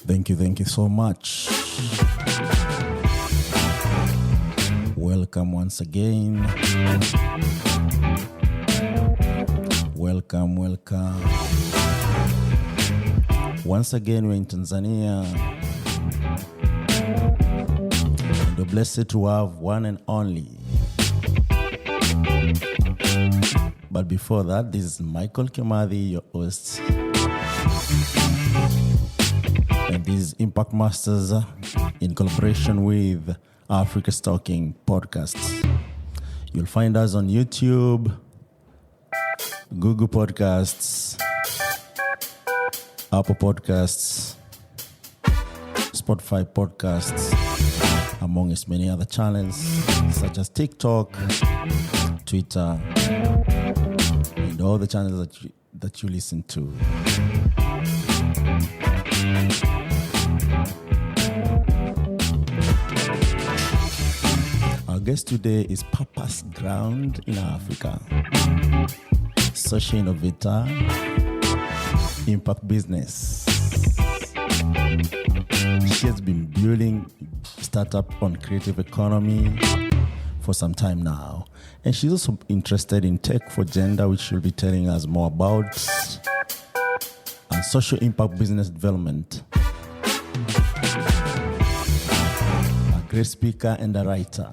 Thank you so much. Welcome once again. Welcome. Once again, we're in Tanzania. And we're blessed to have one and only. But before that, this is Michael Kimathi, your host. And this is Impact Masters in collaboration with Africa Stalking Podcasts. You'll find us on YouTube, Google Podcasts, Apple Podcasts, Spotify Podcasts, amongst many other channels such as TikTok, Twitter, and all the channels that you listen to. Our guest today is Purpose Ground in Africa, social innovator, impact business. She has been building startup on creative economy for some time now. And she's also interested in tech for gender, which she'll be telling us more about, and social impact business development. A great speaker and a writer.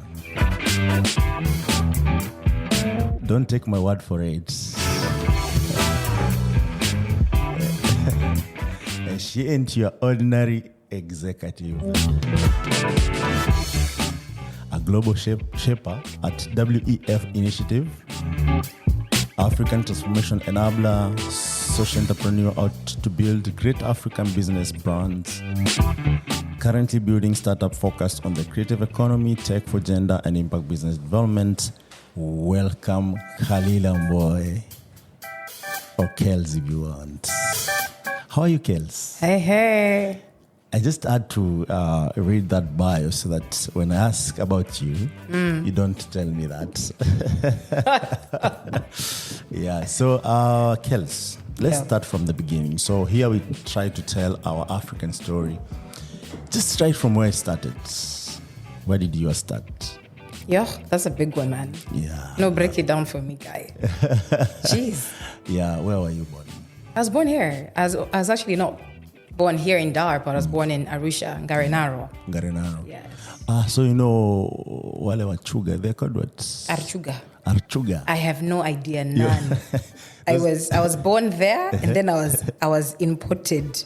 Don't take my word for it. She ain't your ordinary executive. A global shaper at WEF Initiative, African Transformation Enabler, social entrepreneur out to build great African business brands. Currently building startup focused on the creative economy, tech for gender, and impact business development. Welcome, Khalila Mbowe, or Kellz if you want. How are you, Kellz? Hey. I just had to read that bio so that when I ask about you, you don't tell me that. Yeah, so Kellz, let's start from the beginning. So here we try to tell our African story. Just right from where it started. Where did you start? Yeah, that's a big one, man. Yeah. No, break it down for me, guy. Jeez. Yeah, where were you born? I was born here. I was actually not born here in Dar, but I was born in Arusha, Ngarenaro. Yes. So you know, wale wachuga, they're called what? Archuga. I have no idea, none. I was born there, and then I was exported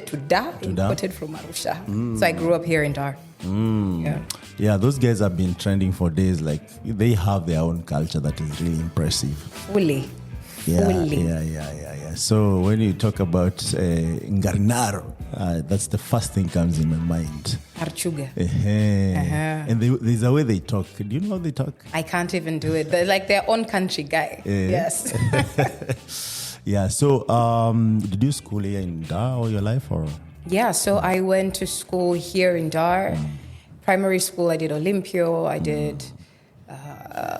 to Dar, imported from Arusha. So I grew up here in Dar. Yeah, those guys have been trending for days. Like, they have their own culture that is really impressive. Fully. Yeah. So when you talk about Ngarenaro, that's the first thing comes in my mind. Archuga. And there's a way they talk. Do you know how they talk? I can't even do it. They're like their own country guy. Yes. Yeah. So did you school here in Dar all your life, or? Yeah. So I went to school here in Dar. Primary school, I did Olympio. I did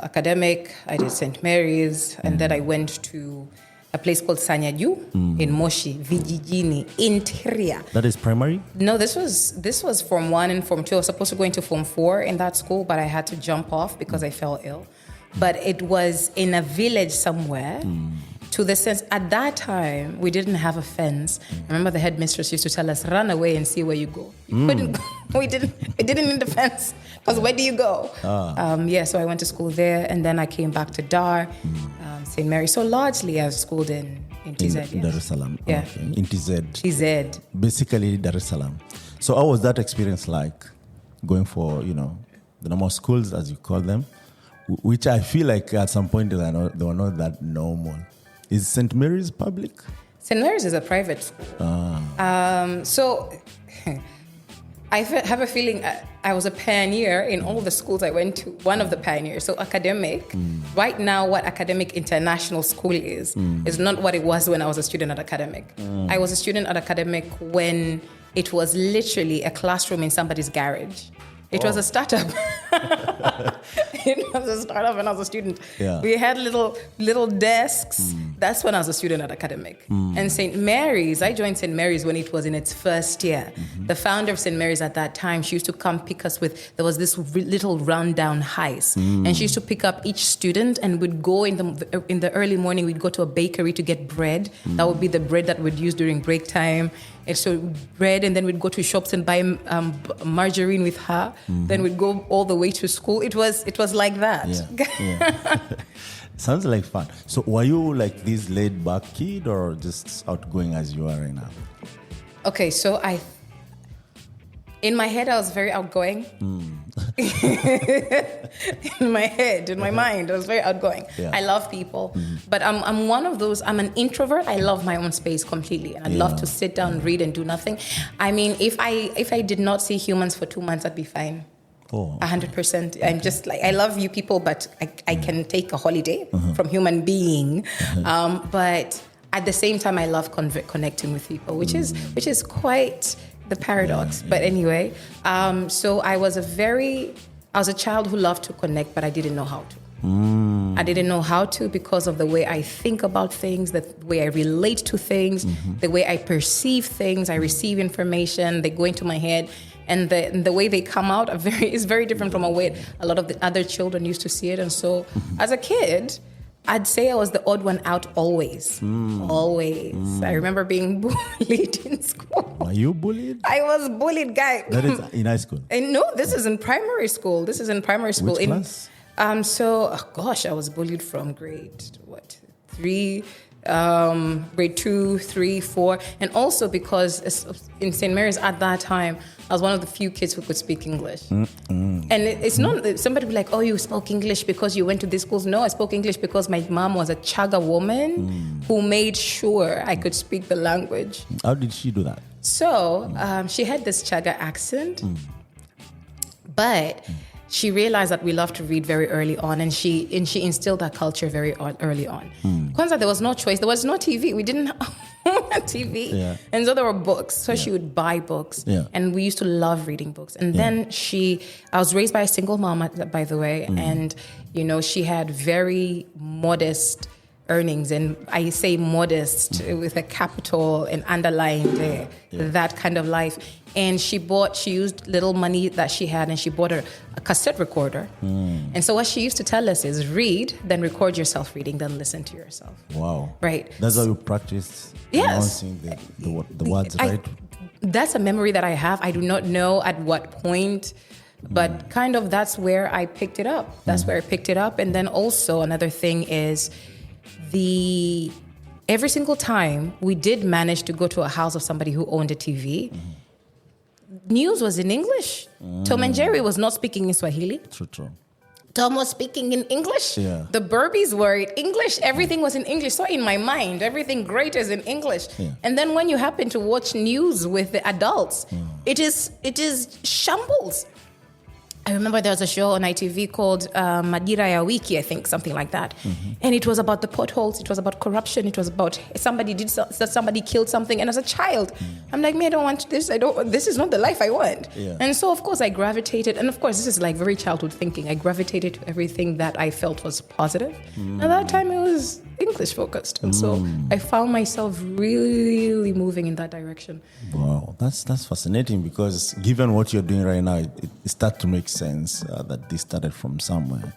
academic. I did St. Mary's, and then I went to a place called Sanyaju in Moshi, Vijijini, interior. That is primary? No, this was Form 1 and Form 2. I was supposed to go into Form 4 in that school, but I had to jump off because I fell ill. But it was in a village somewhere. To the sense, at that time, we didn't have a fence. I remember the headmistress used to tell us, run away and see where you go. You couldn't go. We didn't need a fence, because where do you go? So I went to school there, and then I came back to Dar, St. Mary. So largely I schooled in TZ. In Dar es Salaam. Yeah. Okay. In TZ. TZ. Basically Dar es Salaam. So how was that experience like, going for, the normal schools, as you call them, which I feel like at some point they were not that normal. Is St. Mary's public? St. Mary's is a private school. So I have a feeling I was a pioneer in all the schools I went to, one of the pioneers. So academic, right now what academic international school is not what it was when I was a student at academic. I was a student at academic when it was literally a classroom in somebody's garage. It was a startup. It was a startup when I was a student. Yeah. We had little desks That's when I was a student at academic. And St. Mary's, I joined St. Mary's when it was in its first year. The founder of St. Mary's at that time, she used to come pick us there was this little rundown heist. And she used to pick up each student and would go in the early morning, we'd go to a bakery to get bread. That would be the bread that we'd use during break time. And so bread, and then we'd go to shops and buy margarine with her. Then we'd go all the way to school. It was like that. Yeah. Sounds like fun. So were you like this laid back kid or just outgoing as you are right now? Okay, so in my head, I was very outgoing. In my mind, I was very outgoing. Yeah. I love people, but I'm one of those. I'm an introvert. I love my own space completely, and I love to sit down, read, and do nothing. I mean, if I did not see humans for 2 months, I'd be fine. 100%. I'm just like, I love you people, but I can take a holiday from human being. But at the same time, I love connecting with people, which is quite the paradox. But anyway, so I was a child who loved to connect, but I didn't know how to. I didn't know how to because of the way I think about things, the way I relate to things, the way I perceive things. I receive information, they go into my head, and the way they come out is very different from a way a lot of the other children used to see it. And so as a kid, I'd say I was the odd one out always. Always. I remember being bullied in school. Were you bullied? I was bullied, guy. That is in high school? No, this is in primary school. Which class? I was bullied from grade 3, grade 2, 3, 4, and also because in St. Mary's at that time, I was one of the few kids who could speak English. And it's not, somebody would be like, oh, you spoke English because you went to these schools. No, I spoke English because my mom was a Chaga woman who made sure I could speak the language. How did she do that? So she had this Chaga accent, but she realized that we love to read very early on, and she instilled that culture very early on. Kwanzaa, there was no choice. There was no TV. We didn't have a TV. Yeah. And so there were books. So she would buy books. Yeah. And we used to love reading books. And then I was raised by a single mom, by the way. And, she had very modest earnings, and I say modest with a capital and underlying there, that kind of life. And she used little money that she had, and she bought a cassette recorder. And so what she used to tell us is read, then record yourself reading, then listen to yourself. Wow. Right. That's how you practiced pronouncing the words, right? That's a memory that I have. I do not know at what point, but kind of that's where I picked it up. And then also another thing is every single time we did manage to go to a house of somebody who owned a TV, news was in English. Tom and Jerry was not speaking in Swahili. True. Tom was speaking in English. Yeah. The Burbies were in English. Everything was in English. So in my mind, everything great is in English. Yeah. And then when you happen to watch news with the adults, it is shambles. I remember there was a show on ITV called Madira ya Wiki, I think, something like that. And it was about the potholes. It was about corruption. It was about somebody killed something. And as a child, I'm like, I don't want this. This is not the life I want. Yeah. And so, of course, I gravitated. And of course, this is like very childhood thinking. I gravitated to everything that I felt was positive. At that time, it was English focused. And so I found myself really moving in that direction. Wow, that's fascinating, because given what you're doing right now, it starts to make sense that this started from somewhere.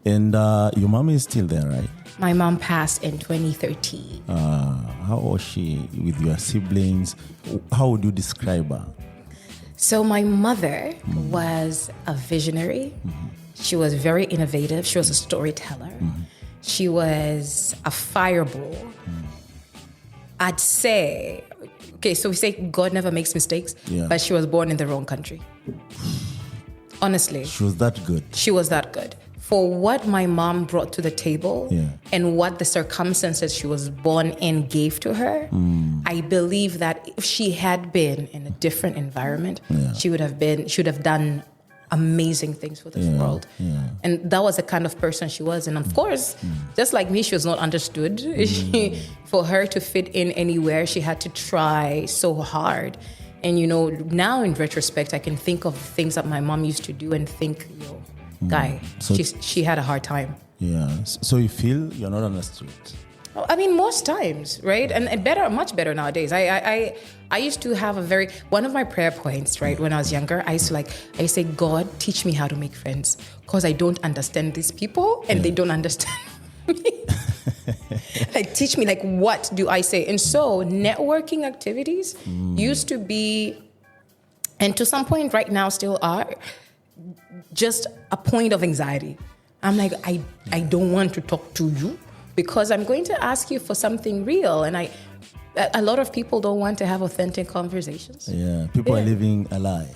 And your mom is still there, right? My mom passed in 2013. How was she with your siblings? How would you describe her? So my mother was a visionary. She was very innovative. She was a storyteller. She was a fireball. I'd say, okay, so we say God never makes mistakes, but she was born in the wrong country. Honestly. She was that good. She was that good. For what my mom brought to the table and what the circumstances she was born in gave to her, I believe that if she had been in a different environment, she would have done amazing things for this world. And that was the kind of person she was. And of course, just like me, she was not understood. For her to fit in anywhere, she had to try so hard. And now in retrospect, I can think of things that my mom used to do and think, guy, so she had a hard time. Yeah. So you feel you're not understood? I mean, most times, right? And better, much better nowadays. I used to have one of my prayer points, right? When I was younger, I used to say, God, teach me how to make friends, because I don't understand these people and they don't understand me. Like, teach me, like, what do I say? And so networking activities used to be, and to some point right now still are, just a point of anxiety. I'm like, I don't want to talk to you because I'm going to ask you for something real. And a lot of people don't want to have authentic conversations. Yeah, people are living a lie.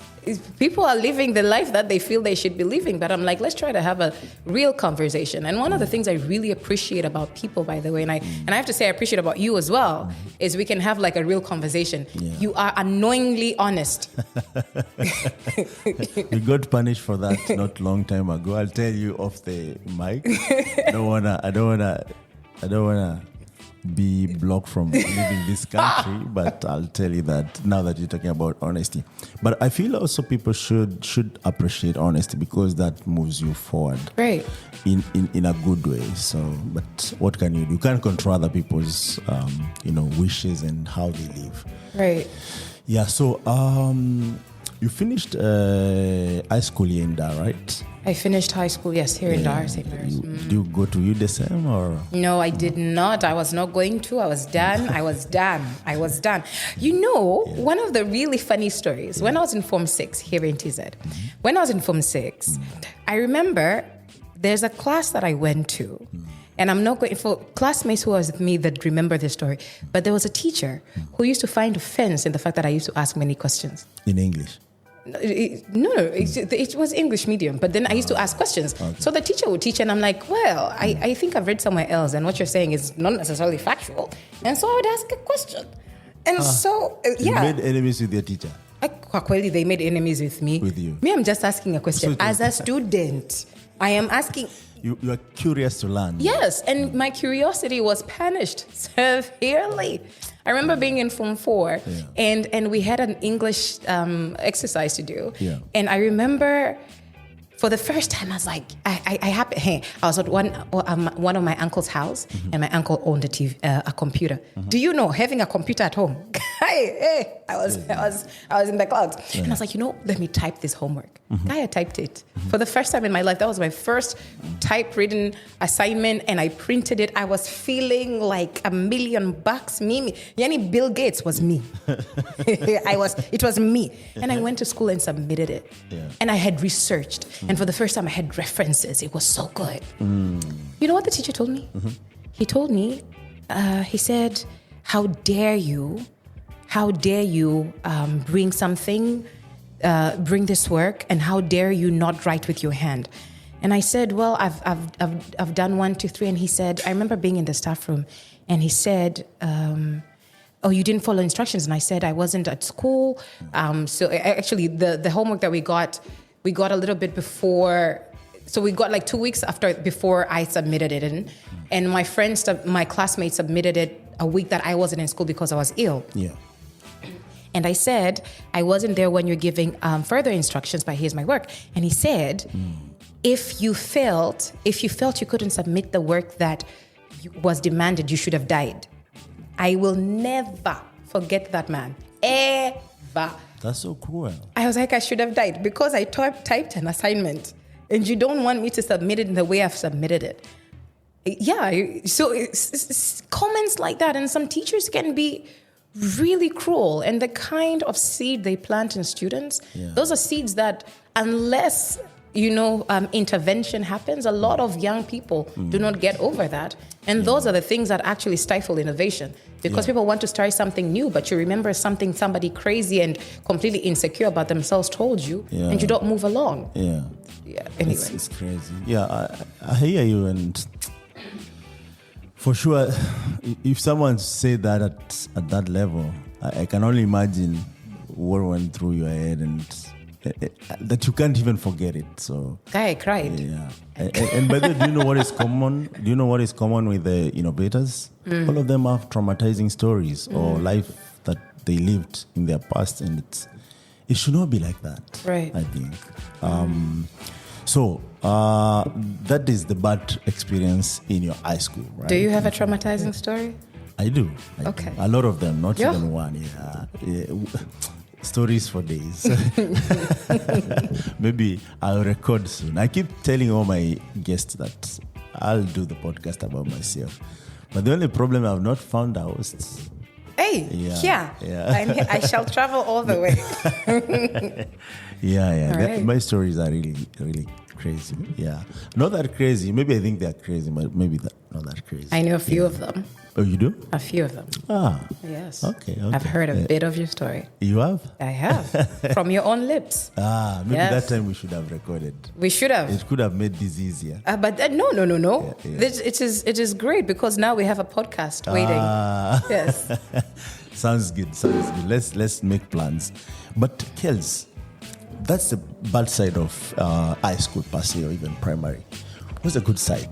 People are living the life that they feel they should be living. But I'm like, let's try to have a real conversation. And one of the things I really appreciate about people, by the way, and I have to say I appreciate about you as well, is we can have like a real conversation. Yeah. You are annoyingly honest. You got punished for that not long time ago. I'll tell you off the mic. I don't wanna be blocked from leaving this country, but I'll tell you that now that you're talking about honesty. But I feel also people should appreciate honesty because that moves you forward, right? In a good way. So, but what can you do? You can't control other people's wishes and how they live, right? Yeah. So you finished high school here in Dar, right? I finished high school, yes, here in Dar, St. Mary's. Did you go to UDSM or? No, I did not. I was not going to. I was done. You know, one of the really funny stories, when I was in Form 6 here in TZ, when I was in Form 6, I remember there's a class that I went to, and I'm not going for classmates who was with me that remember this story, but there was a teacher who used to find offense in the fact that I used to ask many questions. In English? No, it was English medium, but then I used to ask questions. Okay. So the teacher would teach, and I'm like, well, I think I've read somewhere else, and what you're saying is not necessarily factual. And so I would ask a question. And You made enemies with your teacher? Kwakweli, they made enemies with me. With you? Me, I'm just asking a question. As a student, I am asking... You are curious to learn. Yes, and my curiosity was punished severely. I remember being in Form 4, and we had an English exercise to do. Yeah. And I remember for the first time, I was like, I was at one of my uncle's house, and my uncle owned a computer. Do you know, having a computer at home? I was in the clouds. And I was like, let me type this homework. I typed it. For the first time in my life, that was my first typewritten assignment, and I printed it. I was feeling like $1 million. Mimi. Yani Bill Gates was me. It was me. And I went to school and submitted it. Yeah. And I had researched. And for the first time, I had references. It was so good. You know what the teacher told me? He told me, he said, how dare you bring something, bring this work, and how dare you not write with your hand? And I said, well, I've done 1, 2, 3. And he said, I remember being in the staff room, and he said, oh, you didn't follow instructions. And I said, I wasn't at school. So actually, the homework that we got a little bit before. So we got like 2 weeks before I submitted it. And my classmates submitted it a week that I wasn't in school because I was ill. Yeah. And I said, I wasn't there when you're giving further instructions, but here's my work. And he said, if you felt you couldn't submit the work that was demanded, you should have died. I will never forget that man. Ever. That's so cruel. I was like, I should have died because I typed an assignment and you don't want me to submit it in the way I've submitted it. Yeah, so it's comments like that. And some teachers can be really cruel. And the kind of seed they plant in students, those are seeds that unless, intervention happens, a lot of young people do not get over that. And those are the things that actually stifle innovation. Because people want to start something new, but you remember something somebody crazy and completely insecure about themselves told you, and you don't move along. Yeah. Anyway. It's crazy. Yeah, I hear you, and for sure, if someone said that at that level, I can only imagine what went through your head, and that you can't even forget it. So I cried. Yeah. And by the way, do you know what is common? Do you know what is common with the innovators? All of them have traumatizing stories or life that they lived in their past, and it should not be like that. Right. I think. So that is the bad experience in your high school, right? Do you have a traumatizing story? I do. Okay. A lot of them, not Yeah. even one. Yeah. Stories for days. Maybe I'll record soon. I keep telling all my guests that I'll do the podcast about myself. But the only problem I've not found a host. Hey, Yeah. I shall travel all the way. Yeah. All right. My stories are really, really crazy. Yeah. Not that crazy. Maybe I think they're crazy, but maybe not that crazy. I know a few of them. Oh, you do? A few of them. Ah. Yes. Okay. I've heard a bit of your story. You have? I have. From your own lips. Maybe Yes. that time we should have recorded. We should have. It could have made this easier. But no. Yeah. It is great because now we have a podcast waiting. Yes. Sounds good. Let's make plans. But Kellz, that's the bad side of high school per se, or even primary. What's the good side?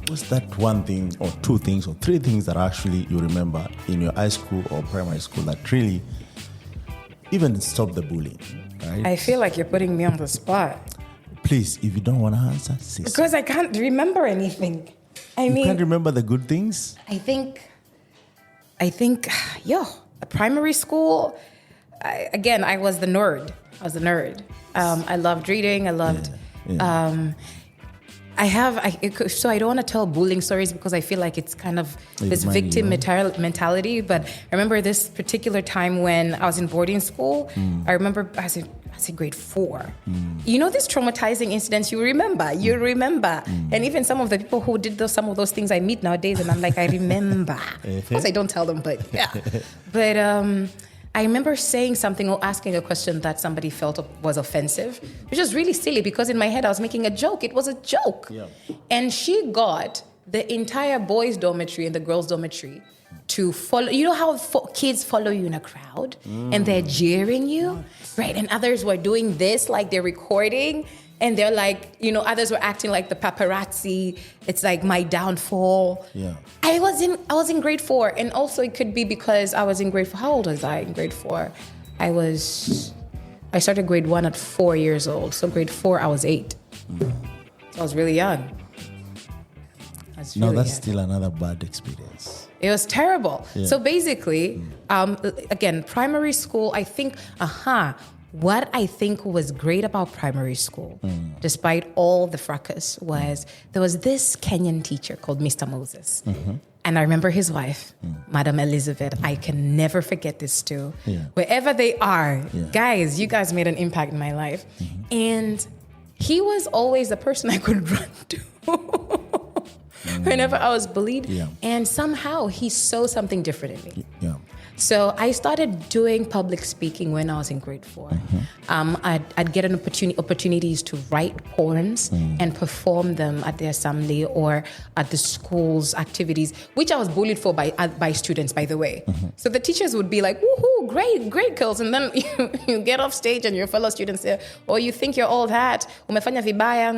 What's that one thing or two things or three things that actually you remember in your high school or primary school that really even stop the bullying, right? I feel like you're putting me on the spot. Please, if you don't want to answer, say so. Because I can't remember anything. You can't remember the good things? I think, primary school, I was the nerd. I loved reading. I loved... Yeah. So I don't want to tell bullying stories because I feel like it's kind of this victim mentality. But I remember this particular time when I was in boarding school. I remember I was in grade 4. You know these traumatizing incidents you remember. And even some of the people who did some of those things I meet nowadays, and I'm like, I remember. Of course I don't tell them, but yeah. But I remember saying something or asking a question that somebody felt was offensive, which was really silly because in my head I was making a joke. It was a joke. Yeah. And she got the entire boys' dormitory and the girls' dormitory to follow. You know how kids follow you in a crowd and they're jeering you? Right. And others were doing this, like they're recording. And they're like, others were acting like the paparazzi. It's like my downfall. Yeah. I was in grade 4. And also it could be because I was in grade 4. How old was I in grade 4? I started grade 1 at 4 years old. So grade 4, I was 8. So I was really young. That's still another bad experience. It was terrible. Yeah. So basically, again, primary school, I think, what I think was great about primary school, despite all the fracas, was there was this Kenyan teacher called Mr. Moses. And I remember his wife, Madam Elizabeth. I can never forget this too. Yeah. Wherever they are, guys, you guys made an impact in my life. And he was always the person I could run to whenever I was bullied. Yeah. And somehow he saw something different in me. Yeah. So I started doing public speaking when I was in grade 4. I'd get opportunities to write poems and perform them at the assembly or at the school's activities, which I was bullied for by students, by the way. So the teachers would be like, woohoo, great, Kellz. And then you get off stage and your fellow students say, oh, you think you're all that? Umefanya vibaya.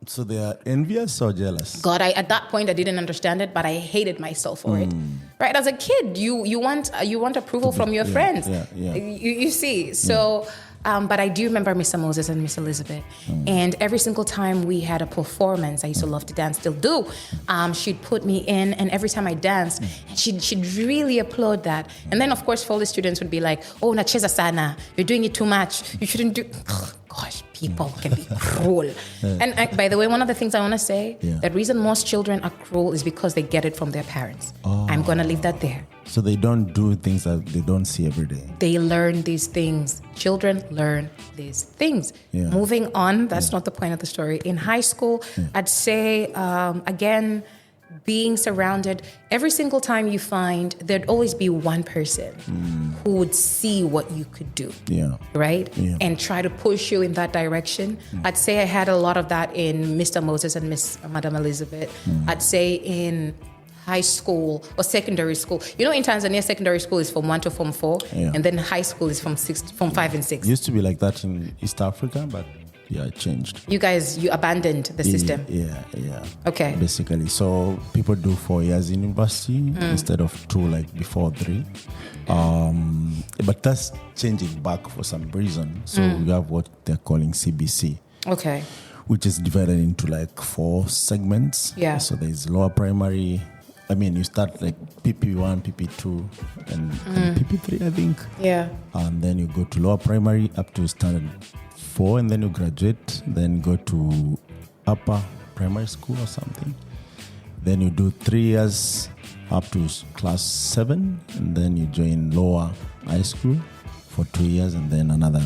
So they are envious or jealous? God, at that point I didn't understand it, but I hated myself for it. Right, as a kid, you want approval from your friends. Yeah. You see, so. But I do remember Mr. Moses and Miss Elizabeth, and every single time we had a performance, I used to love to dance, still do. She'd put me in, and every time I danced, she'd really applaud that. And then, of course, fellow students would be like, "Oh, nacheza sana, you're doing it too much. You shouldn't do." Gosh, people can be cruel. And by the way, one of the things I want to say, the reason most children are cruel is because they get it from their parents. I'm going to leave that there. So they don't do things that they don't see every day. They learn these things. Children learn these things. Yeah. Moving on, that's not the point of the story. In high school, I'd say, again, being surrounded, every single time you find, there'd always be one person who would see what you could do, right? Yeah. And try to push you in that direction. I'd say I had a lot of that in Mr. Moses and Madam Elizabeth. I'd say in high school or secondary school. You know, in Tanzania, secondary school is from 1 to from 4, and then high school is from 5 and 6. It used to be like that in East Africa, but it changed. You guys, you abandoned the system. Yeah. Okay. Basically, so people do 4 years in university instead of 2, like before 3. But that's changing back for some reason. So we have what they're calling CBC. Okay. which is divided into like 4 segments. Yeah. So there's lower primary. I mean, you start like PP1, PP2, and PP3, I think. Yeah. And then you go to lower primary up to standard 4, and then you graduate. Then go to upper primary school or something. Then you do 3 years up to class 7, and then you join lower high school for 2 years, and then another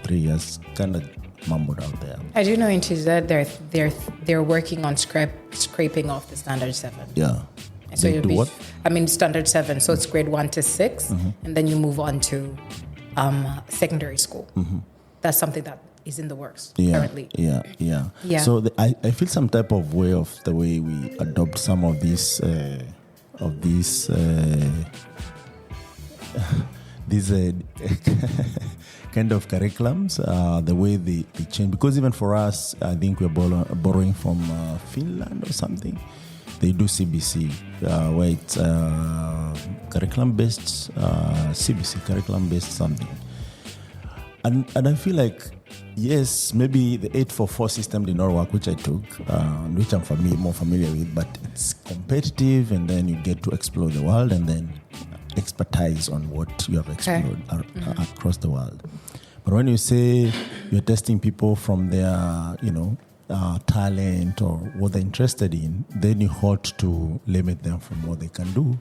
3 years. Kind of mumbled out there. I do know in TZ they're working on scraping off the standard 7. Yeah. So They you'll do be, what? I mean, standard 7. So it's grade 1 to 6, and then you move on to secondary school. That's something that is in the works currently. Yeah. Yeah. So I feel some type of way of the way we adopt some of these these kind of curriculums, the way they change. Because even for us, I think we're borrowing from Finland or something. They do CBC, where it's curriculum-based, CBC, curriculum-based something. And I feel like, yes, maybe the 844 system did not work, which I took, which I'm more familiar with, but it's competitive, and then you get to explore the world and then expertise on what you have explored across the world. But when you say you're testing people from their, talent or what they're interested in, then you ought to limit them from what they can do,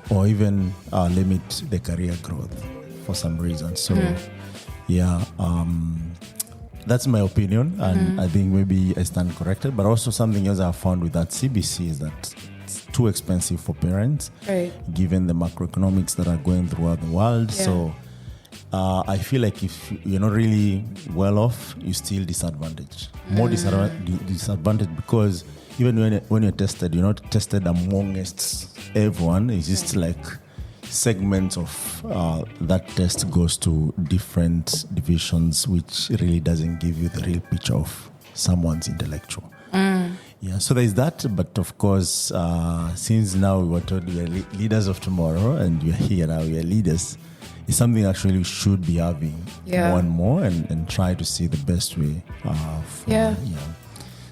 or even limit their career growth for some reason. So, that's my opinion, and I think maybe I stand corrected. But also something else I found with that CBC is that it's too expensive for parents, given the macroeconomics that are going throughout the world. Yeah. So I feel like if you're not really well off, you're still disadvantaged. More disadvantaged because even when you're tested, you're not tested amongst everyone. It's just like segments of that test goes to different divisions, which really doesn't give you the real picture of someone's intellectual. Yeah, so there's that. But of course, since now we were told we are leaders of tomorrow, and we are here now, we are leaders. It's something actually we should be having more and more, and try to see the best way.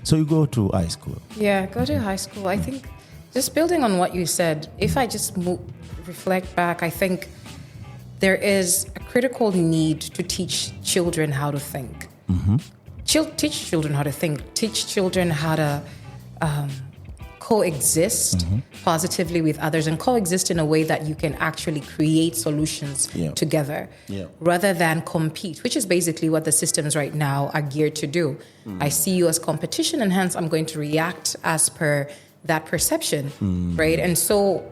So you go to high school. Yeah, go to high school. I think just building on what you said, if I just reflect back, I think there is a critical need to teach children how to think. Teach children how to think. Teach children how to coexist positively with others, and coexist in a way that you can actually create solutions together rather than compete, which is basically what the systems right now are geared to do. I see you as competition, and hence I'm going to react as per that perception, right? And so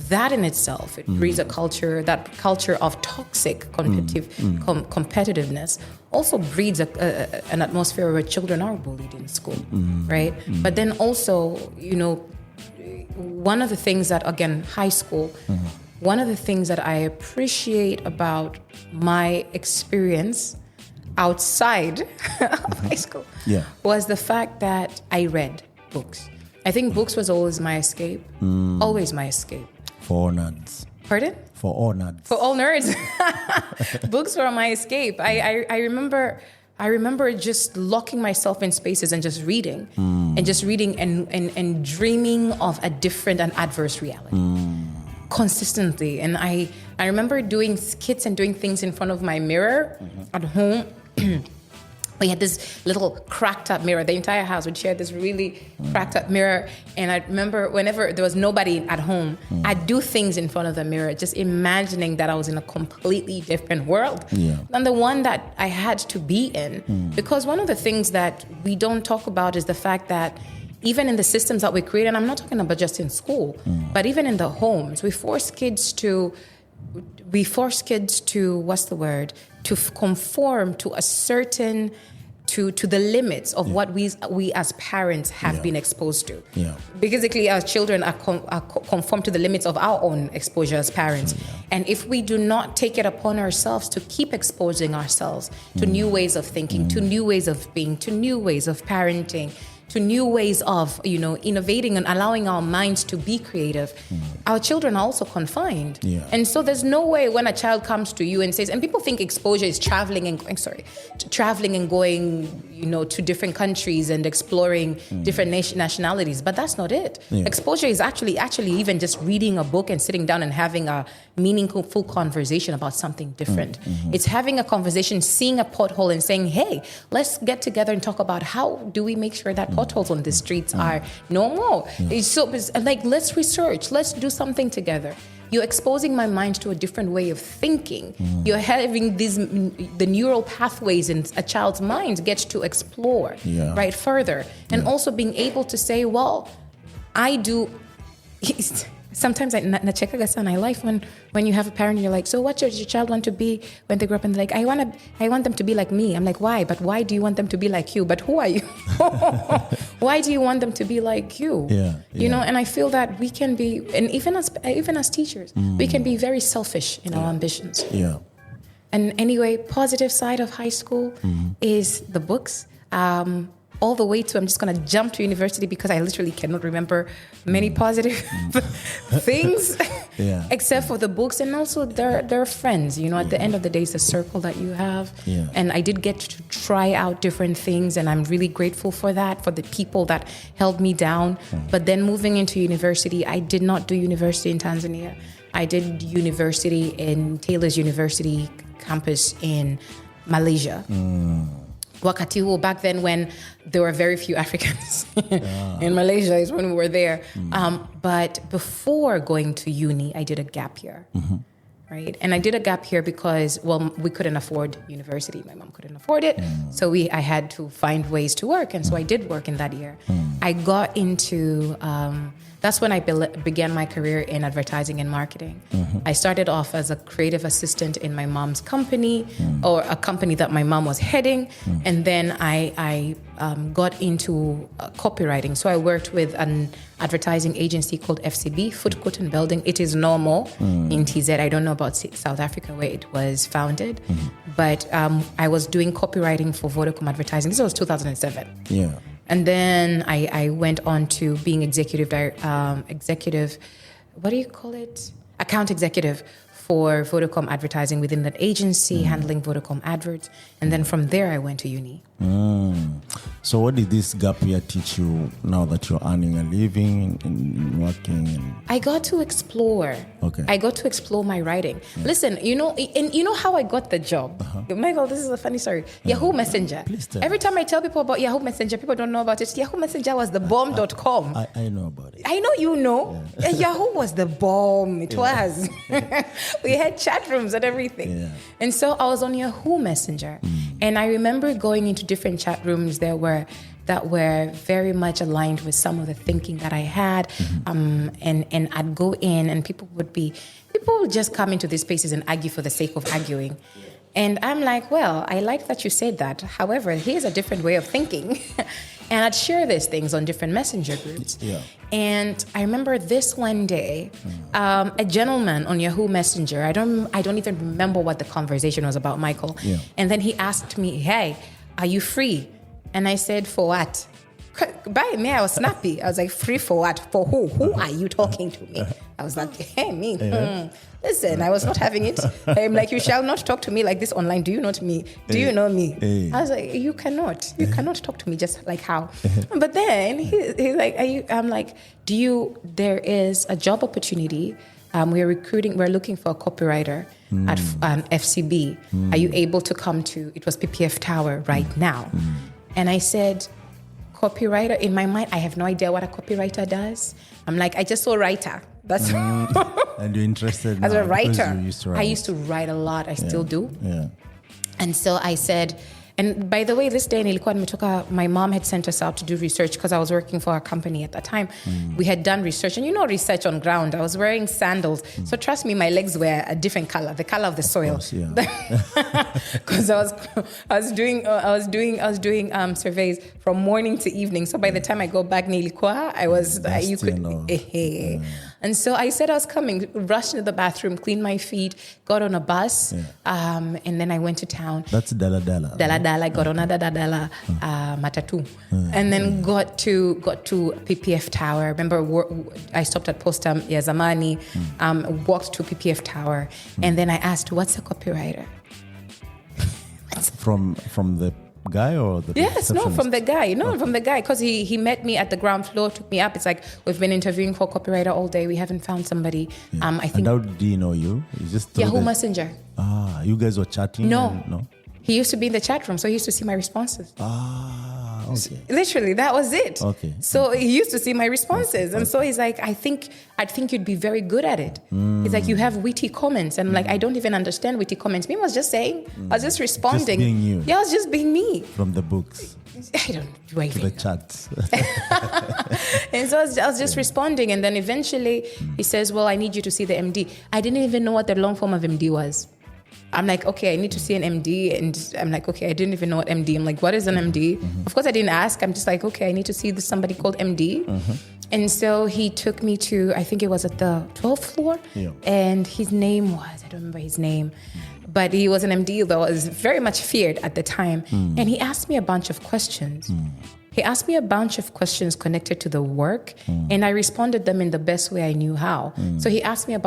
that in itself, it breeds a culture, that culture of toxic competitiveness also breeds an atmosphere where children are bullied in school, right? But then also, one of the things that, again, high school, one of the things that I appreciate about my experience outside of high school was the fact that I read books. I think books was always my escape, always my escape. For all nerds. Pardon? For all nerds. For all nerds. Books were my escape. I remember just locking myself in spaces and just reading. And just reading and dreaming of a different and adverse reality. Consistently. And I remember doing skits and doing things in front of my mirror at home. We had this little cracked up mirror. The entire house would share this really cracked up mirror. And I remember whenever there was nobody at home, I'd do things in front of the mirror, just imagining that I was in a completely different world than the one that I had to be in. Because one of the things that we don't talk about is the fact that even in the systems that we create, and I'm not talking about just in school, but even in the homes, we force kids to, what's the word? To conform to a certain, to the limits of what we as parents have been exposed to. Basically, as children are conform to the limits of our own exposure as parents. And if we do not take it upon ourselves to keep exposing ourselves to new ways of thinking, to new ways of being, to new ways of parenting, to new ways of, innovating and allowing our minds to be creative, our children are also confined. Yeah. And so there's no way when a child comes to you and says, and people think exposure is traveling and going, to different countries and exploring different nationalities, but that's not it. Yeah. Exposure is actually even just reading a book and sitting down and having a meaningful conversation about something different. It's having a conversation, seeing a pothole and saying, hey, let's get together and talk about how do we make sure that potholes on the streets are no more. It's like, let's research, let's do something together. You're exposing my mind to a different way of thinking. You're having the neural pathways in a child's mind gets to explore right further. And also being able to say, well, I do. Sometimes nachekaga sana. I like when you have a parent, you're like, so what does your child want to be when they grow up? And they're like, I want them to be like me. I'm like, why? But why do you want them to be like you? But who are you? Why do you want them to be like you? You know, and I feel that we can be, and even as teachers, we can be very selfish in our ambitions. Yeah. And anyway, positive side of high school is the books. All the way to, I'm just going to jump to university because I literally cannot remember many positive things except for the books. And also there are friends, at the end of the day, it's a circle that you have. And I did get to try out different things, and I'm really grateful for that, for the people that held me down. But then moving into university, I did not do university in Tanzania. I did university in Taylor's University campus in Malaysia. Wakati huo, back then when there were very few Africans in Malaysia is when we were there. But before going to uni, I did a gap year, right? And I did a gap year because, we couldn't afford university. My mom couldn't afford it. So I had to find ways to work. And so I did work in that year. I got into... that's when I began my career in advertising and marketing. I started off as a creative assistant in my mom's company, or a company that my mom was heading. And then I got into copywriting. So I worked with an advertising agency called FCB, Food Court and Building. It is normal in TZ. I don't know about South Africa where it was founded. But I was doing copywriting for Vodacom advertising. This was 2007. Yeah. And then I went on to being executive, what do you call it? Account executive for Vodacom advertising within that agency, handling Vodacom adverts. And then from there, I went to uni. So what did this gap year teach you now that you're earning a living and working? I got to explore. Okay. I got to explore my writing. Listen, you know how I got the job? Michael, this is a funny story. Yahoo Messenger. Please tell. Every time I tell people about Yahoo Messenger, people don't know about it. Yahoo Messenger was the bomb.com. I know about it. I know you know. Yeah. Yahoo was the bomb. It was. We had chat rooms and everything. Yeah. And so I was on Yahoo Messenger. And I remember going into different chat rooms that were very much aligned with some of the thinking that I had. And I'd go in and people would just come into these spaces and argue for the sake of arguing. And I'm like, well, I like that you said that. However, here's a different way of thinking. And I'd share these things on different messenger groups. Yeah. And I remember this one day, a gentleman on Yahoo Messenger, I don't even remember what the conversation was about, Michael. Yeah. And then he asked me, hey, are you free? And I said, for what? By me, I was snappy. I was like, free for what? For who? Who are you talking to me? I was like, hey, me. Listen, I was not having it. I'm like, you shall not talk to me like this online. Do you know me? Do you know me? I was like, you cannot talk to me just like how. But then he's like, I'm like, there is a job opportunity. We're looking for a copywriter at FCB. Are you able to come to, it was PPF Tower right now. And I said, copywriter, in my mind, I have no idea what a copywriter does. I'm like, I just saw writer. That's and you're interested as now a writer. I used to write a lot. I still do. Yeah. And so I said, and by the way, this day nilikuwa nimetoka, my mom had sent us out to do research because I was working for a company at that time. We had done research, and research on ground. I was wearing sandals. So trust me, my legs were a different color, the color of the soil. Because I was doing surveys from morning to evening. So by the time I go back nilikuwa, And so I said I was coming, rushed into the bathroom, cleaned my feet, got on a bus, and then I went to town. That's Dala Dala. Dala Dala, got on a Dala Dala matatu. And then got to PPF Tower. Remember, I stopped at Posta Yazamani, walked to PPF Tower, and then I asked, what's a copywriter? From the guy or the Yes, no, from the guy. No, from the guy, because he met me at the ground floor, took me up. It's like, we've been interviewing for copywriter all day. We haven't found somebody. I think. And how did he know you? He just Yahoo Messenger. You guys were chatting? No. He used to be in the chat room, so he used to see my responses. Okay. Literally, that was it. Okay. So he used to see my responses. And so he's like, I think you'd be very good at it. He's like, you have witty comments. And I'm like, I don't even understand witty comments. Me, I was just saying, I was just responding. Just being you. Yeah, I was just being me. From the books. I don't do anything. To the chats. And so I was just responding. And then eventually he says, well, I need you to see the MD. I didn't even know what the long form of MD was. I'm like, okay, I need to see an MD. And I'm like, okay, I didn't even know what MD. I'm like, what is an MD? Of course, I didn't ask. I'm just like, okay, I need to see somebody called MD. And so he took me to, I think it was at the 12th floor. Yeah. And his name was, I don't remember his name, but he was an MD that was very much feared at the time. And he asked me a bunch of questions. He asked me a bunch of questions connected to the work. And I responded them in the best way I knew how. So he asked me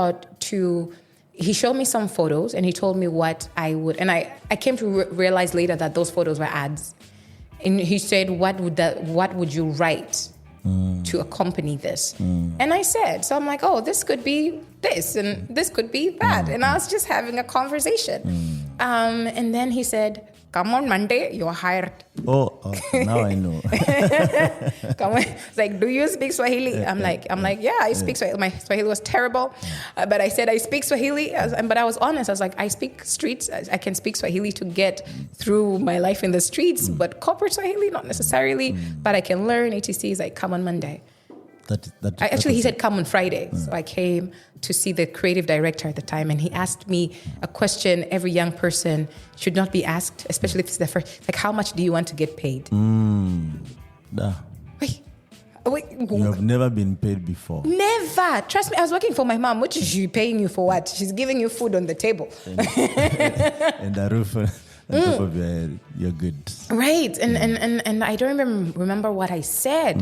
he showed me some photos and he told me what I would, and I came to realize later that those photos were ads. And he said, what would you write to accompany this? And I said, so I'm like, oh, this could be this and this could be that. And I was just having a conversation. And then he said, come on Monday, you're hired. Oh, now I know. Come on. It's like, do you speak Swahili? I'm like, yeah, I speak Swahili. My Swahili was terrible, but I said I speak Swahili. But I was honest. I was like, I speak streets. I can speak Swahili to get through my life in the streets, but corporate Swahili, not necessarily. But I can learn. etc. He's like, come on Monday. He said come on Friday. So I came to see the creative director at the time, and he asked me a question every young person should not be asked, especially if it's their first. Like, how much do you want to get paid? Wait. You have never been paid before. Never. Trust me, I was working for my mom. What is she paying you for what? She's giving you food on the table. And the roof on top of your head, you're good. Right. And I don't remember what I said,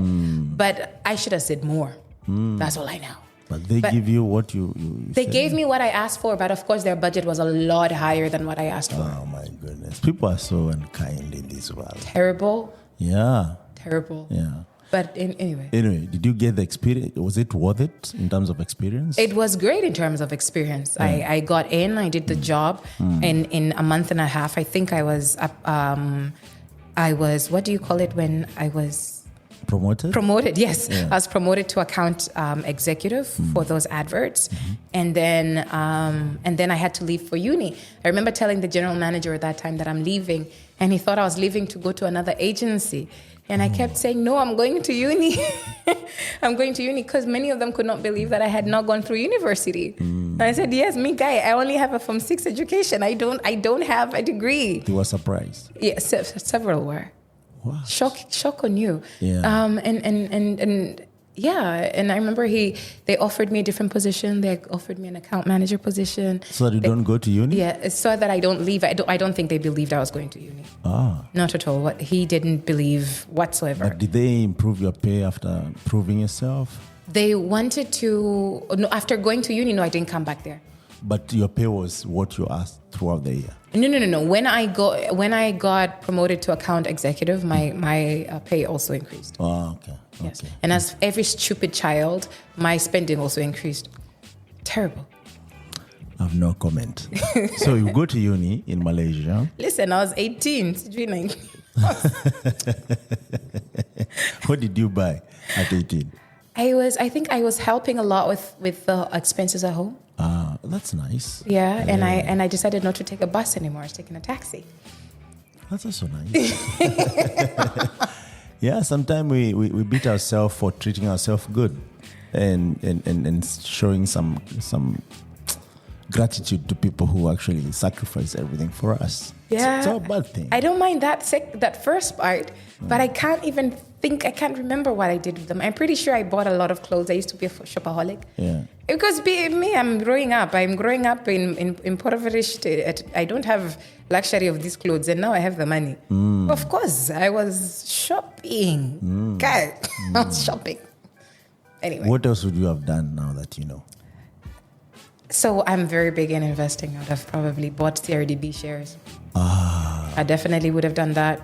but I should have said more. That's all I know. But they give you what you They said. gave me what I asked for, but of course their budget was a lot higher than what I asked for. Oh my goodness. People are so unkind in this world. Terrible. Yeah. Terrible. Yeah. But anyway. Anyway, did you get the experience? Was it worth it in terms of experience? It was great in terms of experience. I got in, I did the job in a month and a half. I think I was, what do you call it when I was... Promoted, yes. Yeah. I was promoted to account executive for those adverts. And then I had to leave for uni. I remember telling the general manager at that time that I'm leaving, and he thought I was leaving to go to another agency. And I kept saying, no, I'm going to uni. I'm going to uni, because many of them could not believe that I had not gone through university. And I said, yes, me guy, I only have a Form 6 education. I don't have a degree. You were surprised? Yeah, several were. Wow. Shock on you. Yeah. And I remember they offered me a different position. They offered me an account manager position. So that you don't go to uni? Yeah, so that I don't leave. I don't think they believed I was going to uni. Ah. Not at all. He didn't believe whatsoever. But did they improve your pay after proving yourself? They wanted to. No, after going to uni, no, I didn't come back there. But your pay was what you asked throughout the year? No. When I got promoted to account executive, my pay also increased. Oh, okay. Yes. And as every stupid child, my spending also increased. Terrible. I have no comment. So you go to uni in Malaysia. Listen, I was 18. What did you buy at 18? I think I was helping a lot with the expenses at home. Ah, that's nice. Yeah, and I decided not to take a bus anymore. I was taking a taxi. That's also nice. Yeah, sometimes we beat ourselves for treating ourselves good and showing some gratitude to people who actually sacrifice everything for us. Yeah. It's not a bad thing. I don't mind that first part, but I can't even I can't remember what I did with them. I'm pretty sure I bought a lot of clothes. I used to be a shopaholic. Yeah. Because me, I'm growing up in impoverished. I don't have luxury of these clothes, and now I have the money. Of course, I was shopping. God, I was shopping. Anyway. What else would you have done now that you know? So I'm very big in investing. I would have probably bought CRDB shares. I definitely would have done that.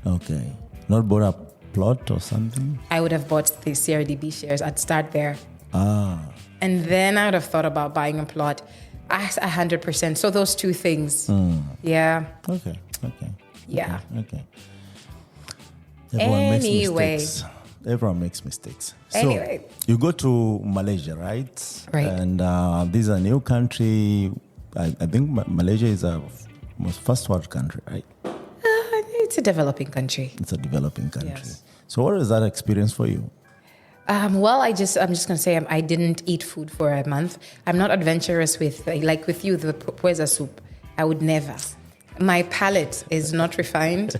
Okay. Not bought a plot or something? I would have bought the CRDB shares. I'd start there. And then I would have thought about buying a plot. 100%. So those two things. Yeah. Okay. Yeah. Okay. Everyone makes mistakes. Anyway. So you go to Malaysia, right? Right. And this is a new country. I think Malaysia is a most first world country, right? It's a developing country. It's a developing country. Yes. So what was that experience for you? Well, I'm just going to say I didn't eat food for a month. I'm not adventurous with, like with you, the pweza soup. I would never. My palate is not refined.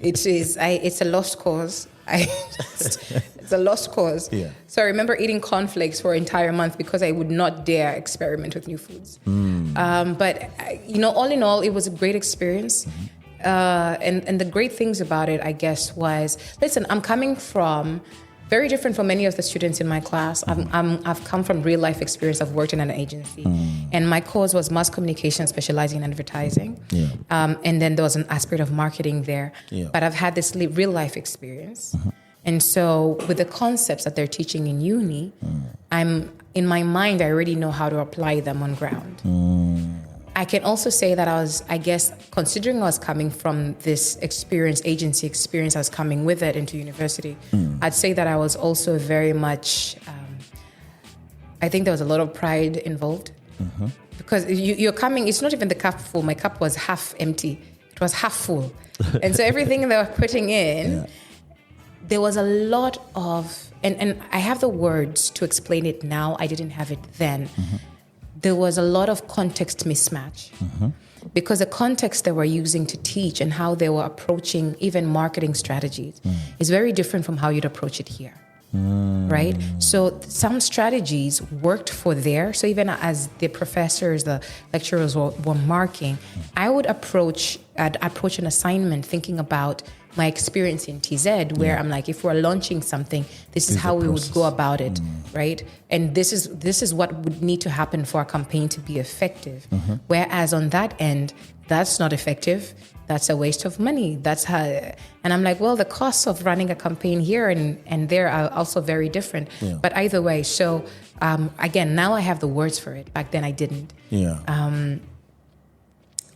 It's a lost cause. It's a lost cause. Yeah. So I remember eating cornflakes for an entire month because I would not dare experiment with new foods. But, all in all, it was a great experience. And the great things about it, I guess, was, listen, I'm coming from very different from many of the students in my class. I've come from real life experience. I've worked in an agency, and my course was mass communication, specializing in advertising. Yeah. And then there was an aspect of marketing there. Yeah. But I've had this real life experience, and so with the concepts that they're teaching in uni, I'm in my mind. I already know how to apply them on ground. I can also say that considering I was coming from this agency experience, I was coming with it into university, I'd say that I was also very much, I think there was a lot of pride involved. Because you're coming, it's not even the cup full. My cup was half empty. It was half full. And so everything they were putting in, there was a lot of, and I have the words to explain it now. I didn't have it then. There was a lot of context mismatch because the context they were using to teach and how they were approaching even marketing strategies is very different from how you'd approach it here, right? So some strategies worked for there. So even as the professors, the lecturers were marking, I would approach an assignment thinking about my experience in TZ, where I'm like, if we're launching something, this is how we would go about it, right? And this is what would need to happen for a campaign to be effective. Whereas on that end, that's not effective. That's a waste of money. That's how, and I'm like, well, the costs of running a campaign here and there are also very different. Yeah. But either way, so again, now I have the words for it. Back then I didn't.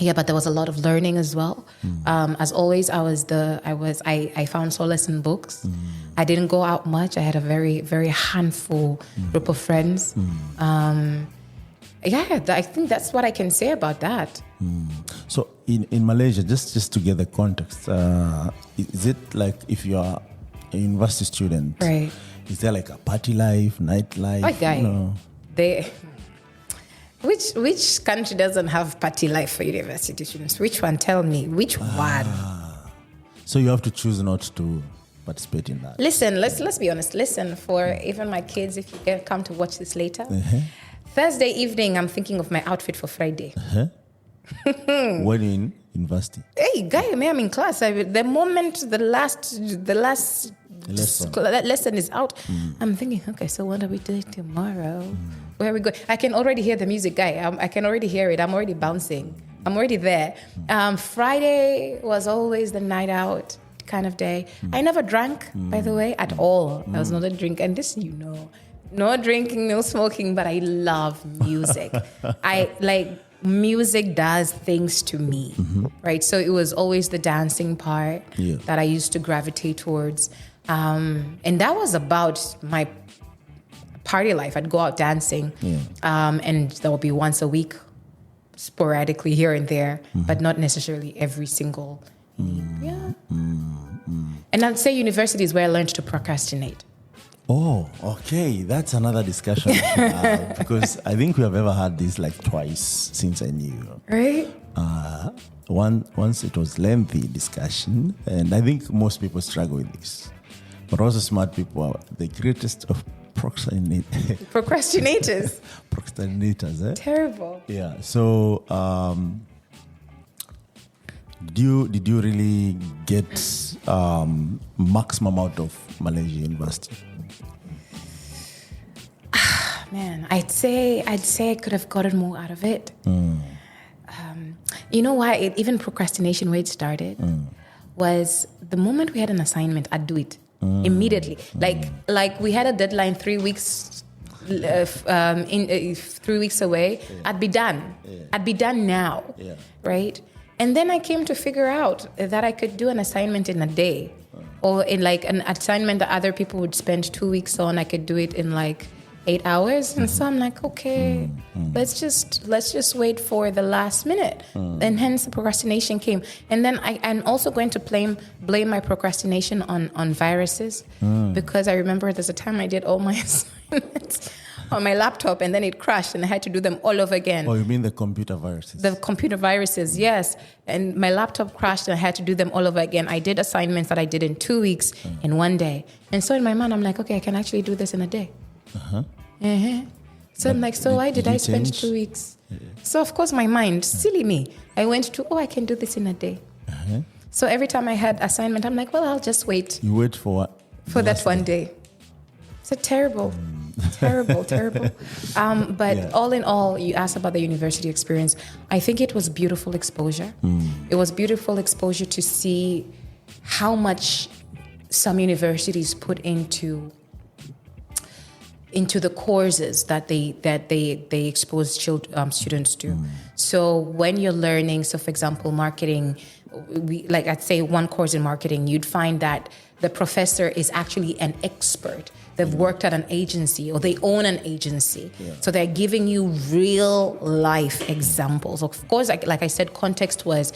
Yeah, but there was a lot of learning as well. As always, I found solace in books. I didn't go out much. I had a very, very handful group of friends. I think that's what I can say about that. So in Malaysia, just to get the context, is it like if you are a university student, right? Is there like a party life, nightlife? Okay. Which country doesn't have party life for university students? Which one? Tell me. Which one? So you have to choose not to participate in that. Listen, let's be honest. Listen, for even my kids, if you come to watch this later, Thursday evening, I'm thinking of my outfit for Friday. When in university? Hey, guy, I'm in class. The moment the last lesson is out, I'm thinking, okay, so what are we doing tomorrow? Where are we going? I can already hear the music, guy. I can already hear it. I'm already bouncing. I'm already there. Friday was always the night out kind of day. I never drank, by the way, at all. I was not a drinker. And this, no drinking, no smoking, but I love music. Music does things to me, right? So it was always the dancing part that I used to gravitate towards. And that was about my party life. I'd go out dancing, and that would be once a week, sporadically here and there, but not necessarily every single. And I'd say university is where I learned to procrastinate. Oh, okay. That's another discussion because I think we have ever had this like twice since I knew you. Right? Once it was lengthy discussion, and I think most people struggle with this. But also smart people are the greatest of Procrastinators. Procrastinators, eh? Terrible. Yeah. So, did you really get maximum out of Malaysia University? Man, I'd say I could have gotten more out of it. You know why? Even procrastination, where it started, was the moment we had an assignment, I'd do it immediately. Like we had a deadline 3 weeks, 3 weeks away. I'd be done. I'd be done now, right? And then I came to figure out that I could do an assignment in a day, or in like an assignment that other people would spend 2 weeks on. I could do it in like 8 hours. And so I'm like, okay, let's just wait for the last minute. And hence the procrastination came. And then I'm also going to blame my procrastination on viruses, because I remember there's a time I did all my assignments on my laptop and then it crashed and I had to do them all over again. Oh, you mean the computer viruses? The computer viruses, yes. And my laptop crashed and I had to do them all over again. I did assignments that I did in 2 weeks in 1 day. And so in my mind, I'm like, okay, I can actually do this in a day. So I'm like, so why did I spend 2 weeks? So of course my mind, silly me, I went to, I can do this in a day. So every time I had assignment, I'm like, well, I'll just wait. You wait for what? For that one day. So terrible. Terrible. But all in all, you asked about the university experience. I think it was beautiful exposure. It was beautiful exposure to see how much some universities put into the courses that they expose students to. So when you're learning, so for example, marketing, I'd say one course in marketing, you'd find that the professor is actually an expert. They've worked at an agency or they own an agency. So they're giving you real life examples. Of course, like I said, context was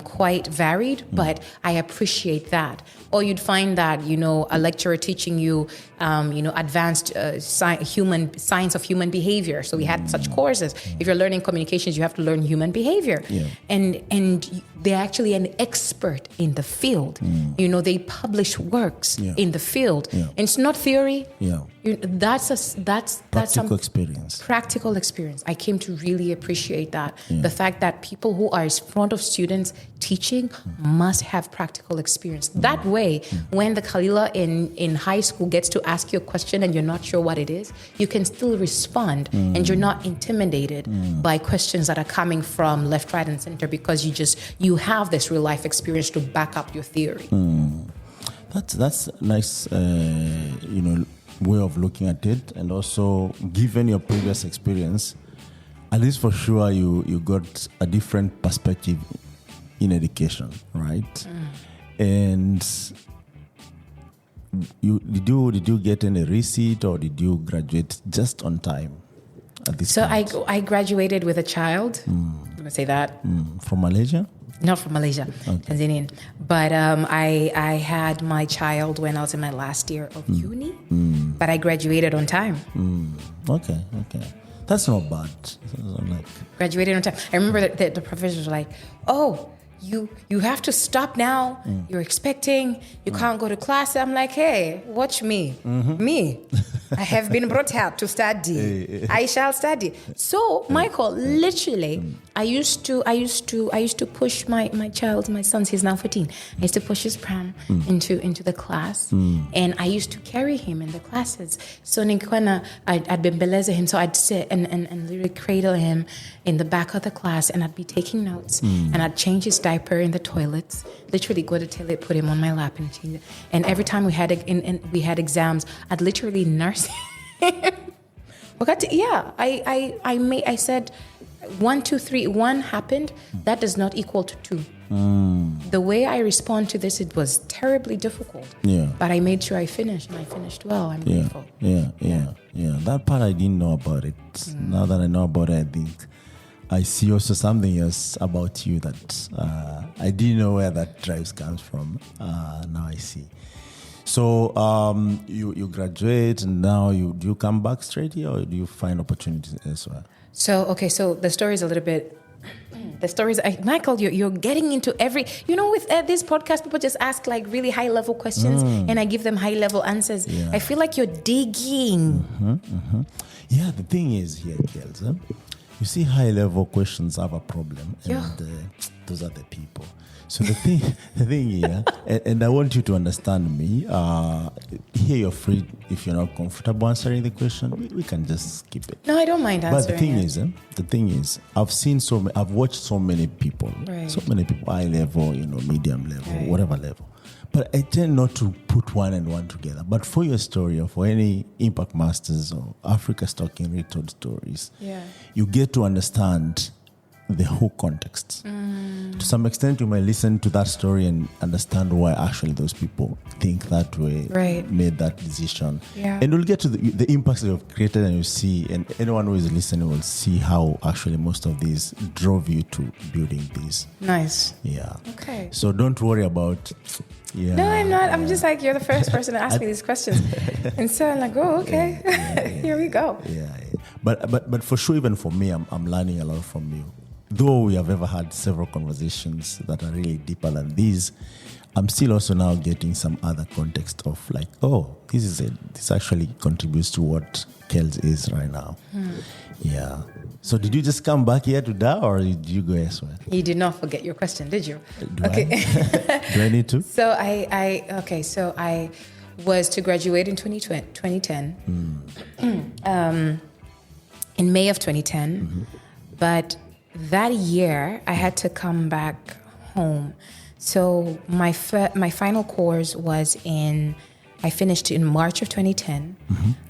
quite varied, but I appreciate that. Or you'd find that, a lecturer teaching you, advanced science of human behavior. So we had such courses. If you're learning communications, you have to learn human behavior. And they're actually an expert in the field. They publish works in the field. And it's not theory. That's practical experience. Practical experience. I came to really appreciate that. The fact that people who are in front of students teaching must have practical experience. That way, when the Khalila in high school gets to ask you a question and you're not sure what it is, you can still respond and you're not intimidated by questions that are coming from left, right, and center, because you have this real life experience to back up your theory. That's a nice, way of looking at it. And also, given your previous experience, at least for sure, you got a different perspective in education, right? And did you get any receipt, or did you graduate just on time at this point? So I graduated with a child. I'm going to say that. From Malaysia? Not from Malaysia, Tanzanian. But I had my child when I was in my last year of uni, but I graduated on time. Okay. That's not bad. Graduated on time. I remember that the professors were like, you have to stop now. You're expecting. You can't go to class. I'm like, hey, watch me. Me. I have been brought up to study. I shall study. So, Michael, literally, I used to push my son, he's now 14. I used to push his pram into the class, and I used to carry him in the classes. So I'd bembeleze him, so I'd sit and literally cradle him in the back of the class, and I'd be taking notes, and I'd change his diaper in the toilets. Literally go to the toilet, put him on my lap, and change it. And every time we had exams, I'd literally nurse him. I said 1, 2, 3. 1 happened. That does not equal to 2. The way I respond to this, it was terribly difficult. But I made sure I finished, and I finished well. I'm grateful. That part I didn't know about it. Now that I know about it, I think I see also something else about you that I didn't know where that drive comes from. Now I see. So you graduate, and now do you come back straight here, or do you find opportunities elsewhere? So the story is a little bit The stories, Michael, you're getting into every, with this podcast, people just ask like really high level questions and I give them high level answers. Yeah. I feel like you're digging. Yeah, the thing is here, Kellz, you see high level questions have a problem. And those are the people. So the thing here, and I want you to understand me, here you're free, if you're not comfortable answering the question, we can just skip it. No, I don't mind answering. But the thing is, I've watched so many people, high level, medium level, whatever level. But I tend not to put one and one together. But for your story or for any Impact Masters or Africa Stocking Retold stories, you get to understand the whole context. To some extent, you might listen to that story and understand why actually those people think that way, made that decision. Yeah. And we'll get to the impacts they've created, and you see, and anyone who is listening will see how actually most of these drove you to building this. Nice. Yeah. Okay. So don't worry about... Yeah. No, I'm not. I'm just like, you're the first person to ask me these questions. And so I'm like, oh, okay. Here we go. Yeah. But for sure, even for me, I'm learning a lot from you. Though we have ever had several conversations that are really deeper than these, I'm still also now getting some other context of like, oh, this actually contributes to what Kellz is right now. Yeah. So did you just come back here to that, or did you go elsewhere? You did not forget your question, did you? Do I need to? So So I was to graduate in 2010. In May of 2010. But that year, I had to come back home. So my final course was I finished in March of 2010,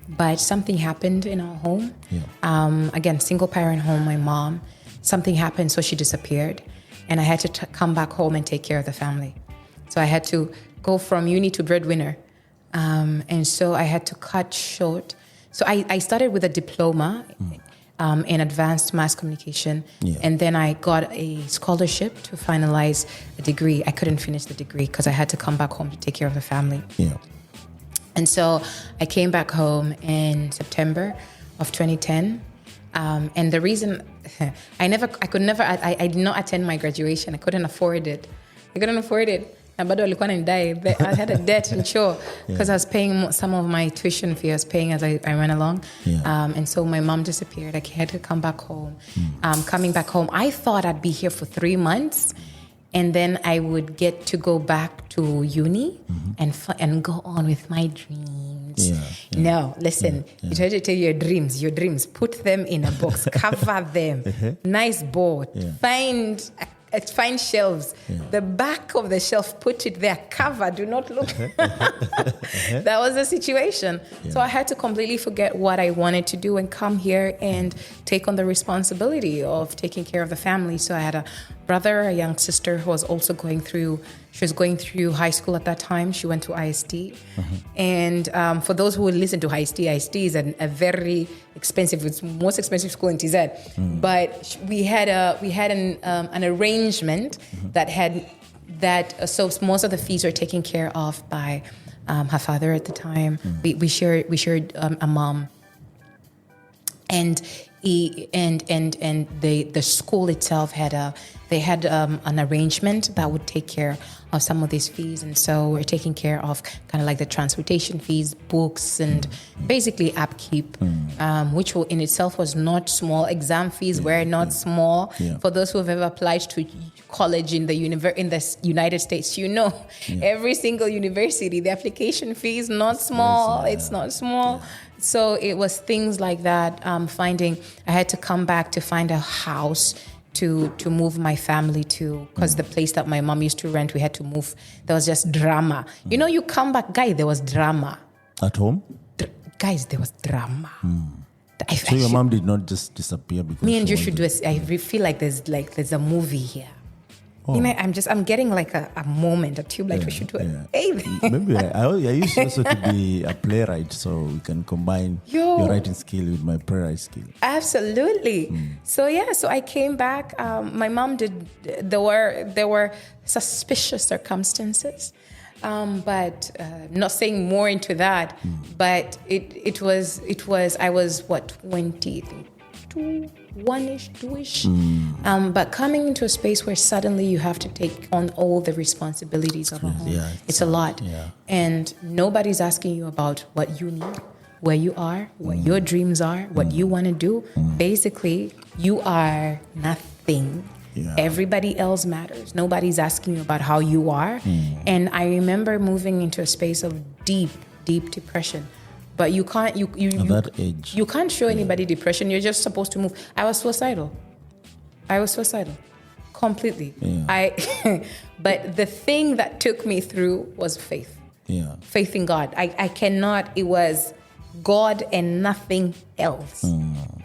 but something happened in our home. Yeah. Again, single parent home, my mom, something happened, so she disappeared. And I had to come back home and take care of the family. So I had to go from uni to breadwinner. And so I had to cut short. So I started with a diploma in advanced mass communication. Yeah. And then I got a scholarship to finalize a degree. I couldn't finish the degree because I had to come back home to take care of the family. Yeah. And so I came back home in September of 2010. And the reason I did not attend my graduation. I couldn't afford it. I had a debt in Cho because I was paying some of my tuition fee. I was paying as I went along. Yeah. And so my mom disappeared. I had to come back home. Coming back home, I thought I'd be here for 3 months. And then I would get to go back to uni and go on with my dreams. Yeah. No, listen, you try to tell your dreams, put them in a box, cover them, nice board, find shelves. The back of the shelf, put it there, cover, do not look. That was the situation. Yeah. So I had to completely forget what I wanted to do and come here and take on the responsibility of taking care of the family. So I had a brother, a young sister who was also going through high school at that time. She went to IST. And for those who would listen to IST is a very expensive, it's the most expensive school in TZ. But we had an arrangement so most of the fees were taken care of by her father at the time. We shared a mom. And the school itself had an arrangement that would take care of some of these fees, and so we're taking care of kind of like the transportation fees, books, and basically upkeep, which in itself was not small. Exam fees were not small. Yeah. For those who have ever applied to college in the United States, every single university, the application fee is not small. It's not small. Yeah. So it was things like that. I had to come back to find a house to move my family to, because the place that my mom used to rent, we had to move. There was just drama. You come back, guy, there was drama. At home? Guys, there was drama. So your mom did not just disappear because me and you should do it. I feel like there's a movie here. Oh. I'm getting like a moment, a tube light. We should do it. Yeah. Maybe I used also to be a playwright, so we can combine your writing skill with my playwright skill. Absolutely. So I came back. My mom did. There were suspicious circumstances, but not saying more into that. But it was. I was 20. 2-ish. But coming into a space where suddenly you have to take on all the responsibilities of a home, it's a lot. Yeah. And nobody's asking you about what you need, where you are, what your dreams are, what you want to do. Basically, you are nothing. Yeah. Everybody else matters. Nobody's asking you about how you are. And I remember moving into a space of deep depression. But you can't at that age. You can't show anybody depression. You're just supposed to move. I was suicidal. Completely. Yeah. But the thing that took me through was faith. Yeah. Faith in God. I cannot, it was God and nothing else.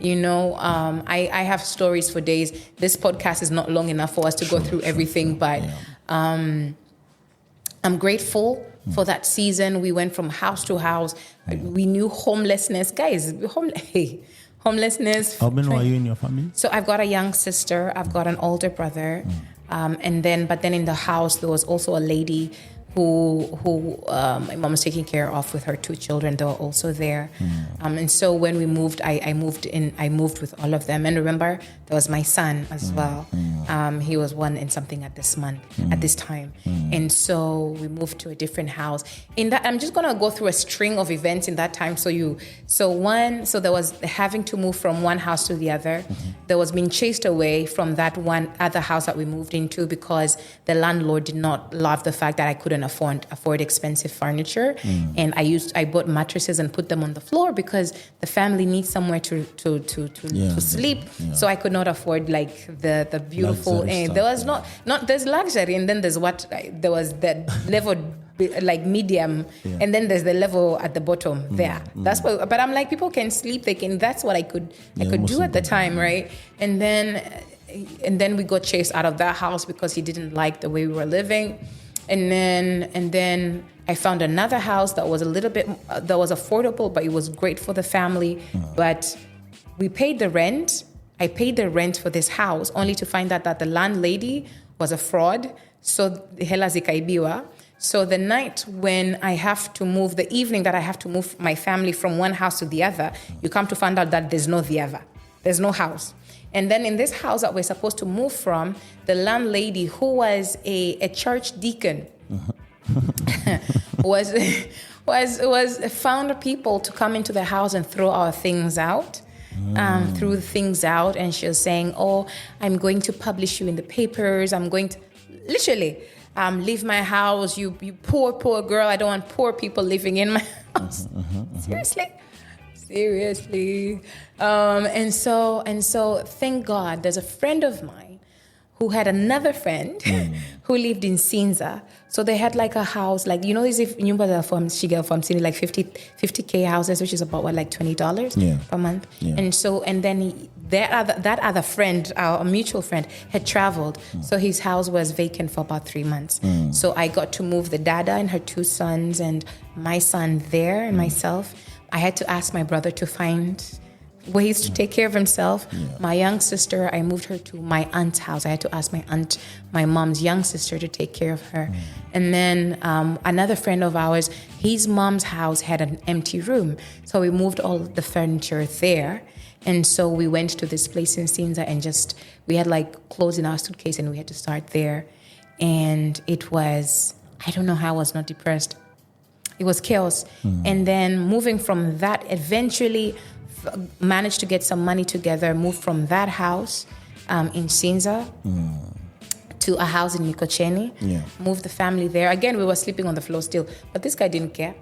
I have stories for days. This podcast is not long enough for us to go through everything, but I'm grateful for that season. We went from house to house. We knew homelessness. Guys, homelessness. How many were you in your family? So I've got a young sister. I've got an older brother. But then in the house, there was also a lady who my mom was taking care of with her 2 children. They were also there. And so when we moved, I moved with all of them. And remember, there was my son as well. He was 1 and something at this time. And so we moved to a different house. In that, I'm just gonna go through a string of events in that time. So there was having to move from one house to the other. There was being chased away from that one other house that we moved into because the landlord did not love the fact that I couldn't afford expensive furniture. And I bought mattresses and put them on the floor because the family needs somewhere to sleep. Yeah. So I could not afford like the beautiful. And there was not there's luxury, and then there was that level like medium, and then there's the level at the bottom there. That's what. But I'm like, people can sleep. That's what I could do at the time, right? And then we got chased out of that house because he didn't like the way we were living. And then I found another house that was that was affordable, but it was great for the family. But we paid the rent. I paid the rent for this house only to find out that the landlady was a fraud. So hela zikaibiwa. So the night when I have to move, the evening that I have to move my family from one house to the other, you come to find out that there's no the other. There's no house. And then in this house that we're supposed to move from, the landlady, who was a church deacon, was found people to come into the house and throw our things out. Threw things out, and she was saying, "Oh, I'm going to publish you in the papers. I'm going to literally leave my house. You poor girl. I don't want poor people living in my house." Seriously. And so thank God there's a friend of mine who had another friend who lived in Sinza. So they had like a house, like, as if nyumba from Shiga from Sydney, like 50K houses, which is about like $20 per month. Yeah. And then that other friend, our mutual friend, had traveled. So his house was vacant for about 3 months. So I got to move the dada and her 2 sons and my son there and myself. I had to ask my brother to find ways to take care of himself. My young sister, I moved her to my aunt's house. I had to ask my mom's young sister to take care of her. And then another friend of ours, his mom's house had an empty room. So we moved all the furniture there. And so we went to this place in Sinza and we had like clothes in our suitcase and we had to start there. And it was, I don't know how I was not depressed. It was chaos. And then moving from that, eventually managed to get some money together, moved from that house in Sinza to a house in Mikocheni. Moved the family there. Again, we were sleeping on the floor still, but this guy didn't care.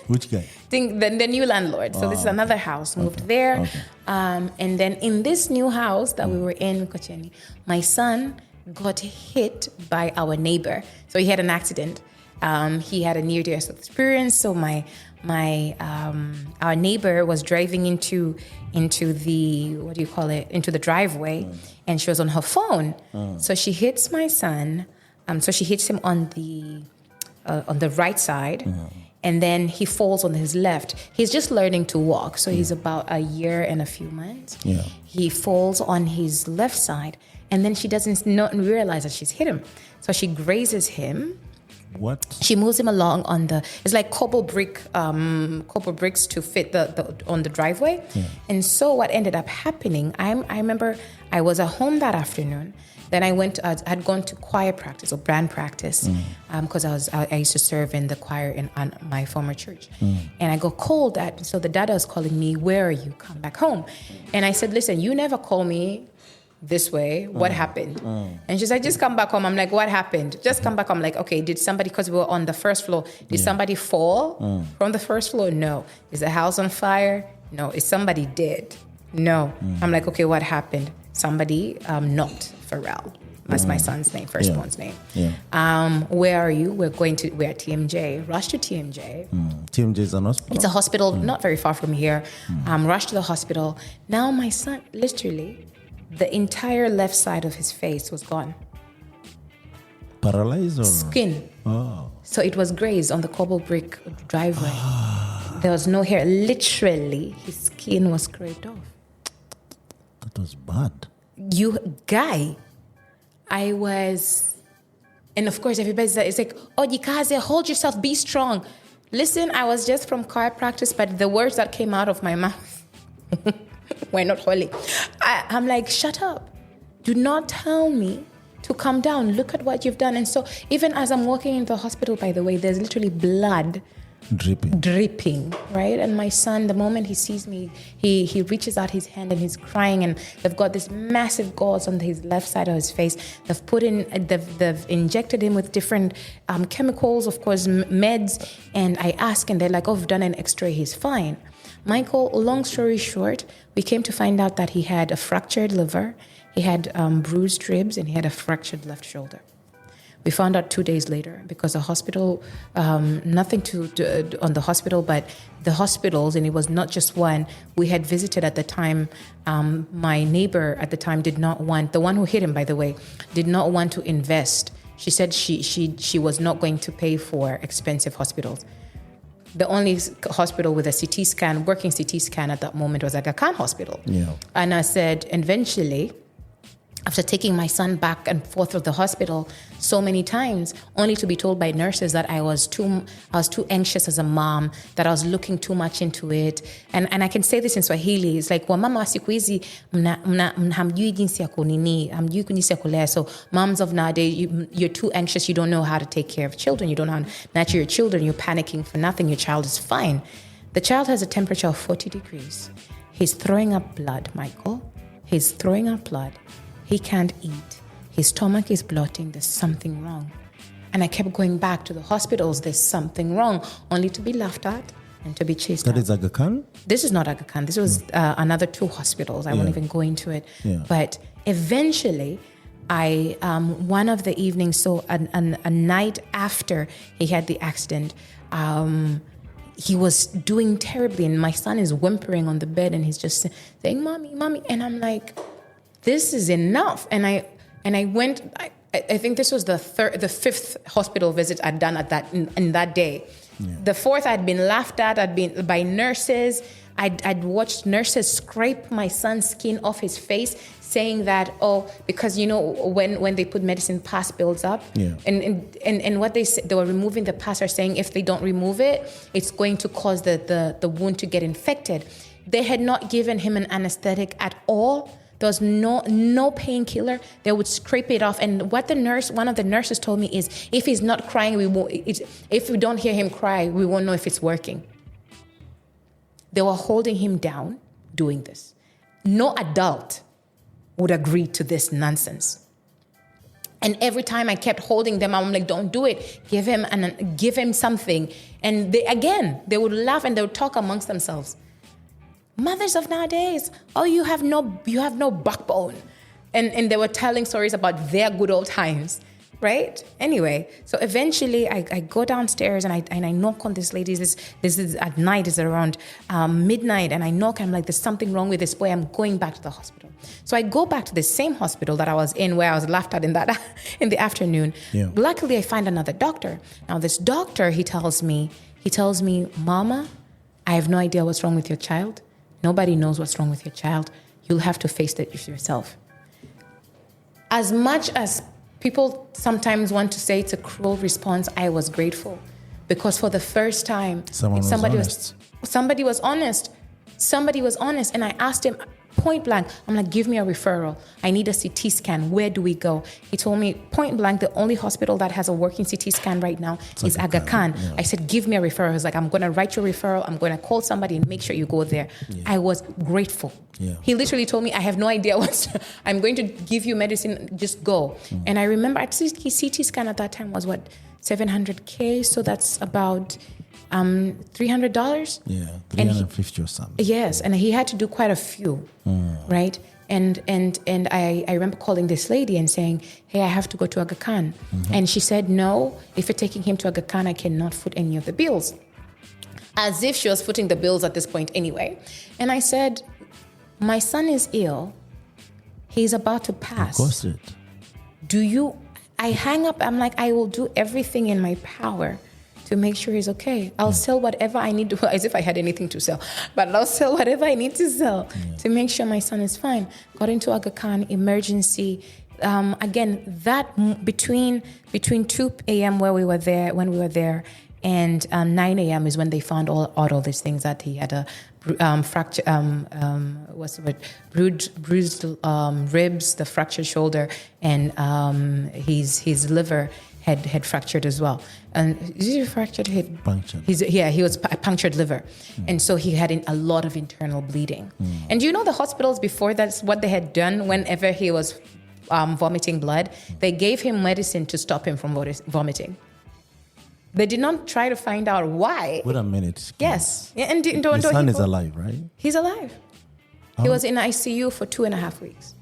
Which guy? The new landlord. So this is another house. Moved there. Okay. And then in this new house that we were in Mikocheni, my son got hit by our neighbor. So he had an accident. He had a near-death experience. So our neighbor was driving into the driveway, and she was on her phone. So she hits my son. So she hits him on the right side, and then he falls on his left. He's just learning to walk, so he's about a year and a few months. He falls on his left side, and then she doesn't not realize that she's hit him. So she grazes him What? She moves him along on it's like cobble bricks to fit on the driveway. Yeah. And so what ended up happening, I remember I was at home that afternoon. Then I'd gone to choir practice or band practice because I used to serve in the choir on my former church. And I got called so the dad was calling me, where are you? Come back home. And I said, listen, you never call me this way. What happened? And she said, just come back home. I'm like, what happened? Just come back home. I'm like, okay, did somebody, because we were on the first floor, did somebody fall from the first floor? No. Is the house on fire? No. Is somebody dead? No. I'm like, okay, what happened? Somebody knocked Pharrell. That's my son's name, firstborn's name. Yeah. Where are you? We're at TMJ. Rush to TMJ. TMJ is an hospital? It's a hospital not very far from here. Rush to the hospital. Now my son, literally, the entire left side of his face was gone. Paralyzed or? Skin. Oh. So it was grazed on the cobble brick driveway. There was no hair. Literally, his skin was scraped off. That was bad. And of course everybody's like, it's like, oh, Jikaze, hold yourself, be strong. Listen, I was just from choir practice, but the words that came out of my mouth were not holy. I'm like, shut up. Do not tell me to calm down. Look at what you've done. And so even as I'm walking into the hospital, by the way, there's literally blood dripping, right? And my son, the moment he sees me, he reaches out his hand and he's crying, and they've got this massive gauze on his left side of his face. They've injected him with different chemicals, of course, meds. And I ask, and they're like, oh, we've done an x-ray, he's fine. Michael, long story short, we came to find out that he had a fractured liver, he had bruised ribs, and he had a fractured left shoulder. We found out 2 days later because the hospital, nothing to on the hospital, but the hospitals, and it was not just one. We had visited at the time. My neighbor at the time did not want, the one who hit him, by the way, did not want to invest. She said she was not going to pay for expensive hospitals. The only hospital with a CT scan, working CT scan at that moment, was Aga Khan Hospital. Yeah. And I said, eventually, after taking my son back and forth to the hospital so many times, only to be told by nurses that I was too anxious as a mom, that I was looking too much into it. And I can say this in Swahili. It's like, wamama siku hizi hamjui jinsi ya kunini, hamjui jinsi ya kulea. So moms of nowadays, you're too anxious. You don't know how to take care of children. You don't know how to nurture your children. You're panicking for nothing. Your child is fine. The child has a temperature of 40 degrees. He's throwing up blood, Michael. He's throwing up blood. He can't eat. His stomach is bloating. There's something wrong. And I kept going back to the hospitals. There's something wrong, only to be laughed at and to be chased out. That is Aga Khan? This is not Aga Khan. This was another 2 hospitals. I won't even go into it. Yeah. But eventually, one of the evenings, so a night after he had the accident, he was doing terribly. And my son is whimpering on the bed, and he's just saying, "Mommy, Mommy." And I'm like, this is enough. And I went, I think this was the 5th hospital visit I'd done in that day. Yeah. The 4th, I'd been laughed at, I'd been by nurses. I'd watched nurses scrape my son's skin off his face, saying that, because, when they put medicine, pus builds up. Yeah. And what they said, they were removing the pus, are saying if they don't remove it, it's going to cause the wound to get infected. They had not given him an anesthetic at all. There was no painkiller. They would scrape it off. And what one of the nurses told me is, if he's not crying, if we don't hear him cry, we won't know if it's working. They were holding him down doing this. No adult would agree to this nonsense. And every time I kept holding them, I'm like, don't do it. Give him something. And they would laugh and they would talk amongst themselves. Mothers of nowadays, you have no backbone. And they were telling stories about their good old times, right? Anyway, so eventually I go downstairs and I knock on this lady. This is at night, it's around midnight, and I knock and I'm like, there's something wrong with this boy. I'm going back to the hospital. So I go back to the same hospital that I was in, where I was laughed at in the afternoon. Yeah. Luckily, I find another doctor. Now this doctor, he tells me, Mama, I have no idea what's wrong with your child. Nobody knows what's wrong with your child. You'll have to face it yourself. As much as People sometimes want to say it's a cruel response. I was grateful because for the first time, somebody was honest. Somebody was honest, and I asked him point blank. I'm like, give me a referral. I need a CT scan. Where do we go? He told me point blank, the only hospital that has a working CT scan right now is Aga Khan. Yeah. I said, give me a referral. He was like, I'm going to write you a referral. I'm going to call somebody and make sure you go there. Yeah. I was grateful. Yeah. He literally told me, I have no idea I'm going to give you medicine. Just go. And I remember CT scan at that time was what, $700K. So that's about $300. Yeah, $350 or something. Yes, and he had to do quite a few, right? And I remember calling this lady and saying, hey, I have to go to Aga Khan. And she said, no, if you're taking him to Aga Khan, I cannot foot any of the bills. As if she was footing the bills at this point anyway. And I said, my son is ill. He's about to pass. Of course it. I hang up, I'm like, I will do everything in my power to make sure he's okay. I'll sell whatever I need to, as if I had anything to sell, but I'll sell whatever I need to sell to make sure my son is fine. Got into Aga Khan, emergency. Again, that between 2 a.m. when we were there, and 9 a.m. is when they found all these things, that he had a fracture, bruised ribs, the fractured shoulder, and his liver had fractured as well. And is he fractured? Punctured. He was punctured liver. And so he had a lot of internal bleeding. And do you know the hospitals before that's what they had done whenever he was vomiting blood? They gave him medicine to stop him from vomiting. They did not try to find out why. Wait a minute. Yes. And his son is alive, right? He's alive. He was in ICU for 2.5 weeks.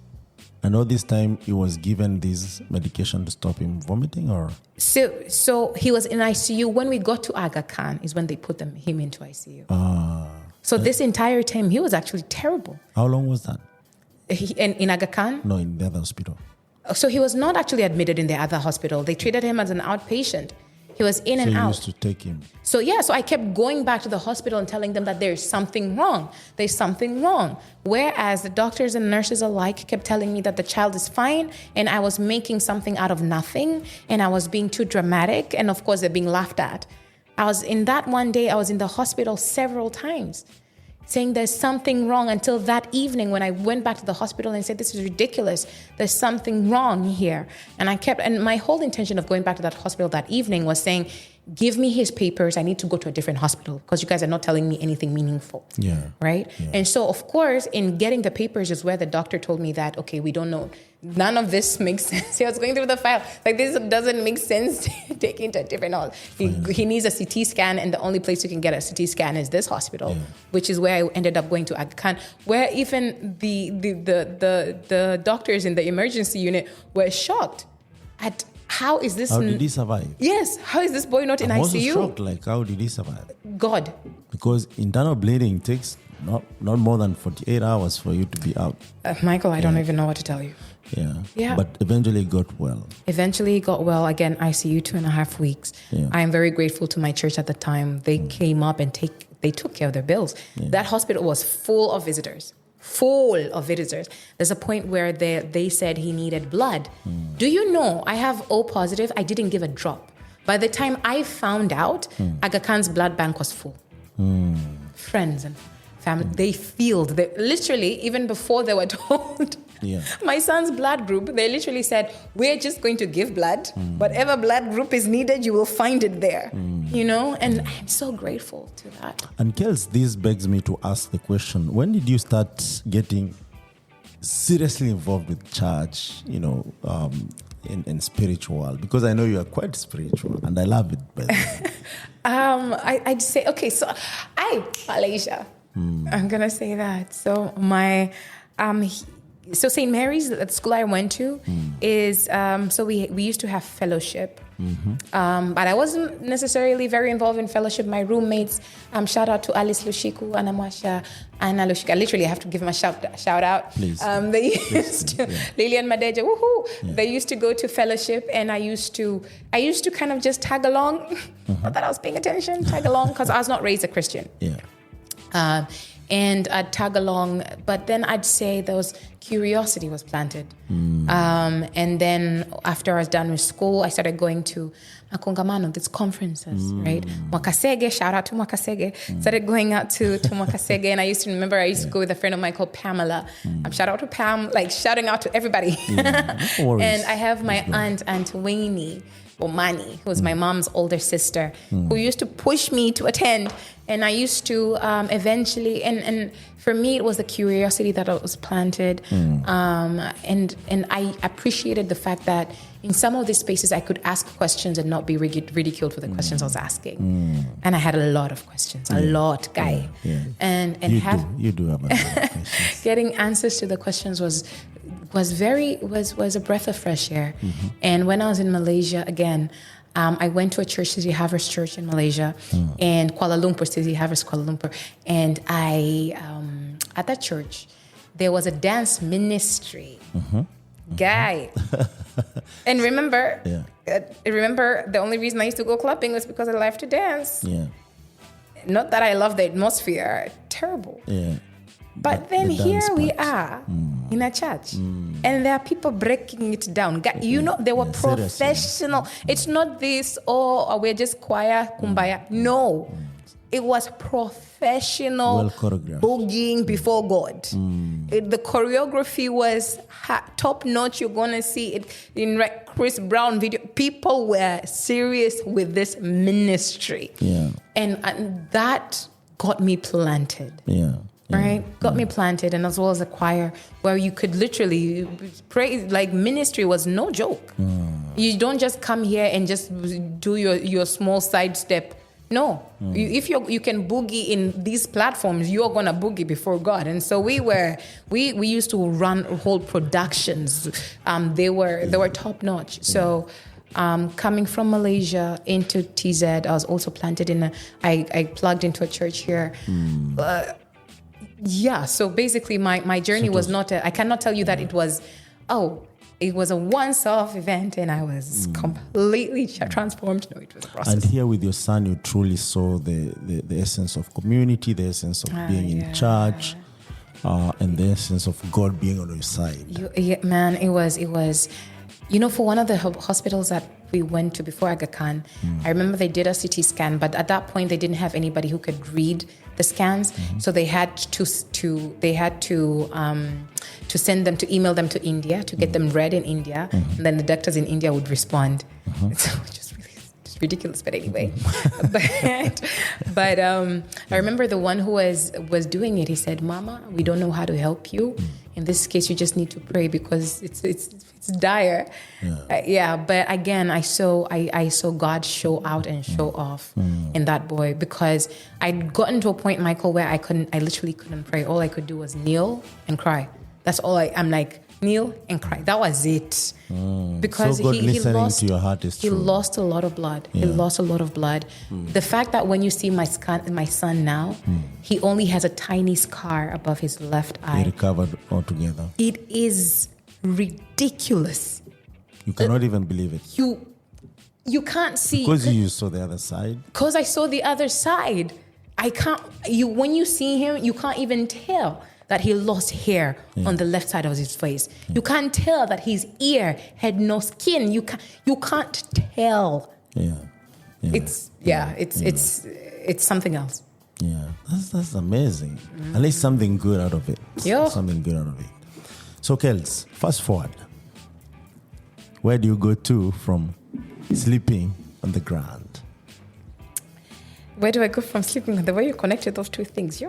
And all this time, he was given this medication to stop him vomiting, or? So he was in ICU. When we got to Aga Khan is when they put him into ICU. So this entire time, he was actually terrible. How long was that? In Aga Khan? No, in the other hospital. So he was not actually admitted in the other hospital. They treated him as an outpatient. He was in and out. So you used to take him. So I kept going back to the hospital and telling them that there's something wrong. There's something wrong. Whereas the doctors and nurses alike kept telling me that the child is fine, and I was making something out of nothing, and I was being too dramatic, and of course they're being laughed at. I was in the hospital several times, saying there's something wrong, until that evening when I went back to the hospital and said, this is ridiculous. There's something wrong here. And my whole intention of going back to that hospital that evening was saying, give me his papers. I need to go to a different hospital because you guys are not telling me anything meaningful. Yeah. Right? Yeah. And so, of course, in getting the papers is where the doctor told me that, okay, we don't know. None of this makes sense. I was going through the file. Like, this doesn't make sense to take him to a different hospital. He needs a CT scan, and the only place you can get a CT scan is this hospital, which is where I ended up going to Aga Khan, where even the doctors in the emergency unit were shocked at how is this... How did he survive? Yes. How is this boy not in ICU? I was shocked. Like, how did he survive? God. Because internal bleeding takes not more than 48 hours for you to be out. Michael, I don't even know what to tell you. Yeah. But eventually got well. Again, ICU 2.5 weeks. Yeah. I am very grateful to my church at the time. They came up and they took care of their bills. Yeah. That hospital was full of visitors. There's a point where they said he needed blood. Do you know, I have O positive. I didn't give a drop. By the time I found out, Aga Khan's blood bank was full. Friends and family, they literally, even before they were told, my son's blood group, they literally said, we're just going to give blood. Whatever blood group is needed, you will find it there. You know, and I'm so grateful to that. And Kellz, this begs me to ask the question, when did you start getting seriously involved with church, in spiritual? Because I know you are quite spiritual, and I love it. By the way. I'd say, okay, so Malaysia. I'm going to say that. So so St. Mary's, the school I went to, is, so we used to have fellowship. But I wasn't necessarily very involved in fellowship. My roommates, shout out to Alice Lushiku, Anna Masha, Anna Lushika. Literally, I have to give them a shout out. Please. They used to, Lilian Madeja, woohoo! Yeah. They used to go to fellowship, and I used to kind of just tag along. Not that I was paying attention, tag along, because I was not raised a Christian. Yeah. And I'd tag along, but then I'd say there was curiosity was planted. And then after I was done with school, I started going to makongamano, these conferences, right? Mwakasege, shout out to Mwakasege. Started going out to Mwakasege, and I used to go with a friend of mine called Pamela. Shout out to Pam, like shouting out to everybody. And I have my Aunt Wayne, or Mani, who was my mom's older sister, who used to push me to attend. And I used to eventually, and for me, it was the curiosity that was planted. And I appreciated the fact that in some of these spaces, I could ask questions and not be ridiculed for the questions I was asking. And I had a lot of questions, a lot, guy. And you do have a lot of questions. Getting answers to the questions was a breath of fresh air. And when I was in Malaysia, again, I went to a church, City Harvest Church in Malaysia, and Kuala Lumpur, City Harvest Kuala Lumpur. And I, at that church, there was a dance ministry. Guy. And remember, the only reason I used to go clubbing was because I loved to dance. Not that I love the atmosphere. Terrible. But then here we are in a church, and there are people breaking it down. You know, they were professional. It's not this, we're just choir, kumbaya. No. It was professional boogieing before God. The choreography was top notch. You're going to see it in Chris Brown video. People were serious with this ministry. And that got me planted. Right? Got me planted, and as well as a choir where you could literally pray. Like, ministry was no joke. You don't just come here and just do your small sidestep. No. If you can boogie in these platforms, you're going to boogie before God. And so we used to run whole productions. They were top notch. So coming from Malaysia into TZ, I was also planted I plugged into a church here. So basically my journey was not I cannot tell you that it was a once-off event and I was completely transformed. No, it was a process. And here with your son, you truly saw the essence of community, the essence of being in church, and the essence of God being on your side. Man, it was, for one of the hospitals that we went to before Aga Khan, I remember they did a CT scan, but at that point they didn't have anybody who could read the scans, so they had to send them, to email them to India to get them read in India, and then the doctors in India would respond. So just ridiculous, but anyway. but I remember the one who was doing it. He said, "Mama, we don't know how to help you. In this case, you just need to pray because it's dire." But again, I saw God show out and show off in that boy, because I'd gotten to a point, Michael, where I literally couldn't pray. All I could do was kneel and cry. That's all I'm like, kneel and cry. That was it. Because so God he listening to your heart is true. He lost a lot of blood. He lost a lot of blood. The fact that when you see my son now, he only has a tiny scar above his left eye. He recovered altogether. It is ridiculous. You cannot even believe it. You can't see. Because you saw the other side. Because I saw the other side. When you see him, you can't even tell that he lost hair on the left side of his face. You can't tell that his ear had no skin. You can't tell. It's something else. That's amazing. At least something good out of it. Something good out of it. So Kellz, fast forward. Where do you go to from sleeping on the ground? Where do I go from sleeping on the? Where you connected those two things,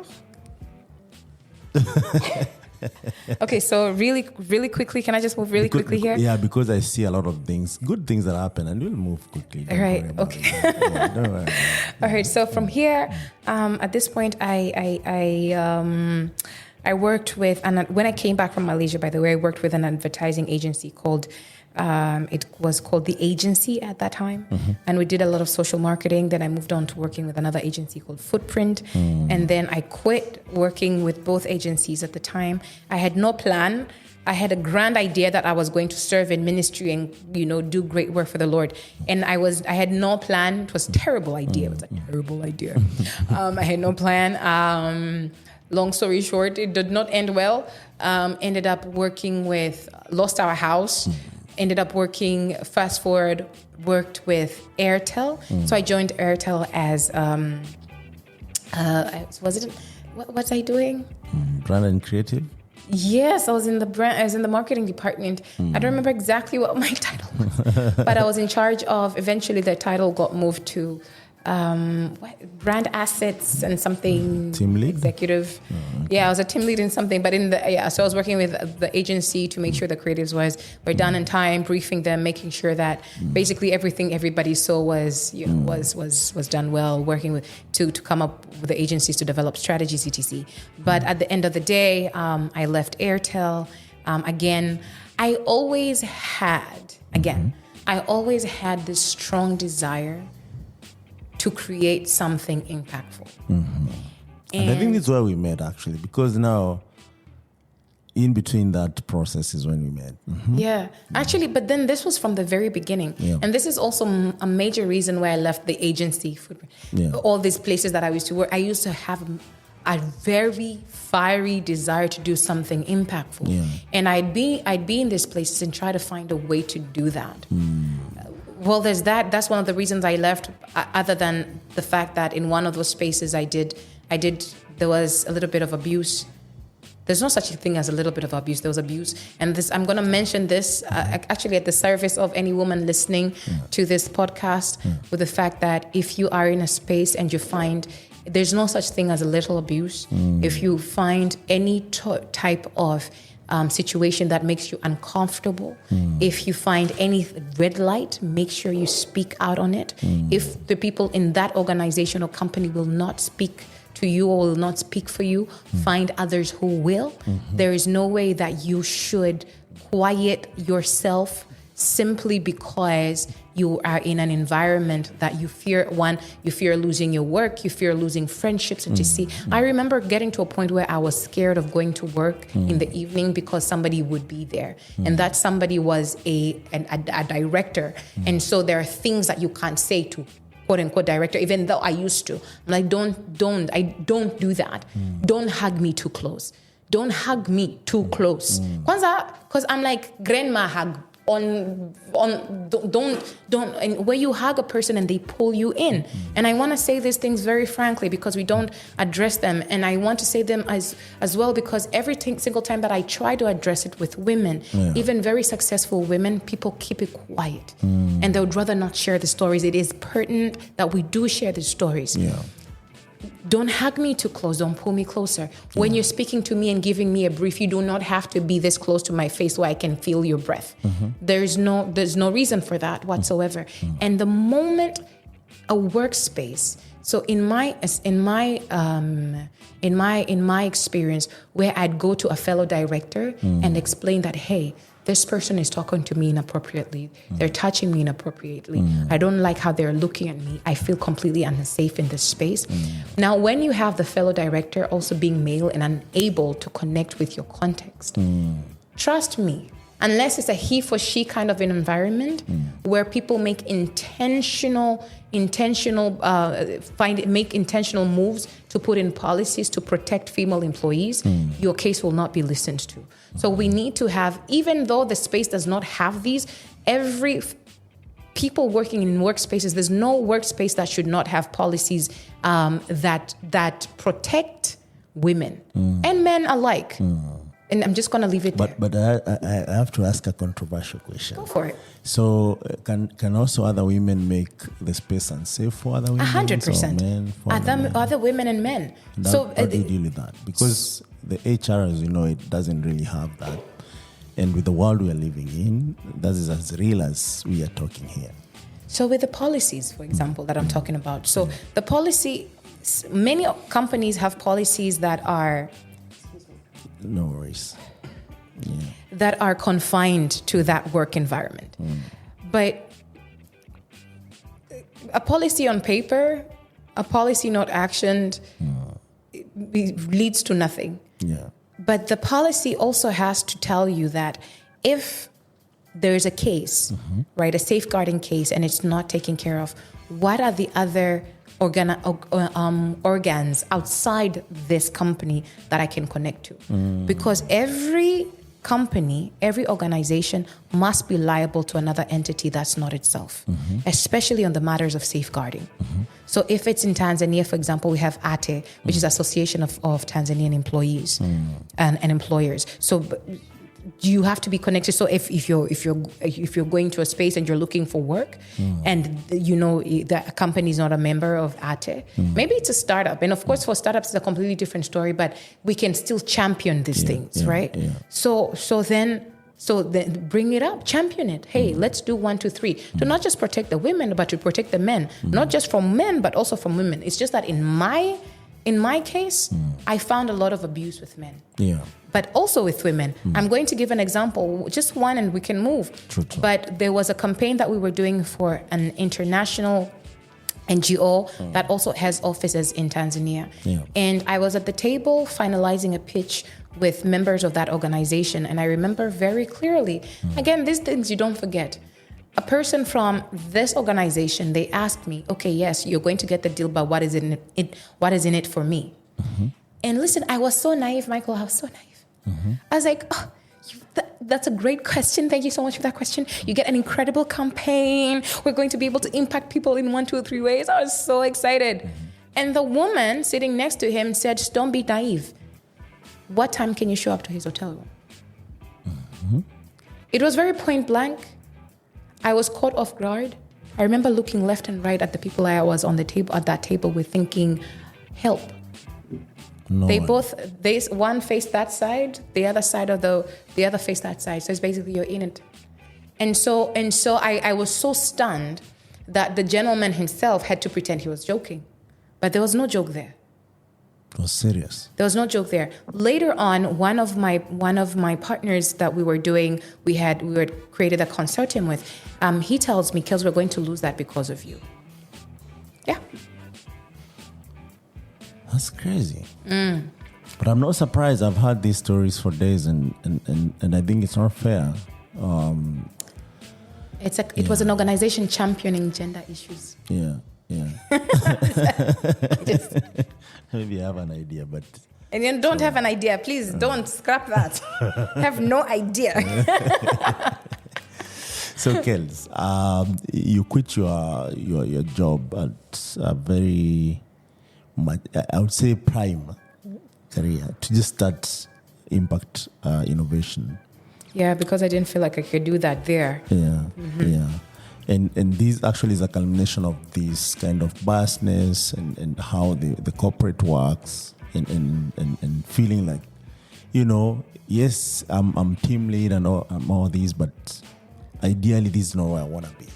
Okay, so really quickly, can I just move quickly here? Yeah, because I see a lot of things, good things that happen, and we'll move quickly. All right, okay. Don't worry. All right, so from here, at this point, I worked with, and when I came back from Malaysia, by the way, I worked with an advertising agency called, it was called The Agency at that time. And we did a lot of social marketing. Then I moved on to working with another agency called Footprint. And then I quit working with both agencies at the time. I had no plan. I had a grand idea that I was going to serve in ministry and, do great work for the Lord. And I had no plan. It was a terrible idea. It was a terrible idea. I had no plan. long story short, it did not end well. Ended up lost our house. Ended up fast forward, worked with Airtel. So I joined Airtel as, what was I doing? Brand and creative? Yes, I was in the marketing department. I don't remember exactly what my title was, but I was in charge of, eventually the title got moved to brand assets and something. Team lead? Executive. Okay. Yeah, I was a team lead in something, but so I was working with the agency to make sure the creatives were done in time, briefing them, making sure that basically everything everybody saw was done well, working with to come up with the agencies to develop strategies, etc. But at the end of the day, I left Airtel. I always had this strong desire to create something impactful. And I think it's where we met, actually, because now, in between that process is when we met. Yeah, actually, but then this was from the very beginning. Yeah. And this is also a major reason why I left the agency. All these places that I used to work, I used to have a very fiery desire to do something impactful. Yeah. And I'd be in these places and try to find a way to do that. Well, there's that. That's one of the reasons I left, other than the fact that in one of those spaces there was a little bit of abuse. There's no such thing as a little bit of abuse. There was abuse. And I'm going to mention this actually at the service of any woman listening to this podcast, with the fact that if you are in a space and you find there's no such thing as a little abuse, if you find any type of situation that makes you uncomfortable, if you find any red light, make sure you speak out on it. If the people in that organization or company will not speak to you or will not speak for you, find others who will. There is no way that you should quiet yourself simply because you are in an environment that you fear. One, you fear losing your work, you fear losing friendships. And I remember getting to a point where I was scared of going to work in the evening because somebody would be there. And that somebody was a director. And so there are things that you can't say to quote unquote director, even though I used to. I'm like, don't do that. Don't hug me too close. Don't hug me too close. Kwanza, because I'm like, grandma hug. Don't and where you hug a person and they pull you in. And I want to say these things very frankly because we don't address them, and I want to say them as well because every single time that I try to address it with women, even very successful women, people keep it quiet and they would rather not share the stories. It is pertinent that we do share the stories. Don't hug me too close. Don't pull me closer. When you're speaking to me and giving me a brief, you do not have to be this close to my face where I can feel your breath. There's no reason for that whatsoever. And the moment a workspace, so in my experience, where I'd go to a fellow director and explain that, hey, this person is talking to me inappropriately. They're touching me inappropriately. I don't like how they're looking at me. I feel completely unsafe in this space. Now, when you have the fellow director also being male and unable to connect with your context, trust me, unless it's a he for she kind of an environment where people make intentional moves to put in policies to protect female employees, your case will not be listened to. So we need to have, even though the space does not have these, people working in workspaces, there's no workspace that should not have policies that protect women and men alike. And I'm just going to leave it there. But I have to ask a controversial question. Go for it. So can also other women make the space unsafe for other women? 100%. Men, other women and men. How do you deal with that? Because the HR, as you know, it doesn't really have that. And with the world we are living in, that is as real as we are talking here. So with the policies, for example, that I'm talking about. So the policy, many companies have policies that are... No worries. That are confined to that work environment. But a policy on paper, a policy not actioned, leads to nothing. But the policy also has to tell you that if there's a case, right, a safeguarding case, and it's not taken care of, what are the other organs outside this company that I can connect to. Because every company, every organization must be liable to another entity that's not itself, especially on the matters of safeguarding. So if it's in Tanzania, for example, we have ATE, which is Association of Tanzanian Employees and Employers. So you have to be connected. So if you're going to a space and you're looking for work, and you know the company is not a member of ATE, maybe it's a startup. And of course, for startups, it's a completely different story. But we can still champion these things, right? Yeah. So then bring it up, champion it. Hey, let's do 1, 2, 3 to not just protect the women, but to protect the men, not just from men, but also from women. It's just that in my case, I found a lot of abuse with men. Yeah. But also with women. I'm going to give an example, just one, and we can move. True. But there was a campaign that we were doing for an international NGO that also has offices in Tanzania. Yeah. And I was at the table finalizing a pitch with members of that organization. And I remember very clearly, again, these things you don't forget. A person from this organization, they asked me, okay, yes, you're going to get the deal, but what is in it for me? And listen, I was so naive, Michael. I was so naive. I was like, oh, that's a great question. Thank you so much for that question. You get an incredible campaign. We're going to be able to impact people in 1, 2, 3 ways. I was so excited. And the woman sitting next to him said, don't be naive. What time can you show up to his hotel room? It was very point blank. I was caught off guard. I remember looking left and right at the people I was on the table at that table with, thinking, help. No. One faced that side, the other faced that side. So it's basically you're in it. And so I was so stunned that the gentleman himself had to pretend he was joking. But there was no joke there. It was serious. There was no joke there. Later on, one of my partners that we were doing, we created a consortium with. He tells me, Kellz, we're going to lose that because of you. Yeah. That's crazy. But I'm not surprised. I've heard these stories for days, and I think it's not fair. It was an organization championing gender issues. Yeah. Maybe I have an idea, but... And then don't have an idea. Please don't scrap that. Have no idea. So, Kellz, you quit your job at a very... I would say prime career to just start impact innovation. Yeah, because I didn't feel like I could do that there. Yeah. And this actually is a culmination of this kind of biasness and how the corporate works and feeling like, yes, I'm team lead and all these, but ideally this is not where I want to be.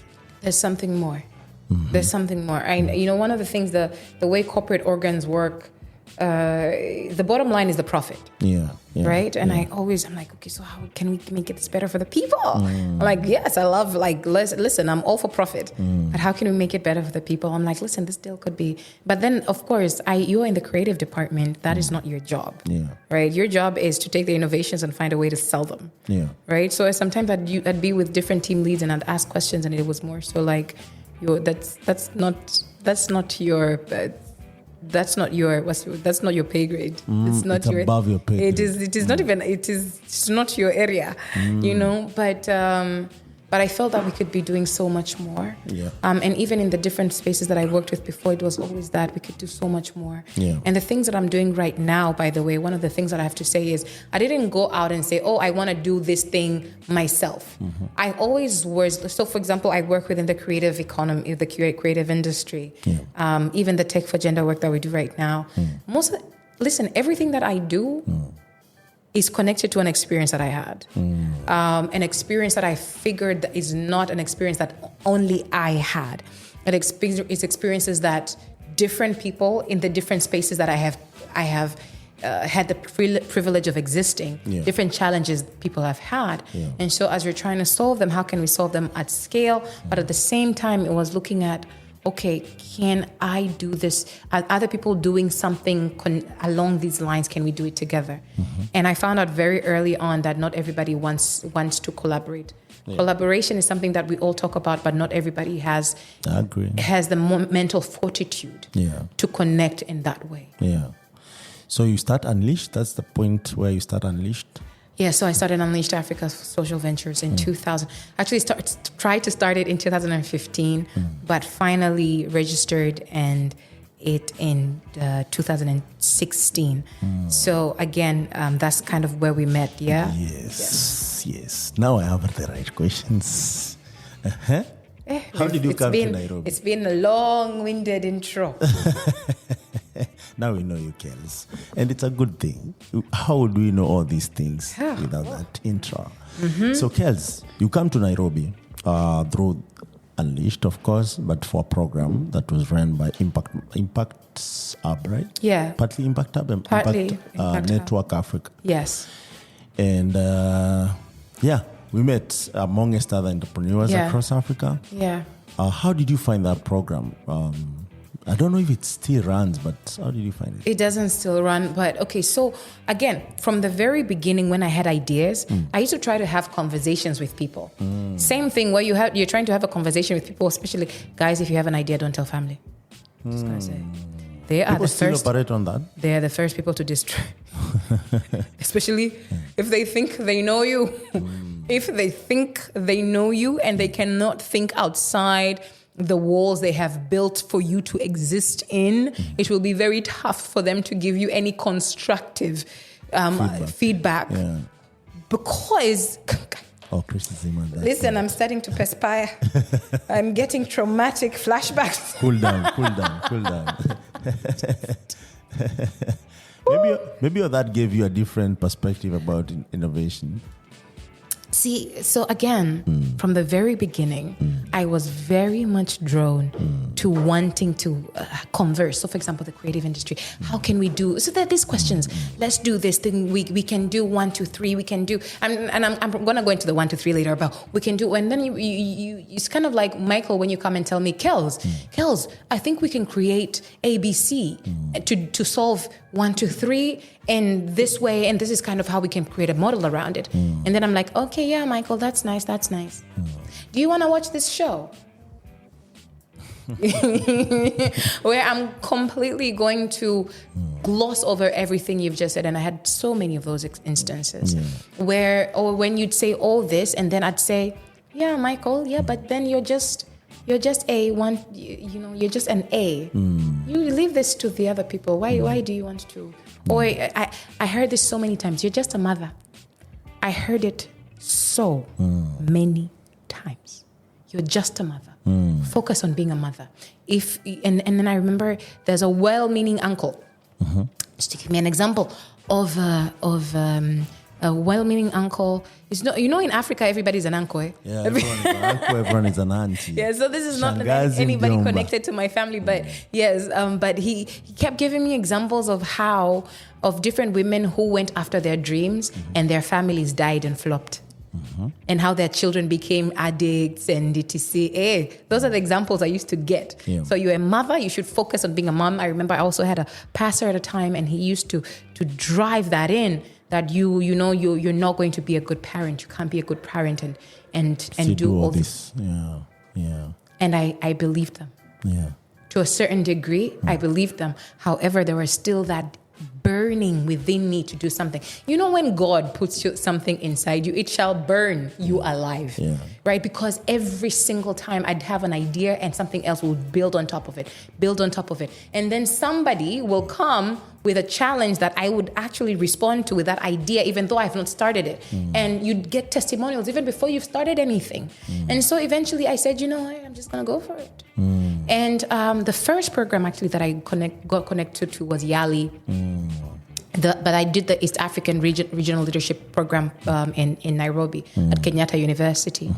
There's something more. There's something more. One of the things, the way corporate organs work, the bottom line is the profit. Yeah. Right? And I'm like, okay, so how can we make it better for the people? I'm like, yes, I love, listen, I'm all for profit. But how can we make it better for the people? I'm like, listen, this deal could be. But then, of course, you're in the creative department. That is not your job. Yeah. Right? Your job is to take the innovations and find a way to sell them. Yeah. Right? So sometimes I'd be with different team leads and I'd ask questions, and it was more so like, that's not your pay grade. It's above your pay grade. It's not your area, But I felt that we could be doing so much more. Yeah. And even in the different spaces that I worked with before, it was always that we could do so much more. Yeah. And the things that I'm doing right now, by the way, one of the things that I have to say is I didn't go out and say, I want to do this thing myself. I always was. So, for example, I work within the creative economy, the creative industry, even the Tech for Gender work that we do right now. Everything that I do is connected to an experience that I had. An experience that I figured is not an experience that only I had. It's experiences that different people in the different spaces that I have had the privilege of existing, different challenges people have had. Yeah. And so as we're trying to solve them, how can we solve them at scale? But at the same time, it was looking at, okay, can I do this? Are other people doing something along these lines? Can we do it together? And I found out very early on that not everybody wants to collaborate. Collaboration is something that we all talk about, but not everybody has the mental fortitude to connect in that way. Yeah. So you start Unleashed. That's the point where you start Unleashed. Yeah, so I started Unleashed Africa Social Ventures in 2000. Actually, tried to start it in 2015, but finally registered and it in 2016. So again, that's kind of where we met. Yeah. Yes. Now I have the right questions. How did you come to Nairobi? It's been a long-winded intro. Now we know you, Kellz. And it's a good thing. How would we know all these things without that intro? So, Kellz, you come to Nairobi through Unleashed, of course, but for a program that was run by Impact Hub, right? Yeah. Partly Impact Hub and Partly Impact Network Africa. Yes. And we met amongst other entrepreneurs across Africa. Yeah. How did you find that program? I don't know if it still runs, but how did you find it? It doesn't still run, but okay. So again, from the very beginning, when I had ideas, I used to try to have conversations with people. Same thing where you're trying to have a conversation with people, especially guys. If you have an idea, don't tell family. Just gonna say. They are people the first. Still operate on that. They are the first people to destroy, especially if they think they know you. If they think they know you and they cannot think outside the walls they have built for you to exist in, it will be very tough for them to give you any constructive feedback. Yeah. Because criticism. Listen, I'm starting to perspire. I'm getting traumatic flashbacks. Cool down. maybe that gave you a different perspective about innovation. See, so again, from the very beginning, I was very much drawn to wanting to converse. So, for example, the creative industry, how can we do? So there are these questions. Let's do this thing. We can do 1, 2, 3. We can do, and I'm going to go into the 1, 2, 3 later. But we can do, and then you it's kind of like Michael when you come and tell me, Kellz, I think we can create ABC to solve 1, 2, 3 in this way, and this is kind of how we can create a model around it. And then I'm like, okay, yeah, Michael, that's nice. Do you want to watch this show? Where I'm completely going to gloss over everything you've just said. And I had so many of those instances when you'd say all this, and then I'd say, yeah, Michael, yeah, but then you're just a one, you're just an A. You leave this to the other people. Why do you want to? Or I heard this so many times. You're just a mother. I heard it so many times. You're just a mother. Focus on being a mother. And then I remember there's a well-meaning uncle. Just to give me an example of a well-meaning uncle. It's not, in Africa, everybody's an uncle. Eh? Yeah, everyone is an uncle, everyone is an auntie. Yeah, so this is not anybody connected to my family, but yes, but he kept giving me examples of different women who went after their dreams and their families died and flopped. And how their children became addicts and etc. Those are the examples I used to get. Yeah. So you're a mother, you should focus on being a mom. I remember I also had a pastor at a time, and he used to drive that in, that you're not going to be a good parent. You can't be a good parent and do all this. Yeah. And I believed them. Yeah. To a certain degree, I believed them. However, there was still that burning within me to do something. When God puts something inside you, it shall burn you alive, right? Because every single time I'd have an idea and something else will build on top of it. And then somebody will come with a challenge that I would actually respond to with that idea, even though I've not started it. And you'd get testimonials even before you've started anything. And so eventually I said, I'm just going to go for it. And the first program actually that I got connected to was YALI. But I did the East African Regional Leadership Program in Nairobi at Kenyatta University.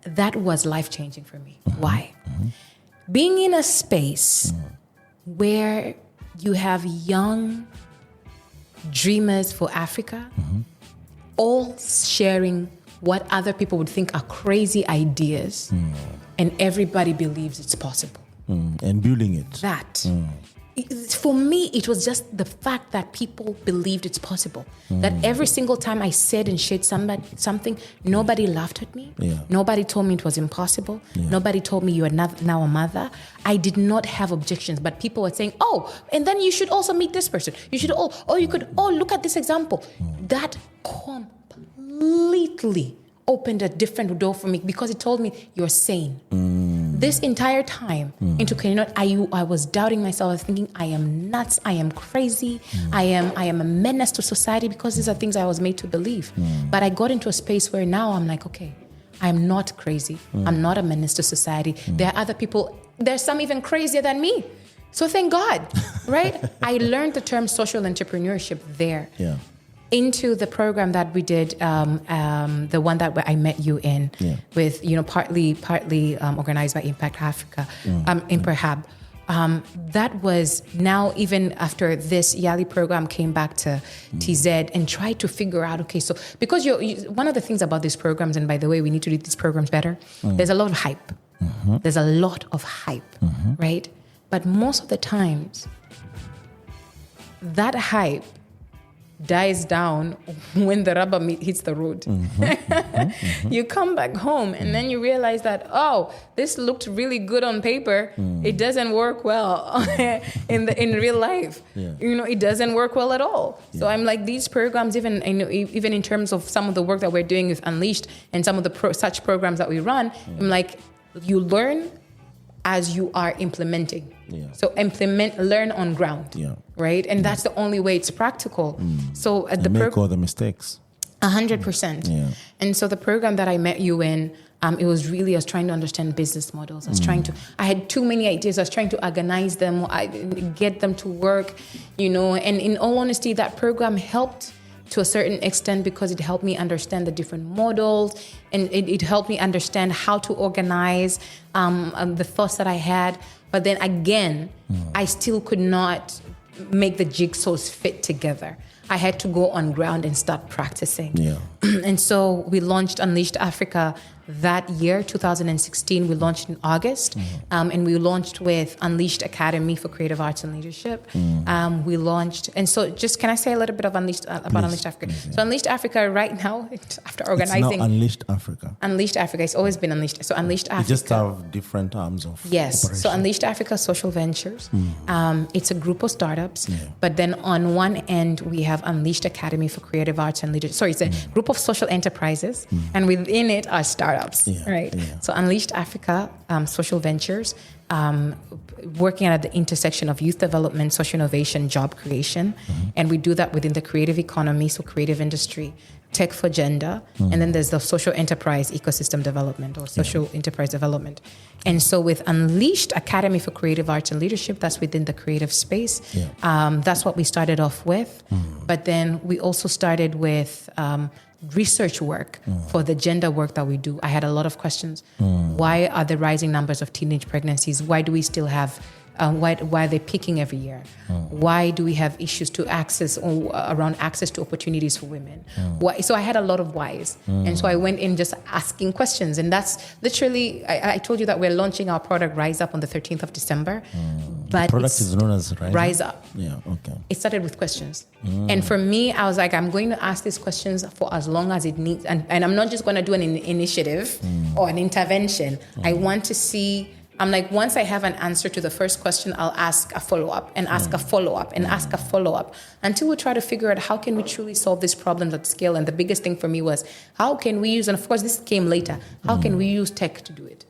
That was life-changing for me. Why? Being in a space where you have young dreamers for Africa, all sharing what other people would think are crazy ideas, and everybody believes it's possible. And building it. for me, it was just the fact that people believed it's possible. That every single time I said and shared something, nobody laughed at me. Yeah. Nobody told me it was impossible. Yeah. Nobody told me you are now a mother. I did not have objections, but people were saying, oh, and then you should also meet this person. You should, look at this example. That completely opened a different door for me because it told me you're sane. This entire time into Kilimanjaro, I was doubting myself. I was thinking, I am nuts. I am crazy. I am a menace to society because these are things I was made to believe. But I got into a space where now I'm like, okay, I'm not crazy. I'm not a menace to society. There are other people. There's some even crazier than me. So thank God, right? I learned the term social entrepreneurship there. Yeah. Into the program that we did, the one that I met you in, with partly organized by Impact Africa, Imperhab. That was now, even after this Yali program came back to TZ and tried to figure out, okay, so because one of the things about these programs, and by the way, we need to do these programs better. There's a lot of hype. There's a lot of hype, right? But most of the times, that hype dies down when the rubber hits the road. You come back home and then you realize that, oh, this looked really good on paper. It doesn't work well in real life. It doesn't work well at all. So I'm like, these programs, even in terms of some of the work that we're doing with Unleashed and some of the such programs that we run, I'm like, you learn as you are implementing. So learn on ground, right? And that's the only way it's practical. So make all the mistakes. 100%. And so the program that I met you in, it was really, I was trying to understand business models. I had too many ideas. I was trying to organize them, get them to work, and in all honesty, that program helped to a certain extent because it helped me understand the different models, and it helped me understand how to organize the thoughts that I had. But then again, I still could not make the jigsaws fit together. I had to go on ground and start practicing. And so we launched Unleashed Africa that year, 2016. We launched in August, and we launched with Unleashed Academy for Creative Arts and Leadership. We launched, and so just can I say a little bit of Unleashed Africa? So Unleashed Africa right now, after organizing, it's now Unleashed Africa. Unleashed Africa. It's always been Unleashed. So Unleashed Africa. You just have different arms of operation. So Unleashed Africa Social Ventures. It's a group of startups, but then on one end we have Unleashed Academy for Creative Arts and Leadership. Sorry, it's a group of social enterprises, and within it are startups. Right. So Unleashed Africa, Social Ventures, working at the intersection of youth development, social innovation, job creation. And we do that within the creative economy, so creative industry, tech for gender. And then there's the social enterprise ecosystem development or social enterprise development. And so with Unleashed Academy for Creative Arts and Leadership, that's within the creative space. That's what we started off with. But then we also started with research work for the gender work that we do. I had a lot of questions. Why are the rising numbers of teenage pregnancies? Why do we still have, why are they peaking every year? Why do we have issues to access or around access to opportunities for women? Why? So I had a lot of whys. And so I went in just asking questions. And that's literally, I told you that we're launching our product Rise Up on the 13th of December. But the product is known as Rise Up. Okay. It started with questions. And for me, I was like, I'm going to ask these questions for as long as it needs. And I'm not just going to do an initiative or an intervention. I want to see, I'm like, once I have an answer to the first question, I'll ask a follow-up and ask a follow-up and ask a follow-up until we try to figure out how can we truly solve these problems at scale. And the biggest thing for me was, how can we use, and of course this came later, how can we use tech to do it?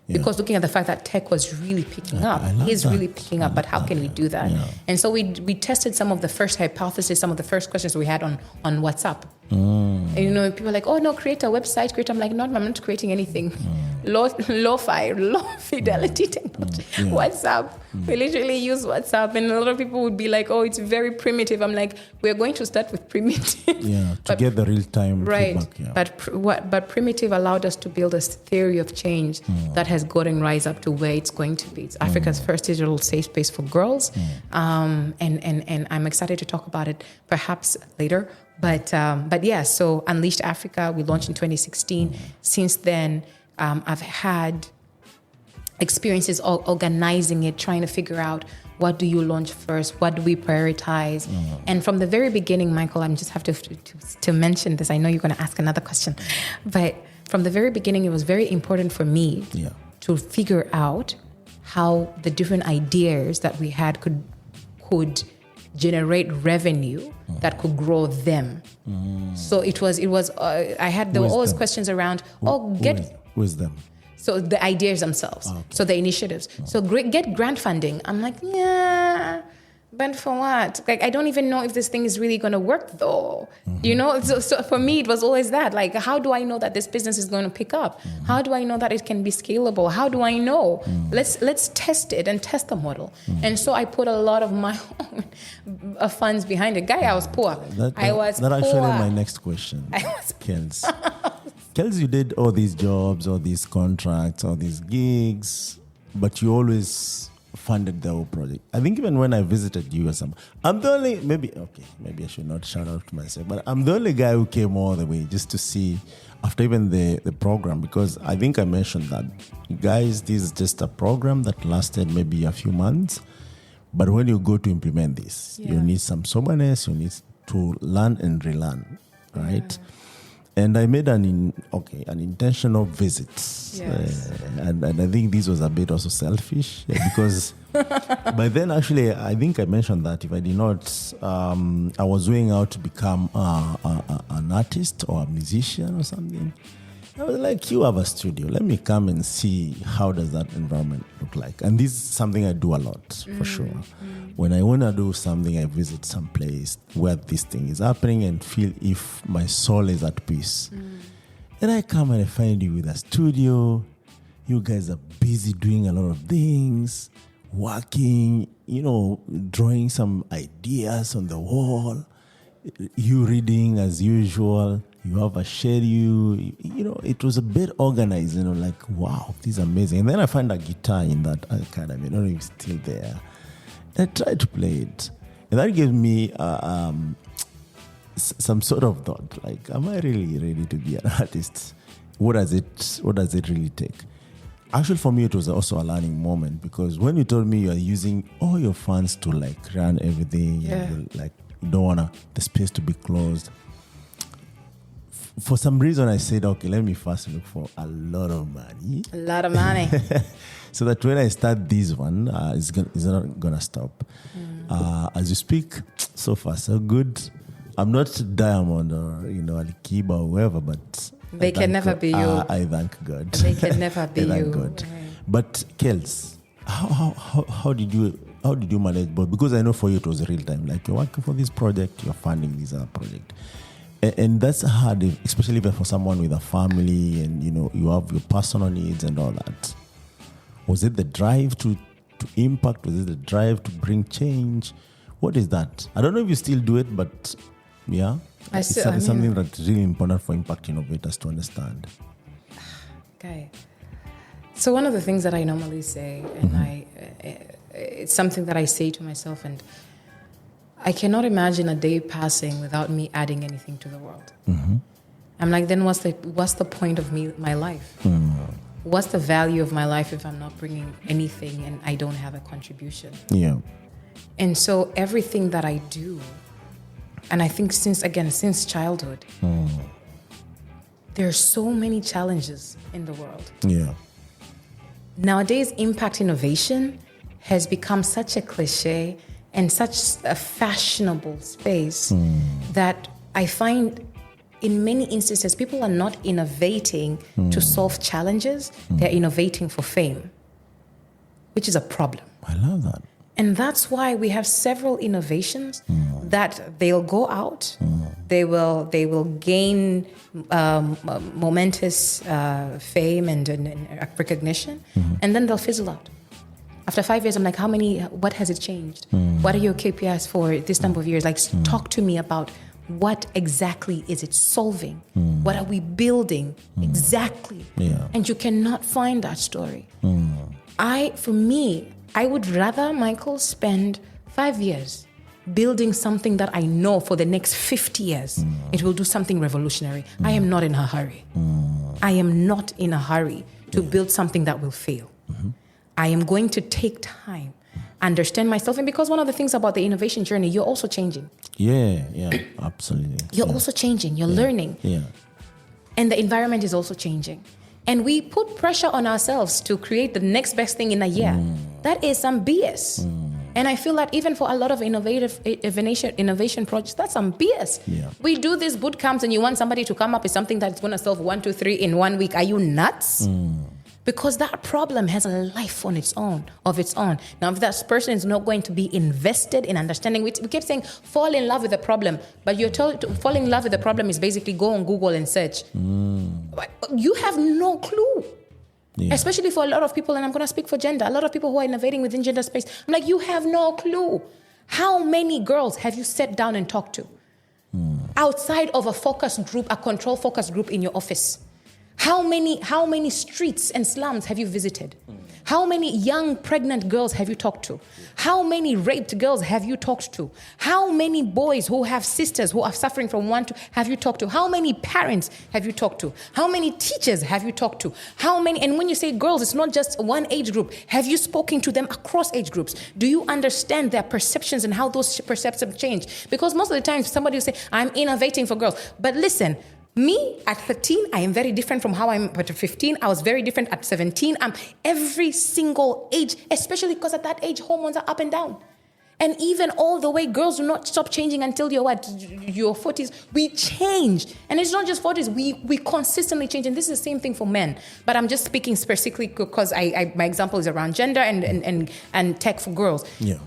Because looking at the fact that tech was really picking up, really picking up, but how can we do that? And so we tested some of the first hypotheses, some of the first questions we had on WhatsApp. And people are like, oh no, create a website, I'm like, no, I'm not creating anything. Low fidelity technology. WhatsApp. We literally use WhatsApp, and a lot of people would be like, oh, it's very primitive. I'm like, we're going to start with primitive. To get the real-time feedback. But primitive allowed us to build a theory of change that has gotten Rise Up to where it's going to be. It's Africa's first digital safe space for girls. And I'm excited to talk about it perhaps later. But yeah, so Unleashed Africa, we launched in 2016. Since then, I've had experiences organizing it, trying to figure out What do you launch first? What do we prioritize? And from the very beginning, Michael, I just have to mention this. I know you're going to ask another question, but from the very beginning, it was very important for me to figure out how the different ideas that we had could generate revenue that could grow them. So it was. I had always questions around. Who is them? So the ideas themselves. Okay. So the initiatives. So get grant funding. I'm like, yeah, but for what? Like, I don't even know if this thing is really going to work, though. You know. So for me, it was always that. Like, how do I know that this business is going to pick up? How do I know that it can be scalable? How do I know? Let's test it and test the model. And so I put a lot of my own funds behind it. Guy, I was poor. That actually my next question. I was Kellz. Kellz, you did all these jobs, all these contracts, all these gigs, but you always funded the whole project. I think even when I visited you or something, I'm the only, maybe I should not shout out to myself, but I'm the only guy who came all the way just to see after even the program, because I think I mentioned that, guys, this is just a program that lasted maybe a few months, but when you go to implement this, you need some soberness, you need to learn and relearn, right? And I made an intentional visit. Yes. And I think this was a bit also selfish because by then, actually, I think I mentioned that if I did not, I was going out to become an artist or a musician or something. I was like, you have a studio. Let me come and see how does that environment look like. And this is something I do a lot, for sure. When I want to do something, I visit some place where this thing is happening and feel if my soul is at peace. And I come and I find you with a studio. You guys are busy doing a lot of things, working, drawing some ideas on the wall. You reading as usual. You have a schedule, it was a bit organized, like, wow, this is amazing. And then I find a guitar in that academy. I don't know if it's still there. And I tried to play it. And that gave me some sort of thought, like, am I really ready to be an artist? What does it really take? Actually, for me, it was also a learning moment, because when you told me you are using all your funds to, like, run everything, and you don't want the space to be closed. For some reason, I said, okay, let me first look for a lot of money. A lot of money. So that when I start this one, it's not going to stop. As you speak, so far, so good. I'm not Diamond or, Alikiba or whoever, but... They can never be you. I thank God. They can never be you. Thank God. Right. But, Kellz, how did you manage both? Because I know for you it was real time. Like, you're working for this project, you're funding this other project. And that's hard, especially for someone with a family and, you have your personal needs and all that. Was it the drive to impact? Was it the drive to bring change? What is that? I don't know if you still do it, but yeah. It's something that's really important for impact innovators to understand. Okay. So one of the things that I normally say, and it's something that I say to myself, and I cannot imagine a day passing without me adding anything to the world. I'm like, then what's the point of my life? What's the value of my life if I'm not bringing anything and I don't have a contribution? Yeah. And so everything that I do, and I think since childhood, there are so many challenges in the world. Yeah. Nowadays, impact innovation has become such a cliche and such a fashionable space that I find in many instances people are not innovating to solve challenges, they're innovating for fame, which is a problem. I love that. And that's why we have several innovations that they'll go out, they will gain momentous fame and recognition, and then they'll fizzle out. After 5 years, I'm like, what has it changed? What are your KPIs for this number of years? Like, talk to me about what exactly is it solving? What are we building exactly? Yeah. And you cannot find that story. I would rather, Michael, spend 5 years building something that I know for the next 50 years, it will do something revolutionary. I am not in a hurry. I am not in a hurry to build something that will fail. I am going to take time. understand myself. And because one of the things about the innovation journey, you're also changing. Yeah, absolutely. You're also changing. You're learning. Yeah. And the environment is also changing. And we put pressure on ourselves to create the next best thing in a year. That is some BS. And I feel that even for a lot of innovation projects, that's some BS. Yeah. We do these boot camps and you want somebody to come up with something that's going to solve 1, 2, 3 in 1 week. Are you nuts? Because that problem has a life on its own, of its own. Now, if that person is not going to be invested in understanding, we keep saying fall in love with the problem, but you're told to fall in love with the problem is basically go on Google and search. You have no clue. Yeah. Especially for a lot of people, and I'm going to speak for gender, a lot of people who are innovating within gender space. I'm like, you have no clue. How many girls have you sat down and talked to? Outside of a focus group, a control focus group in your office? How many streets and slums have you visited? How many young pregnant girls have you talked to? How many raped girls have you talked to? How many boys who have sisters who are suffering from have you talked to? How many parents have you talked to? How many teachers have you talked to? And when you say girls, it's not just one age group. Have you spoken to them across age groups? Do you understand their perceptions and how those perceptions change? Because most of the time somebody will say, I'm innovating for girls. But listen, me at 13, I am very different from how I'm at 15. I was very different at 17. I'm every single age, especially because at that age, hormones are up and down. And even all the way, girls do not stop changing until your 40s. We change. And it's not just 40s. We consistently change. And this is the same thing for men. But I'm just speaking specifically because my example is around gender and tech for girls. Yeah.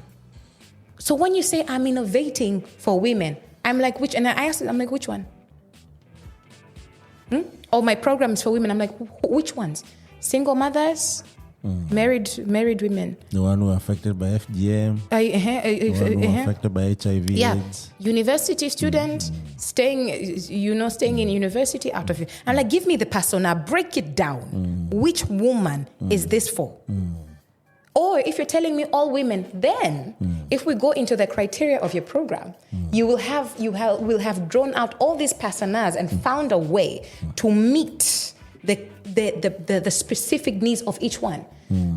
So when you say I'm innovating for women, I'm like, which? And I asked, I'm like, which one? Or my programs for women, I'm like, which ones? Single mothers, married women. The one who are affected by FGM. The one who are affected by HIV. AIDS. University student, staying in university out of it. I'm like, give me the persona, break it down. Which woman is this for? Or if you're telling me all women, then if we go into the criteria of your program, you will have drawn out all these personas and found a way to meet the specific needs of each one.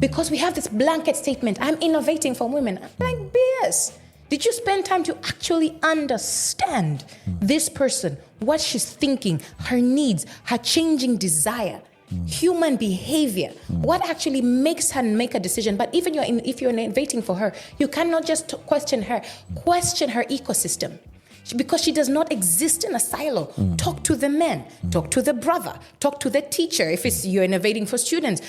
Because we have this blanket statement, I'm innovating for women. I'm like, BS. Did you spend time to actually understand this person, what she's thinking, her needs, her changing desire? Human behavior, what actually makes her make a decision? But even if you're innovating for her, you cannot just question her ecosystem. Because she does not exist in a silo. Talk to the men, talk to the brother, talk to the teacher if you're innovating for students.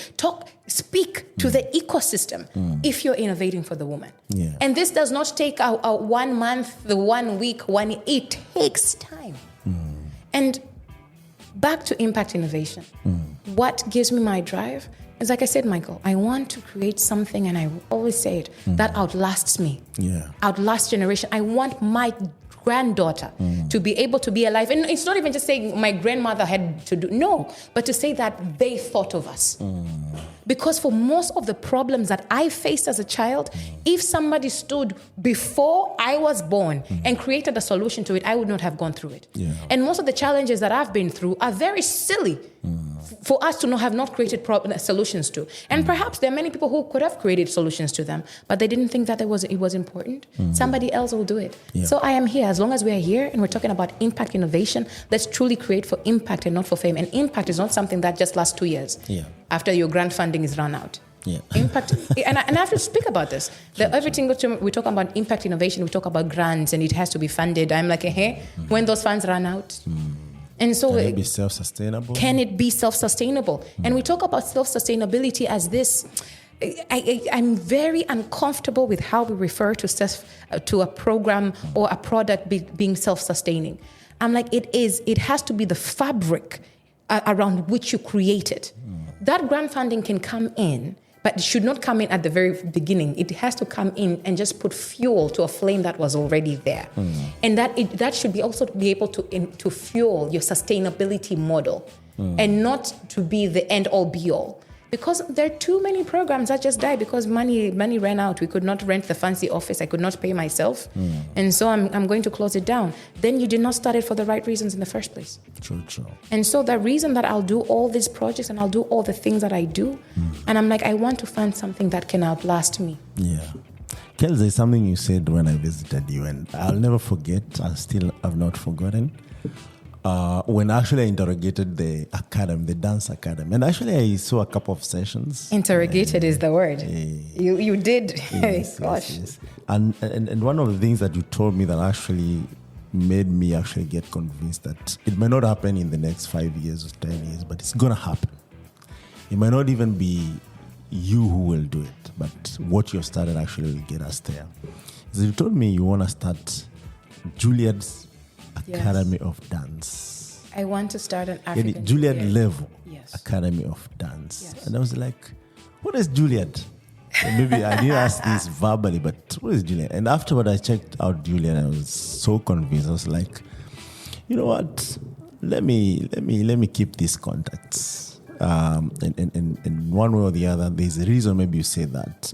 Speak to the ecosystem if you're innovating for the woman. Yeah. And this does not take a 1 month, the 1 week, it takes time. And back to impact innovation. What gives me my drive is, like I said, Michael, I want to create something, and I always say it, that outlasts me, outlasts generation. I want my granddaughter to be able to be alive. And it's not even just saying my grandmother had to do, no, but to say that they thought of us. Because for most of the problems that I faced as a child, if somebody stood before I was born and created a solution to it, I would not have gone through it. Yeah. And most of the challenges that I've been through are very silly for us to have not created solutions to. And perhaps there are many people who could have created solutions to them, but they didn't think that it was important. Somebody else will do it. Yeah. So I am here. As long as we are here and we're talking about impact innovation, let's truly create for impact and not for fame. And impact is not something that just lasts 2 years after your grant funding is run out. Yeah. Impact, and I have to speak about this. Every single time we talk about impact innovation, we talk about grants and it has to be funded. I'm like, when those funds run out? And so, can it be self-sustainable? Can it be self-sustainable? And we talk about self-sustainability as this. I'm very uncomfortable with how we refer to a program or a product being self-sustaining. I'm like, it has to be the fabric around which you create it. That grant funding can come in, but it should not come in at the very beginning. It has to come in and just put fuel to a flame that was already there. And that should be also be able to fuel your sustainability model and not to be the end all be all. Because there are too many programs that just died because money ran out. We could not rent the fancy office. I could not pay myself. And so I'm going to close it down. Then you did not start it for the right reasons in the first place. True. And so the reason that I'll do all these projects and I'll do all the things that I do, and I'm like, I want to find something that can outlast me. Yeah. Kellz, there's something you said when I visited you, and I'll never forget. I still have not forgotten. When actually I interrogated the academy, the dance academy, and actually I saw a couple of sessions. Interrogated is the word. You did. Yes, Gosh. yes. And one of the things that you told me that actually made me actually get convinced that it may not happen in the next 5 years or 10 years, but it's gonna happen. It might not even be you who will do it, but what you've started actually will get us there. So you told me you want to start Juliet's Academy of Dance. I want to start an African Juliet level Yes. Academy of Dance. Yes. And I was like, what is Juliet? And maybe I didn't ask this verbally, but what is Juliet? And afterward, I checked out Juliet and I was so convinced. I was like, you know what? Let me keep these contacts. And one way or the other, there's a reason maybe you say that.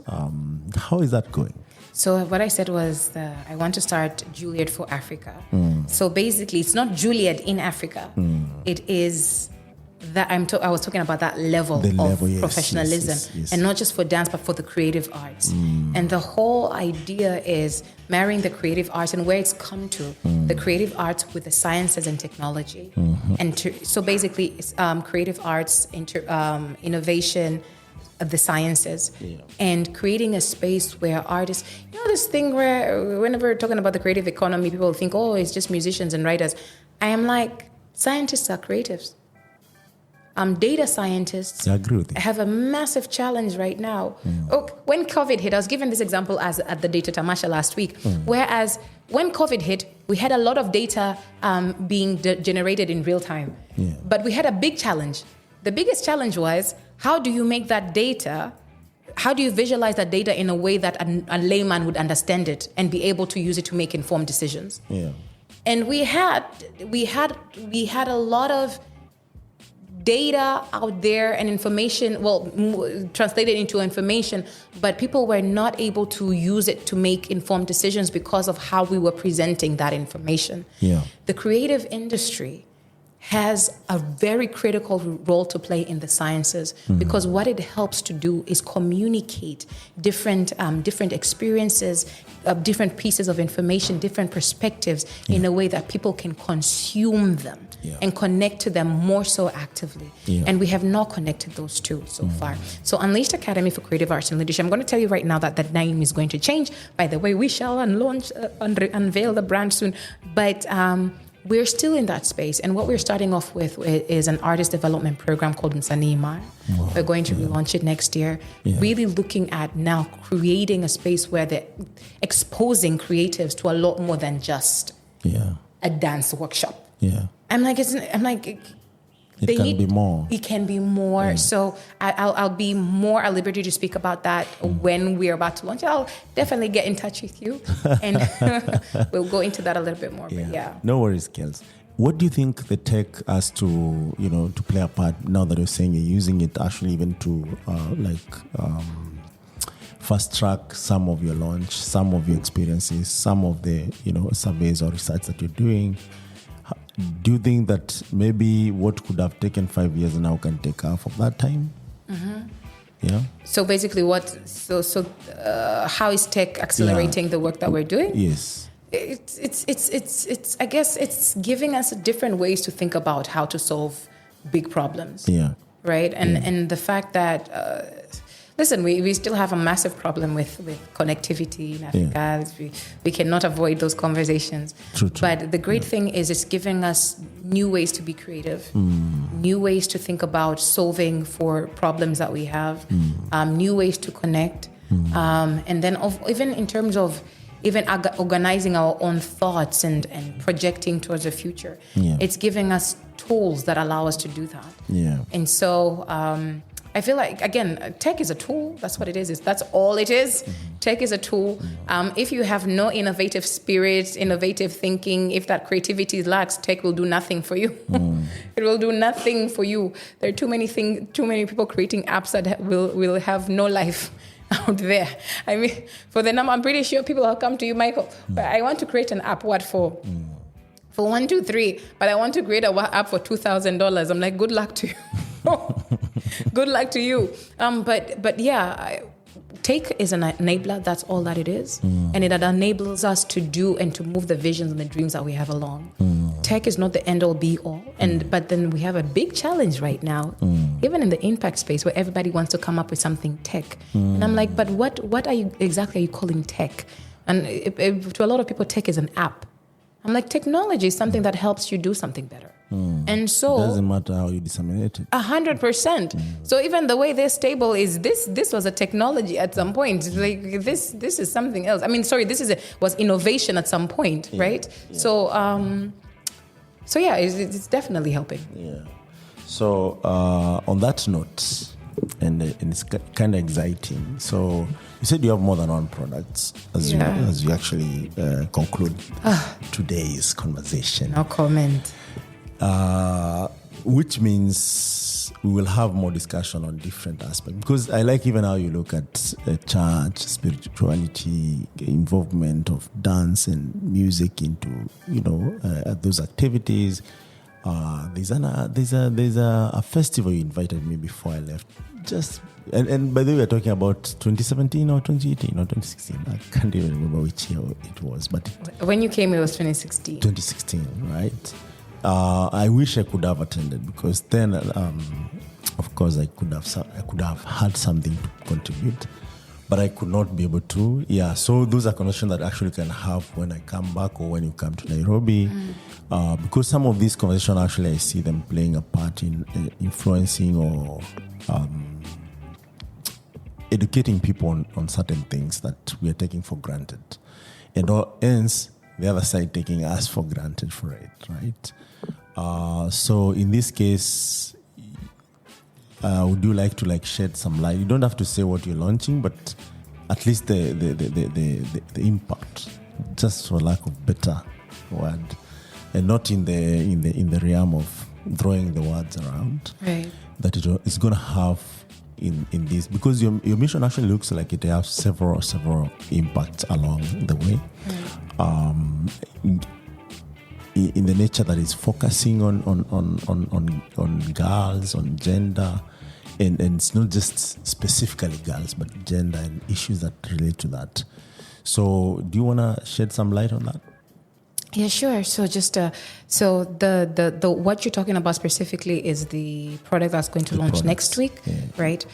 How is that going? So what I said was I want to start Juliet for Africa. So basically, it's not Juliet in Africa. It is that I was talking about that level of professionalism, yes. and not just for dance, but for the creative arts. And the whole idea is marrying the creative arts and where it's come to, the creative arts with the sciences and technology. And so basically, it's, creative arts, innovation, the sciences, and creating a space where artists, this thing where whenever we're talking about the creative economy, people think, oh, it's just musicians and writers. I am like, scientists are creatives. Data scientists I agree with you. have a massive challenge right now. When COVID hit, I was given this example at the Data Tamasha last week, whereas when COVID hit, we had a lot of data being generated in real time. But we had a big challenge. The biggest challenge was, how do you make that data, how do you visualize that data in a way that a layman would understand it and be able to use it to make informed decisions? And we had a lot of data out there and information, translated into information, but people were not able to use it to make informed decisions because of how we were presenting that information. The creative industry has a very critical role to play in the sciences, because what it helps to do is communicate different experiences, different pieces of information, different perspectives in a way that people can consume them and connect to them more so actively. And we have not connected those two so far. So Unleashed Academy for Creative Arts and Leadership, I'm going to tell you right now that name is going to change. By the way, we shall unveil the brand soon. But we're still in that space. And what we're starting off with is an artist development program called Tanzania. We're going to relaunch it next year. Really looking at now creating a space where they're exposing creatives to a lot more than just a dance workshop. I'm like, it can be more. It can be more. So I'll be more at liberty to speak about that when we're about to launch. I'll definitely get in touch with you, and we'll go into that a little bit more. But No worries, Kellz. What do you think the tech has to play a part now that you're saying you're using it actually even to fast track some of your launch, some of your experiences, some of the surveys or research that you're doing? Do you think that maybe what could have taken 5 years now can take half of that time? So basically, how is tech accelerating the work that we're doing? Yes. It's I guess it's giving us different ways to think about how to solve big problems. Right. And the fact that listen, we still have a massive problem with connectivity in Africa. We cannot avoid those conversations. True. But the great thing is it's giving us new ways to be creative, new ways to think about solving for problems that we have, new ways to connect. And then even in terms of even organizing our own thoughts and projecting towards the future, it's giving us tools that allow us to do that. And so I feel like, again, tech is a tool. That's what it is. That's all it is. Tech is a tool. If you have no innovative spirit, innovative thinking, if that creativity lacks, tech will do nothing for you. It will do nothing for you. There are too many people creating apps that will have no life out there. I mean, for the number, I'm pretty sure people will come to you, Michael. But I want to create an app. What for? For 1, 2, 3. But I want to create an app for $2,000. I'm like, good luck to you. Good luck to you. But Tech is an enabler. That's all that it is. And it enables us to do and to move the visions and the dreams that we have along. Tech is not the end all be all. But then we have a big challenge right now, even in the impact space, where everybody wants to come up with something tech. And I'm like, but what are you exactly calling tech? And to a lot of people, tech is an app. I'm like, technology is something that helps you do something better. And so it doesn't matter how you disseminate it. 100%. So even the way this table is, this was a technology at some point. Like this is something else. I mean, sorry, was innovation at some point, right? Yeah. So yeah, it's definitely helping. Yeah. So on that note, and it's kind of exciting. So you said you have more than one product as you actually conclude today's conversation. No comment. Which means we will have more discussion on different aspects. Because I like even how you look at church, spirituality, involvement of dance and music into those activities. There's a festival you invited me before I left. And by the way, we're talking about 2017 or 2018 or 2016. I can't even remember which year it was. But when you came, it was 2016. 2016, right? I wish I could have attended, because then, of course, I could have had something to contribute, but I could not be able to. Yeah, so those are conversations that actually can have when I come back or when you come to Nairobi, because some of these conversations actually I see them playing a part in influencing or educating people on certain things that we are taking for granted, and hence the other side taking us for granted for it, right? So in this case, would you like to shed some light? You don't have to say what you're launching, but at least the impact, just for lack of better word, and not in the realm of throwing the words around, right? That it's going to have in this, because your mission actually looks like it has several impacts along the way. In the nature that is focusing on girls, on gender, and it's not just specifically girls, but gender and issues that relate to that. So do you want to shed some light on that? Yeah, sure. So just the what you're talking about specifically is the product that's going to launch next week, right?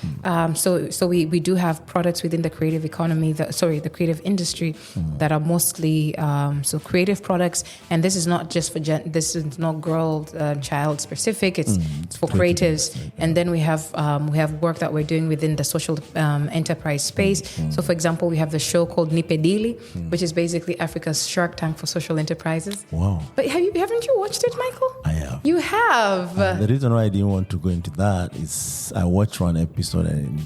So we do have products within the creative economy, the creative industry that are mostly creative products, and this is not just for this is not girl child specific. It's for creatives, and then we have work that we're doing within the social enterprise space. So for example, we have the show called Nipedili, which is basically Africa's Shark Tank for social enterprises. Wow! But haven't you watched it, Michael? I have. You have. The reason why I didn't want to go into that is I watched one episode and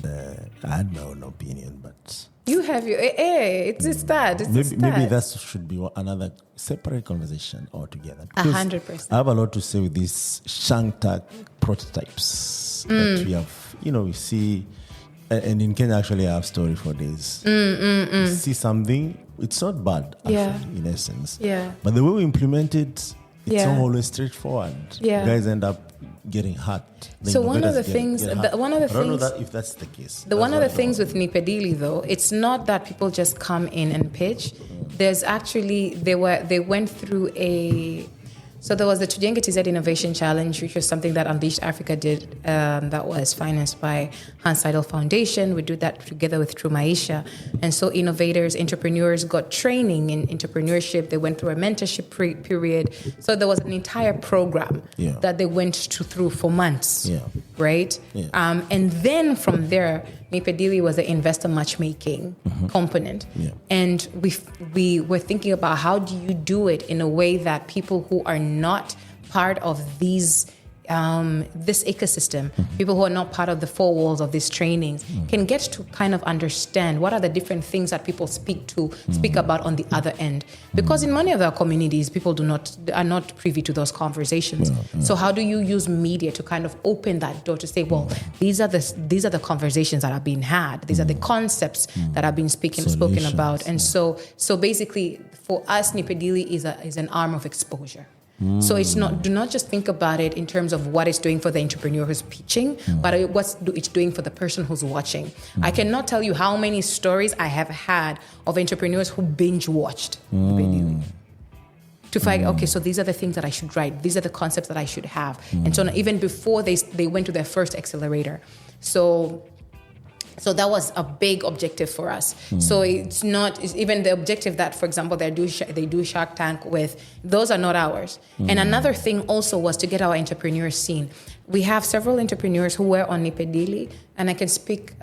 I had my own opinion, but you have your. It's that. Maybe that should be another separate conversation altogether. 100%. I have a lot to say with these Shark Tank prototypes that we have. We see. And in Kenya, actually, I have story for this. You see something, it's not bad, actually, in essence. Yeah. But the way we implement it, it's not always straightforward. Yeah. Guys end up getting hurt. So one of the things, I don't know if that's the case. One of the things with Nipedili, though, it's not that people just come in and pitch. There's actually they went through So there was the Tujenge TZ Innovation Challenge, which was something that Unleashed Africa did, that was financed by Hans Seidel Foundation. We did that together with True Maisha. And so innovators, entrepreneurs got training in entrepreneurship. They went through a mentorship period. So there was an entire program that they went through for months, right? Yeah. And then from there, Nipedili was the investor matchmaking component. Yeah. And we were thinking about how do you do it in a way that people who are not part of these this ecosystem, people who are not part of the four walls of these trainings, can get to kind of understand what are the different things that people speak about on the other end. Because in many of our communities, people are not privy to those conversations. So how do you use media to kind of open that door to say, well, these are the conversations that are being had. These are the concepts that are being spoken about. And so basically, for us, Nipedili is an arm of exposure. So it's not. Do not just think about it in terms of what it's doing for the entrepreneur who's pitching, but what it's doing for the person who's watching. I cannot tell you how many stories I have had of entrepreneurs who binge watched to find, okay, so these are the things that I should write. These are the concepts that I should have. And so on, even before they went to their first accelerator. So that was a big objective for us. So it's even the objective that, for example, they do Shark Tank with, those are not ours. And another thing also was to get our entrepreneurs seen. We have several entrepreneurs who were on Nipedili, and I can speak,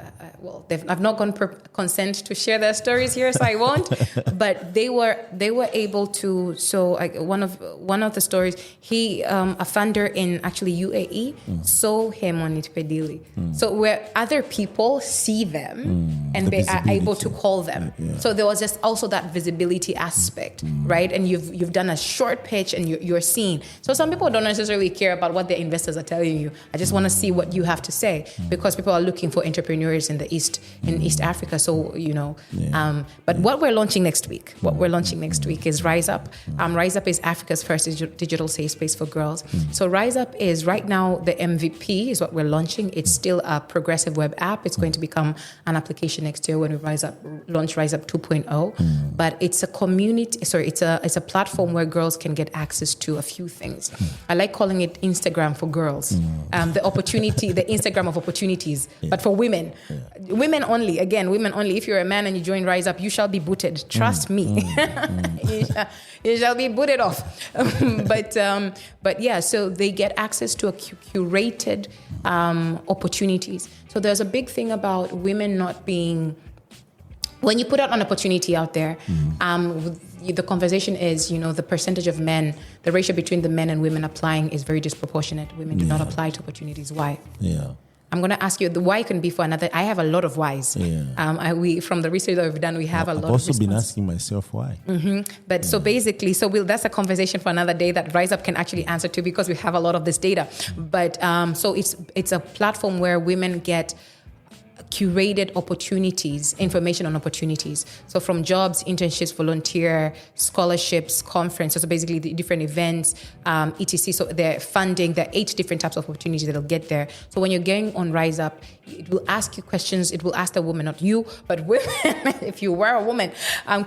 I've not gone consent to share their stories here, so I won't. But they were able to. So one of the stories, he a funder in actually UAE saw him on Nipedili. So where other people see them and they are able to call them. So there was just also that visibility aspect, right? And you've done a short pitch and you're seen. So some people don't necessarily care about what their investors are telling you. I just want to see what you have to say, because people are looking for entrepreneurs in East Africa. So but what we're launching next week is Rise Up. Rise Up is Africa's first digital safe space for girls. So Rise Up is right now the MVP is what we're launching. It's still a progressive web app. It's going to become an application next year when we launch Rise Up 2.0. But it's a community. Sorry, it's a platform where girls can get access to a few things. I like calling it Instagram for girls. The Instagram of opportunities, but for women. Women only. Again, women only. If you're a man and you join Rise Up, you shall be booted. Trust me. You shall be booted off. But yeah, so they get access to a curated opportunities. So there's a big thing about women not being. When you put out an opportunity out there, the conversation is, the percentage of men, the ratio between the men and women applying is very disproportionate. Women do not apply to opportunities. Why? Yeah. I'm going to ask you, the why can be for another. I have a lot of whys. Yeah. We from the research that we've done, we have a lot of I've also been asking myself why. But so basically, that's a conversation for another day that Rise Up can actually answer to, because we have a lot of this data. But so it's a platform where women get curated opportunities, information on opportunities. So from jobs, internships, volunteer, scholarships, conferences, so basically the different events, etc. So they're funding, there are 8 different types of opportunities that'll get there. So when you're getting on Rise Up, it will ask you questions. It will ask the woman, not you, but women, if you were a woman,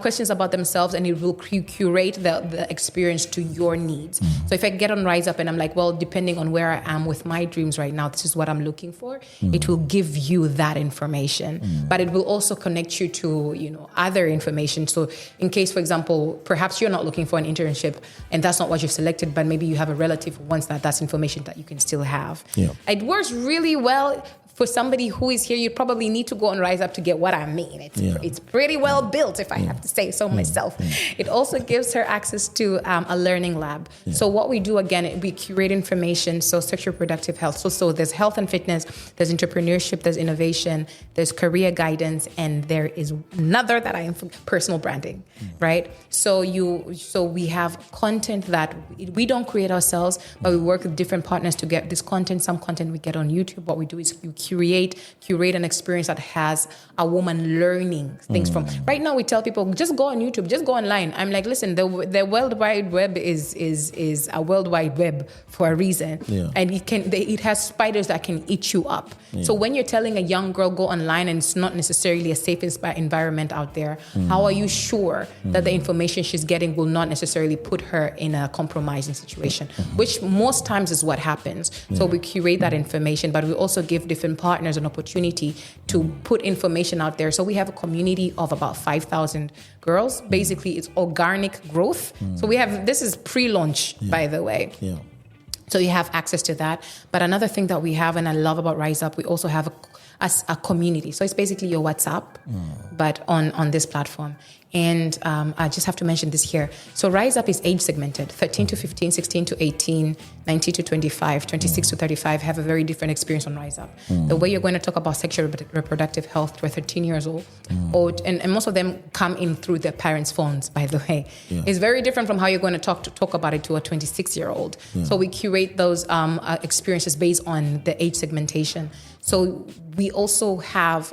questions about themselves, and it will curate the experience to your needs. So if I get on Rise Up and I'm like, well, depending on where I am with my dreams right now, this is what I'm looking for, it will give you that information. But it will also connect you to, other information. So in case, for example, perhaps you're not looking for an internship and that's not what you've selected, but maybe you have a relative who wants that's information that you can still have. Yeah. It works really well. For somebody who is here, you probably need to go and Rise Up to get what I mean. It's pretty well built, if I have to say so myself. It also gives her access to a learning lab. So what we do, again, we curate information, so sexual reproductive health. So there's health and fitness, there's entrepreneurship, there's innovation, there's career guidance, and there is another that I am for personal branding, right? So we have content that we don't create ourselves, but we work with different partners to get this content. Some content we get on YouTube. What we do is we curate an experience that has a woman learning things from. Right now, we tell people, just go on YouTube, just go online. I'm like, listen, the World Wide Web is a World Wide Web for a reason, and it has spiders that can eat you up. So when you're telling a young girl go online and it's not necessarily a safe environment out there, how are you sure that the information she's getting will not necessarily put her in a compromising situation, which most times is what happens. So we curate that information, but we also give different partners an opportunity to put information out there. So we have a community of about 5,000 girls. Basically, it's organic growth. So this is pre-launch, by the way. Yeah. So you have access to that. But another thing that we have, and I love about Rise Up, we also have a community. So it's basically your WhatsApp, but on this platform. And I just have to mention this here. So Rise Up is age segmented. 13 to 15, 16 to 18, 19 to 25, 26 to 35 have a very different experience on Rise Up. The way you're going to talk about sexual reproductive health to a 13 years old, and most of them come in through their parents' phones, by the way. It's very different from how you're going to talk about it to a 26-year-old. So we curate those experiences based on the age segmentation. So we also have,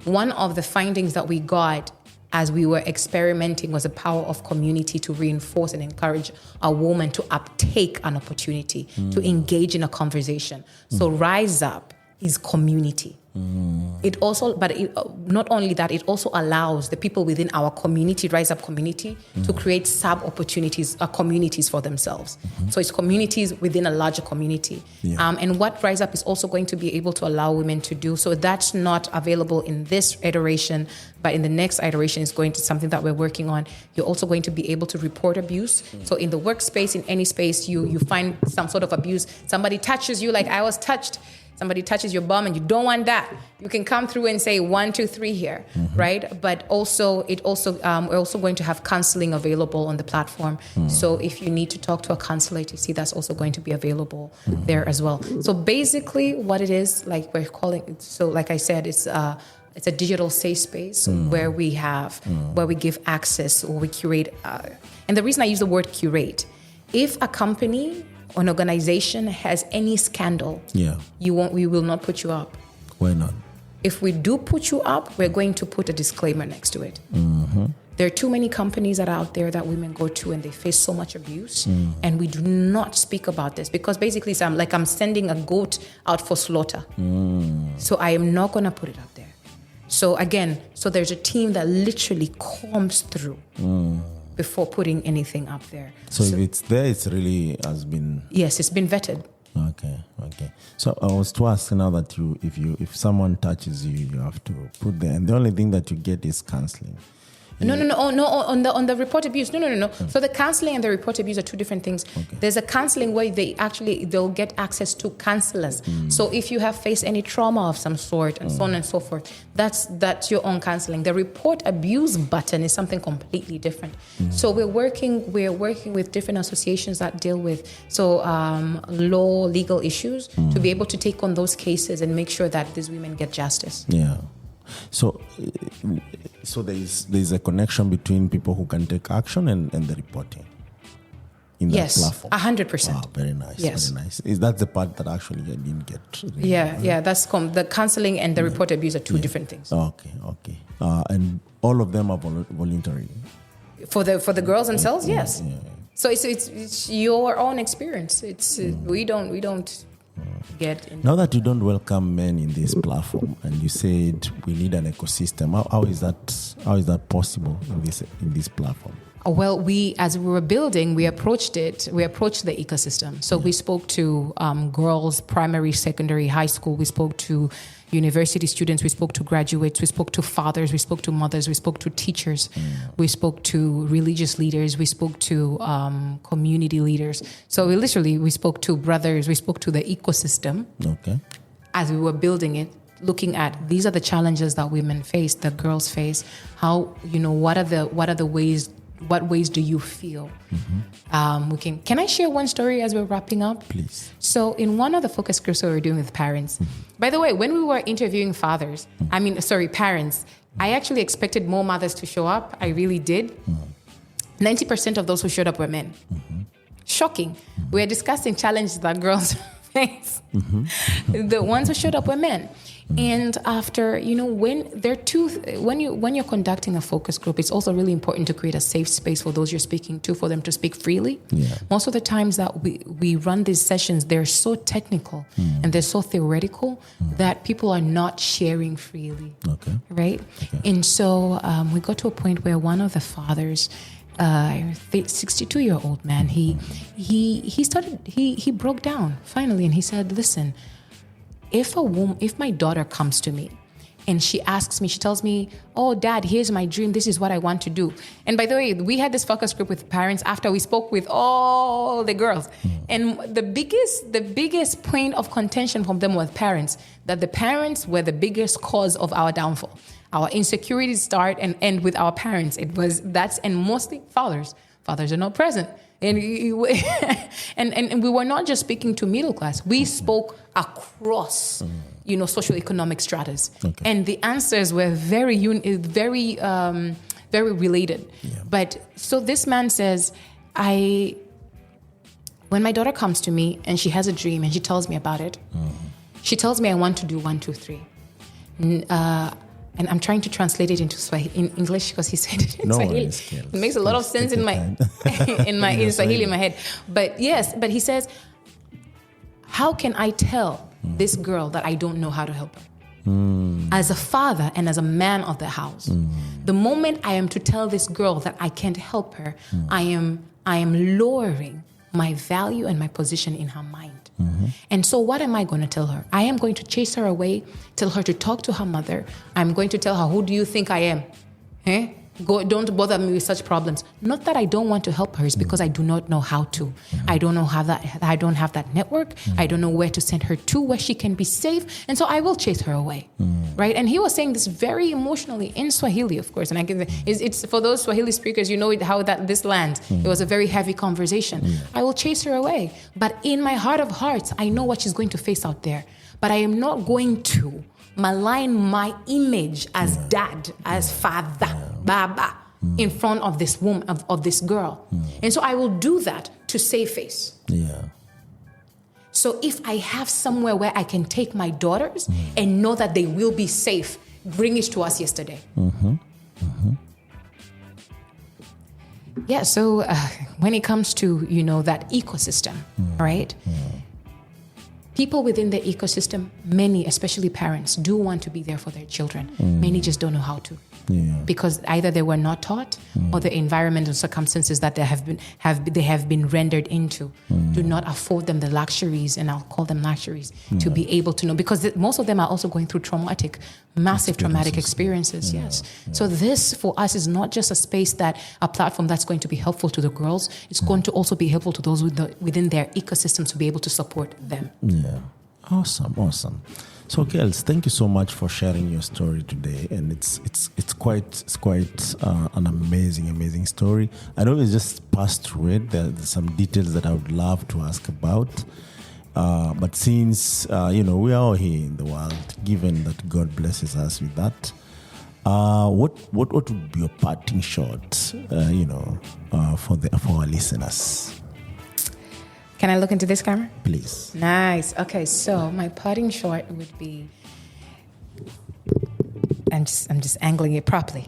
one of the findings that we got as we were experimenting was the power of community to reinforce and encourage a woman to uptake an opportunity, to engage in a conversation. So Rise Up is community. It also, not only that, it also allows the people within our community, Rise Up community, to create sub-opportunities, communities for themselves. So it's communities within a larger community. And what Rise Up is also going to be able to allow women to do, so that's not available in this iteration, but in the next iteration is going to something that we're working on. You're also going to be able to report abuse. So in the workspace, in any space, you find some sort of abuse. Somebody touches you like I was touched. Somebody touches your bum and you don't want that. You can come through and say 1, 2, 3 here, right? But also, we're also going to have counseling available on the platform. So if you need to talk to a counselor, you see that's also going to be available there as well. So basically, what it is, like we're calling it, so like I said, it's a digital safe space where we give access or we curate. And the reason I use the word curate, if a company, an organization has any scandal, we will not put you up. Why not? If we do put you up, we're going to put a disclaimer next to it. There are too many companies that are out there that women go to and they face so much abuse, and we do not speak about this because basically I'm sending a goat out for slaughter. So I am not going to put it up there. So again, there's a team that literally combs through before putting anything up there. So if it's there, it's really has been... Yes, it's been vetted. Okay. So I was to ask now that if someone touches you, you have to put there, and the only thing that you get is counseling. No. On the report abuse. No. So the counseling and the report abuse are two different things. Okay. There's a counseling where they'll get access to counselors. So if you have faced any trauma of some sort and so on and so forth, that's your own counseling. The report abuse button is something completely different. So we're working with different associations that deal with legal issues to be able to take on those cases and make sure that these women get justice. Yeah. So there's a connection between people who can take action and the reporting in that platform. 100%. Wow, very nice. Yes. Very nice. Is that the part that actually I didn't get? That's the counseling and the report abuse are two different things. Okay. And all of them are voluntary. For the girls themselves, yes. Yeah. So it's your own experience. It's we don't get in. Now that you don't welcome men in this platform, and you said we need an ecosystem, how is that possible in this platform? Well, as we were building, we approached the ecosystem. So we spoke to girls, primary, secondary, high school. We spoke to university students. We spoke to graduates. We spoke to fathers. We spoke to mothers. We spoke to teachers. We spoke to religious leaders. We spoke to community leaders. So we spoke to brothers. We spoke to the ecosystem. Okay. As we were building it, looking at these are the challenges that women face, that girls face. How, what are the ways? What ways do you feel? Can I share one story as we're wrapping up? Please. So in one of the focus groups that we were doing with parents, by the way, when we were interviewing parents, I actually expected more mothers to show up. I really did. 90% of those who showed up were men. Shocking. We were discussing challenges that girls face. The ones who showed up were men. And after, when you're conducting a focus group, it's also really important to create a safe space for those you're speaking to, for them to speak freely. Yeah. Most of the times that we run these sessions, they're so technical and they're so theoretical that people are not sharing freely. Okay. Right? Okay. And so we got to a point where one of the fathers, 62-year-old man, he broke down finally, and he said, listen, if my daughter comes to me and she asks me, she tells me, oh, Dad, here's my dream. This is what I want to do. And by the way, we had this focus group with parents after we spoke with all the girls. And the biggest point of contention from them was parents, that the parents were the biggest cause of our downfall. Our insecurities start and end with our parents. And mostly fathers. Fathers are not present. And we were not just speaking to middle class. We spoke across, socioeconomic stratas. Okay. And the answers were very related. Yeah. But so this man says, when my daughter comes to me and she has a dream and she tells me about it, she tells me I want to do 1, 2, 3. and I'm trying to translate it into Swahili, in English because he said it in Swahili. It makes a lot of sense in my in Swahili in my head. But yes, but he says, how can I tell this girl that I don't know how to help her? As a father and as a man of the house, the moment I am to tell this girl that I can't help her, I am lowering my value and my position in her mind. And so what am I going to tell her? I am going to chase her away, tell her to talk to her mother. I'm going to tell her, who do you think I am? Don't bother me with such problems. Not that I don't want to help her, it's because I do not know how to. I don't know how that. I don't have that network. I don't know where to send her to, where she can be safe, and so I will chase her away, right? And he was saying this very emotionally in Swahili, of course. And I can, it's for those Swahili speakers, you know how that this lands. It was a very heavy conversation. I will chase her away, but in my heart of hearts, I know what she's going to face out there. But I am not going to malign my image as dad, as father, baba, in front of this woman, of this girl. And so I will do that to save face. So if I have somewhere where I can take my daughters and know that they will be safe, bring it to us yesterday. Yeah, so when it comes to, that ecosystem, right? People within the ecosystem, many, especially parents, do want to be there for their children. Many just don't know how to. Because either they were not taught or the environmental circumstances that they have been rendered into do not afford them the luxuries, and I'll call them luxuries, to be able to know. Because most of them are also going through massive traumatic experiences. So this for us is not just a platform that's going to be helpful to the girls. It's going to also be helpful to those within their ecosystems to be able to support them. Awesome. So, Kellz, thank you so much for sharing your story today, and it's quite an amazing story. I know we just passed through it. There's some details that I would love to ask about, but since we are all here in the world, given that God blesses us with that, what would be your parting shot, for our listeners? Can I look into this camera? Please. Nice. Okay, so my parting shot would be, I'm just angling it properly.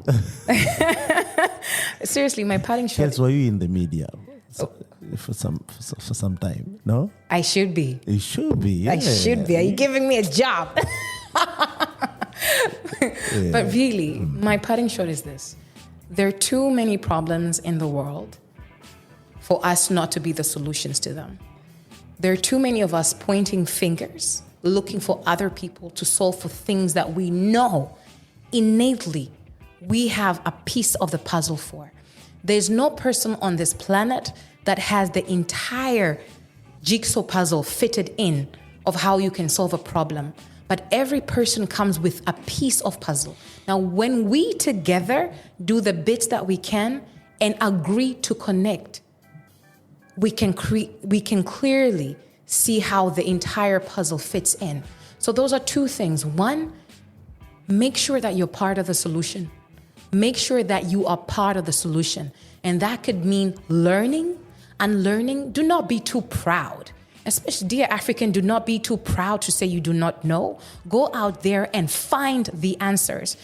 Seriously, my parting shot. Kellz, were you in the media for some time? No? I should be. You should be. Yeah. I should be. Are you giving me a job? But really, my parting shot is this. There are too many problems in the world for us not to be the solutions to them. There are too many of us pointing fingers, looking for other people to solve for things that we know innately we have a piece of the puzzle for. There's no person on this planet that has the entire jigsaw puzzle fitted in of how you can solve a problem. But every person comes with a piece of puzzle. Now, when we together do the bits that we can and agree to connect, we can clearly see how the entire puzzle fits in. So those are two things. One, make sure that you're part of the solution. Make sure that you are part of the solution. And that could mean learning, unlearning. Do not be too proud. Especially, dear African, do not be too proud to say you do not know. Go out there and find the answers.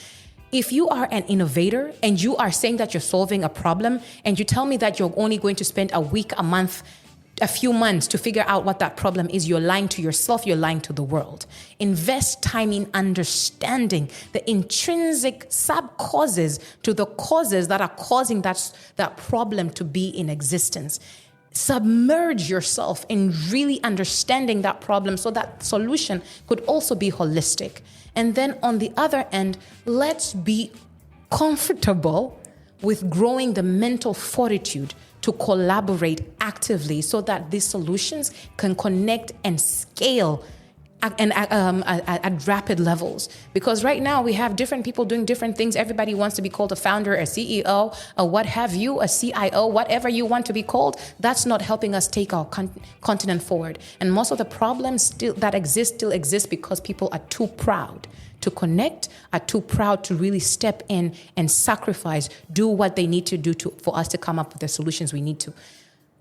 If you are an innovator and you are saying that you're solving a problem and you tell me that you're only going to spend a week, a month, a few months to figure out what that problem is, you're lying to yourself, you're lying to the world. Invest time in understanding the intrinsic sub-causes to the causes that are causing that problem to be in existence. Submerge yourself in really understanding that problem so that solution could also be holistic. And then on the other end, let's be comfortable with growing the mental fortitude to collaborate actively so that these solutions can connect and scale at rapid levels. Because right now we have different people doing different things. Everybody wants to be called a founder, a CEO, a what have you, a CIO, whatever you want to be called. That's not helping us take our continent forward. And most of the problems still exist because people are too proud to connect, are too proud to really step in and sacrifice, do what they need to do for us to come up with the solutions we need to.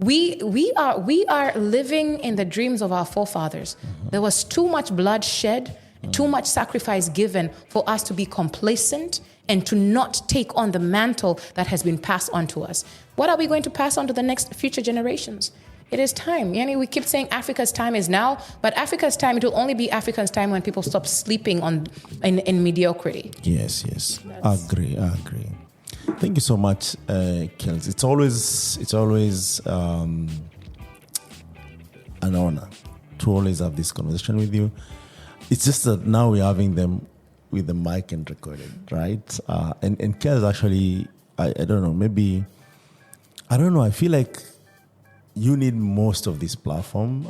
We are living in the dreams of our forefathers. There was too much blood shed too much sacrifice given for us to be complacent and to not take on the mantle that has been passed on to us. What are we going to pass on to the next future generations? It is time. We keep saying Africa's time is now, but Africa's time, it will only be Africa's time when people stop sleeping in mediocrity. Yes. I agree. Thank you so much, Kellz. It's always an honor to always have this conversation with you. It's just that now we're having them with the mic and recorded, right? And Kellz, actually, I don't know, maybe, I don't know, I feel like you need most of this platform.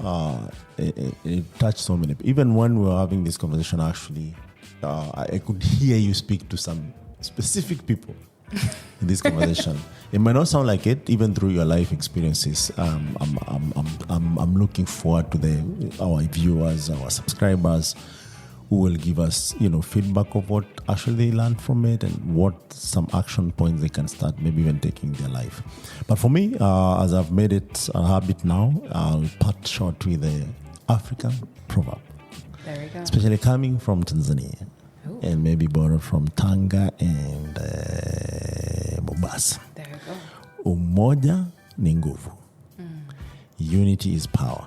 It touched so many people. Even when we were having this conversation, actually, I could hear you speak to some specific people in this conversation. It might not sound like it, even through your life experiences. I'm looking forward to our viewers, our subscribers, who will give us, feedback of what actually they learned from it and what some action points they can start maybe even taking in their life. But for me, as I've made it a habit now, I'll part short with the African proverb. There we go. Especially coming from Tanzania. Ooh. And maybe borrowed from Tanga and Mombasa. There we go. Umoja ni nguvu. Unity is power.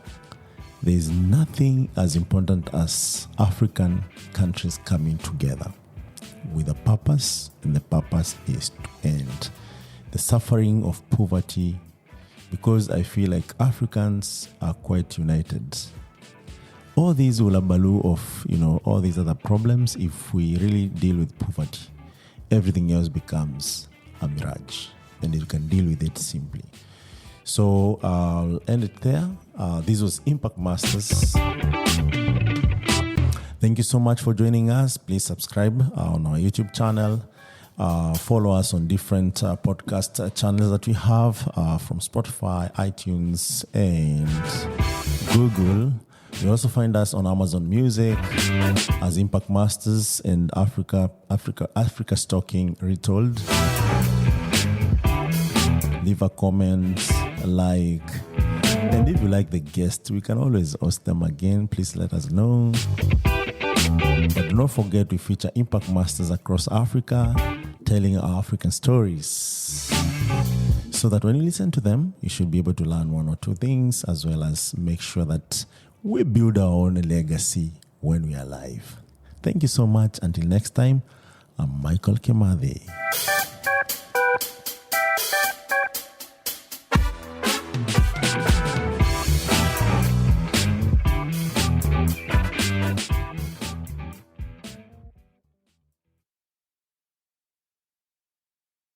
There is nothing as important as African countries coming together with a purpose, and the purpose is to end the suffering of poverty, because I feel like Africans are quite united. All these ulabalu of, all these other problems, if we really deal with poverty, everything else becomes a mirage, and you can deal with it simply. So I'll end it there. This was Impact Masters. Thank you so much for joining us. Please subscribe on our YouTube channel. Follow us on different podcast channels that we have from Spotify, iTunes, and Google. You also find us on Amazon Music as Impact Masters and Africa Stalking Retold. Leave a comment, like, and if you like the guest, we can always host them again. Please let us know. But do not forget, we feature Impact Masters across Africa, telling our African stories, so that when you listen to them, you should be able to learn one or two things, as well as make sure that we build our own legacy when we are alive. Thank you so much. Until next time, I'm Michael Kemadhe.